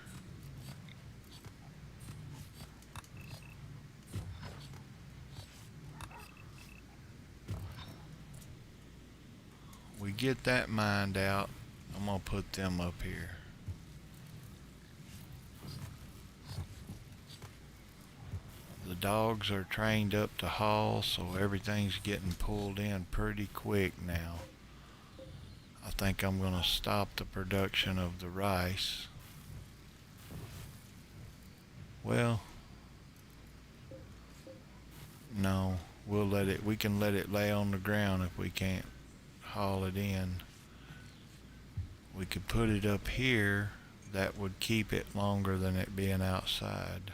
A: We get that mined out, I'm gonna put them up here. The dogs are trained up to haul, so everything's getting pulled in pretty quick now. I think I'm gonna stop the production of the rice. Well, no, we can let it lay on the ground if we can't haul it in. We could put it up here, that would keep it longer than it being outside.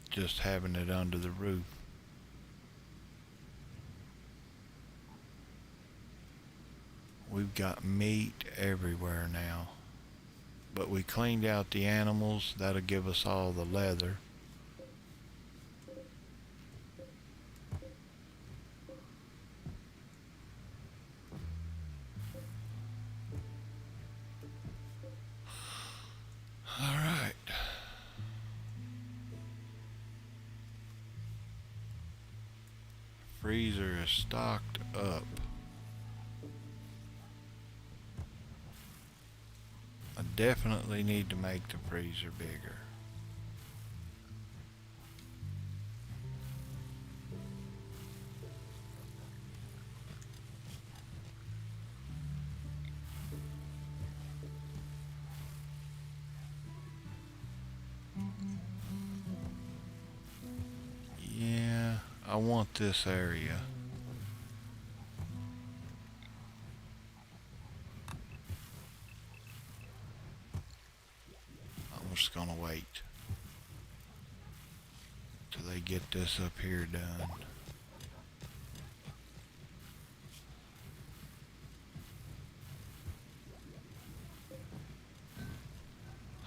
A: Just having it under the roof. We've got meat everywhere now. But we cleaned out the animals, that'll give us all the leather. All right. Freezer is stocked up. I definitely need to make the freezer bigger. Yeah, I want this area. I'm just gonna wait till they get this up here done.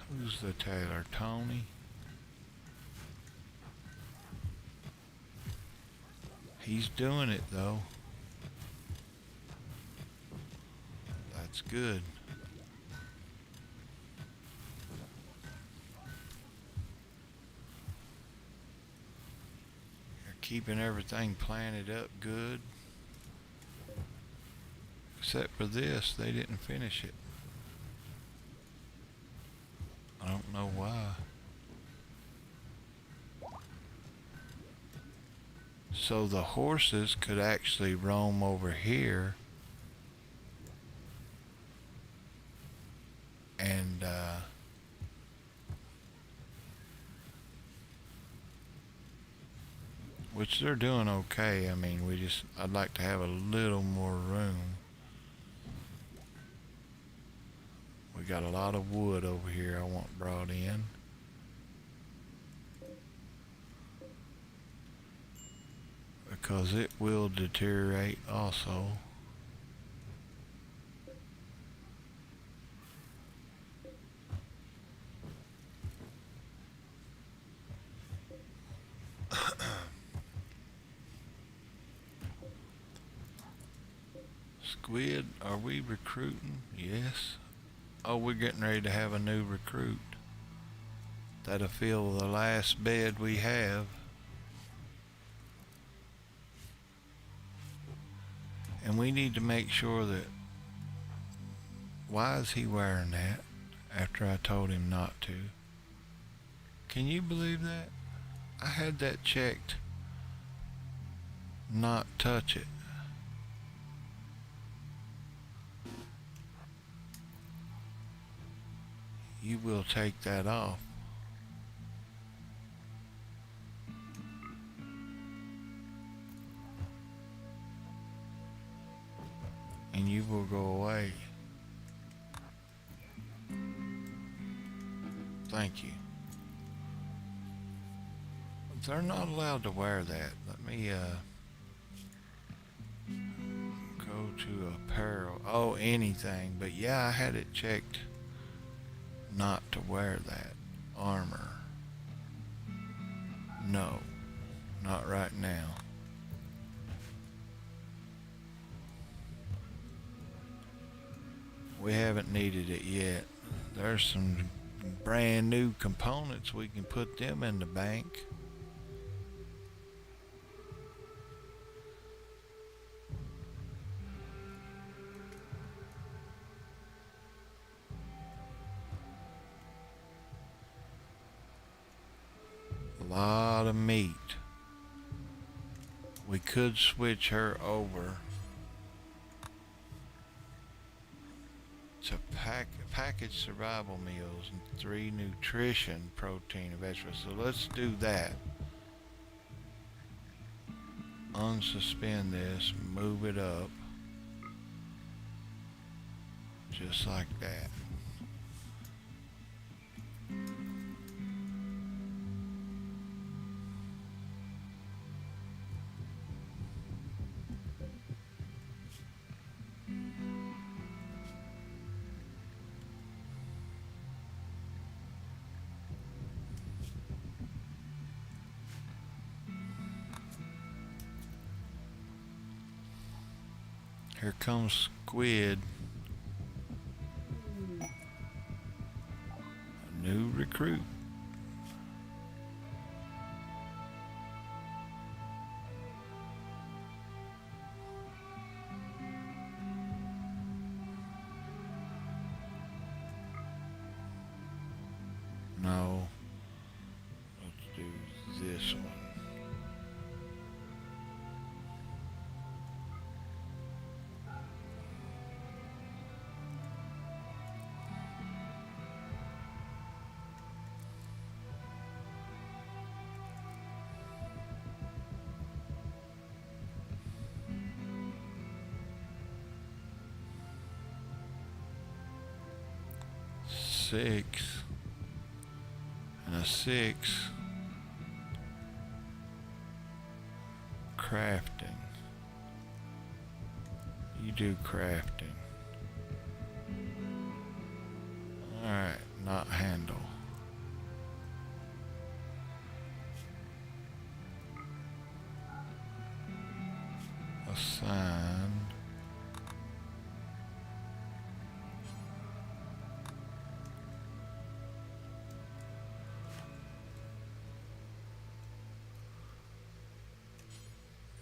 A: Who's the tailor? Tony? He's doing it though. That's good. You're keeping everything planted up good. Except for this, they didn't finish it. I don't know why. So the horses could actually roam over here and which they're doing okay. I mean, I'd like to have a little more room. We got a lot of wood over here I want brought in. Because it will deteriorate also. Squid, are we recruiting? Yes. Oh, we're getting ready to have a new recruit. That'll fill the last bed we have. And we need to make sure that... Why is he wearing that after I told him not to? Can you believe that? I had that checked. Not touch it. You will take that off. And you will go away. Thank you. They're not allowed to wear that. Let me go to apparel. Oh, anything. But yeah, I had it checked not to wear that. Armor. No, not right now. We haven't needed it yet. There's some brand new components. We can put them in the bank. A lot of meat. We could switch her over to packaged survival meals and 3 nutrition, protein, and vegetables. So let's do that. Unsuspend this, move it up. Just like that. Here comes Squid. A new recruit. No. Let's do this one. Six and a 6. Crafting. You do crafting. Alright, not handle. Assign.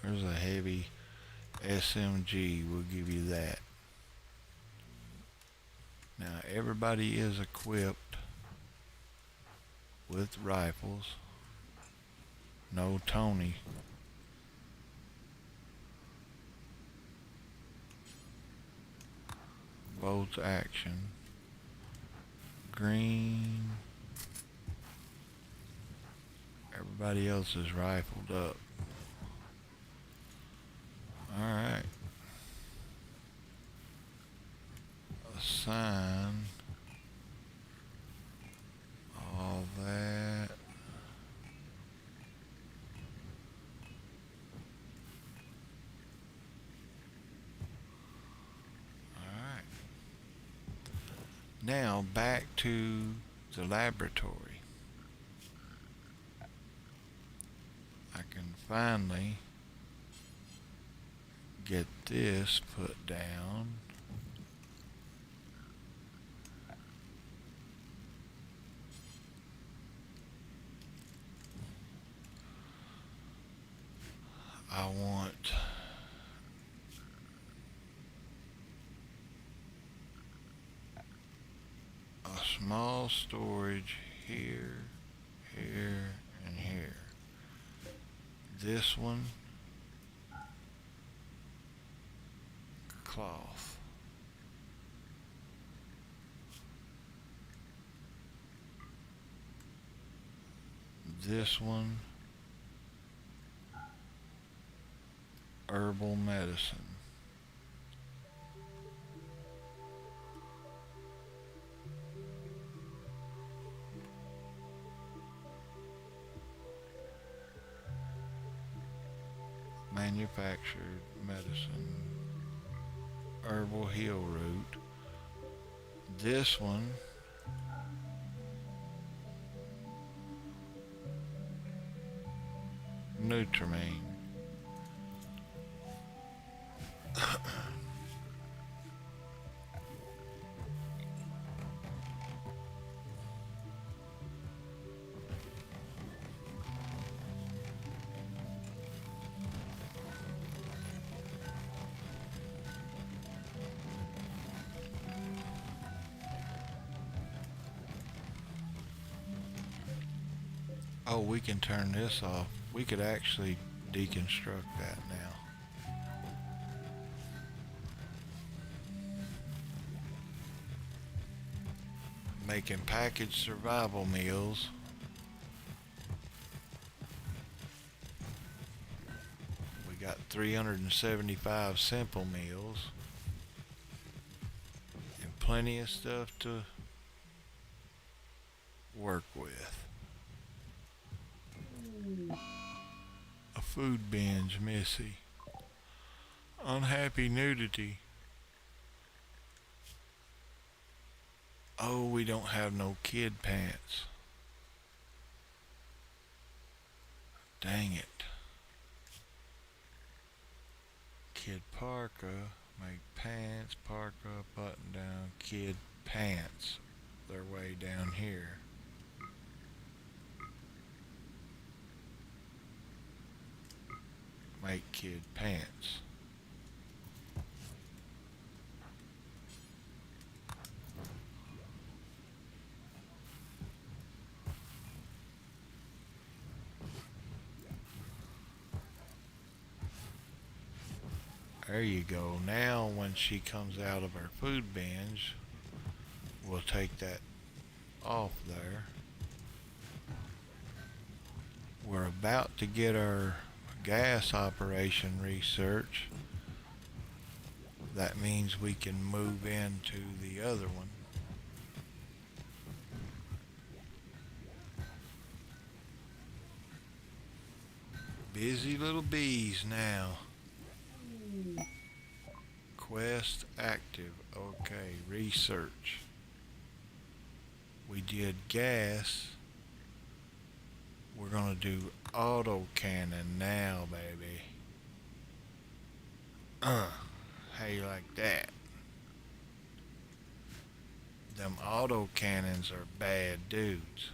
A: There's a heavy SMG, we'll give you that. Now everybody is equipped with rifles. No Tony. Bolt action. Green. Everybody else is rifled up. Alright. Assign all that. Alright. Now back to the laboratory. I can finally get this put down. I want a small storage here, here, and here. This one, cloth. This one, herbal medicine. Manufactured medicine, herbal heal root. This one, Nutrimine. Oh, we can turn this off. We could actually deconstruct that now. Making packaged survival meals. We got 375 simple meals. And plenty of stuff to work with. A food binge, Missy. Unhappy nudity. Oh, we don't have no kid pants. Dang it. Kid parka, make pants, parka, button down, kid pants. They're way down here. Make kid pants. There you go. Now when she comes out of her food binge, we'll take that off there. We're about to get our gas operation research. That means we can move into the other one. Busy little bees now. Quest active. Okay, research. We did gas. We're gonna do autocannon now, baby. How you like that? Them autocannons are bad dudes.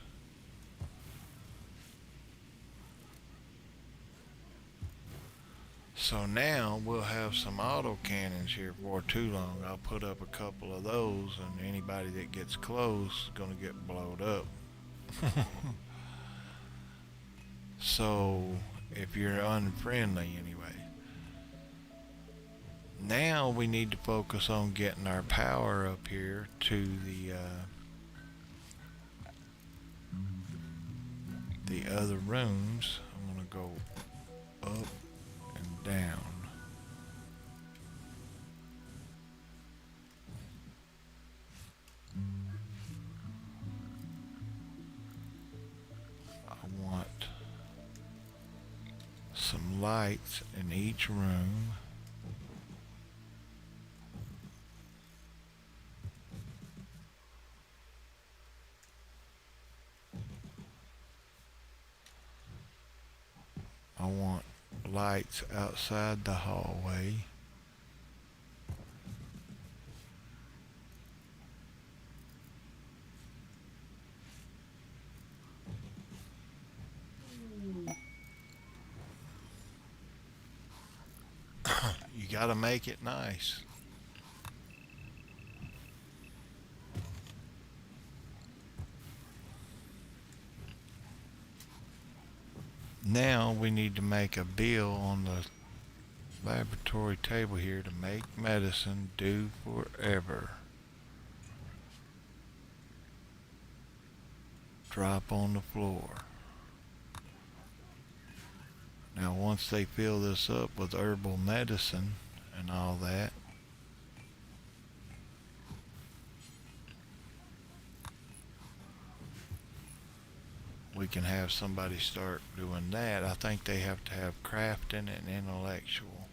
A: So now we'll have some autocannons here before too long. I'll put up a couple of those, and anybody that gets close is gonna get blowed up. So, if you're unfriendly anyway. Now we need to focus on getting our power up here to the other rooms. I'm gonna go up and down. I want some lights in each room. I want lights outside the hallway. You gotta make it nice. Now we need to make a bill on the laboratory table here to make medicine do forever. Drop on the floor. Now once they fill this up with herbal medicine and all that, we can have somebody start doing that. I think they have to have crafting and intellectual.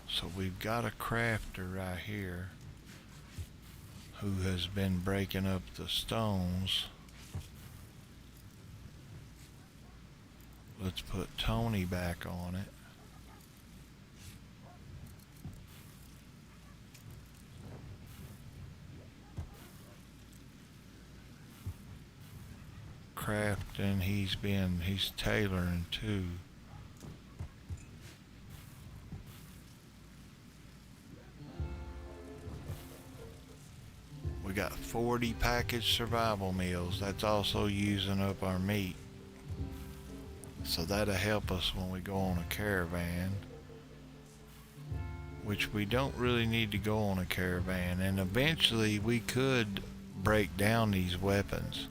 A: So we've got a crafter right here who has been breaking up the stones. Let's put Tony back on it. Crafting, he's tailoring too. We got 40 packaged survival meals. That's also using up our meat. So that'll help us when we go on a caravan. Which we don't really need to go on a caravan. And eventually we could break down these weapons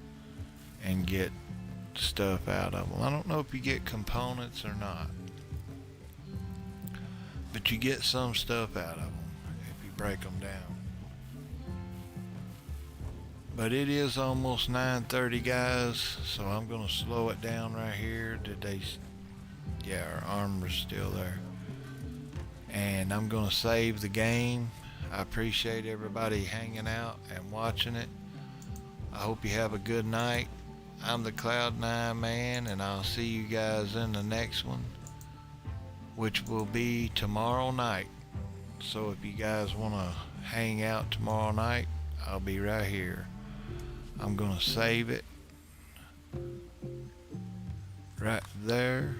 A: and get stuff out of them. I don't know if you get components or not. But you get some stuff out of them if you break them down. But it is almost 9:30, guys, so I'm gonna slow it down right here. Yeah, our armor's still there. And I'm gonna save the game. I appreciate everybody hanging out and watching it. I hope you have a good night. I'm the Cloud9 Man, and I'll see you guys in the next one, which will be tomorrow night. So if you guys wanna hang out tomorrow night, I'll be right here. I'm gonna save it right there.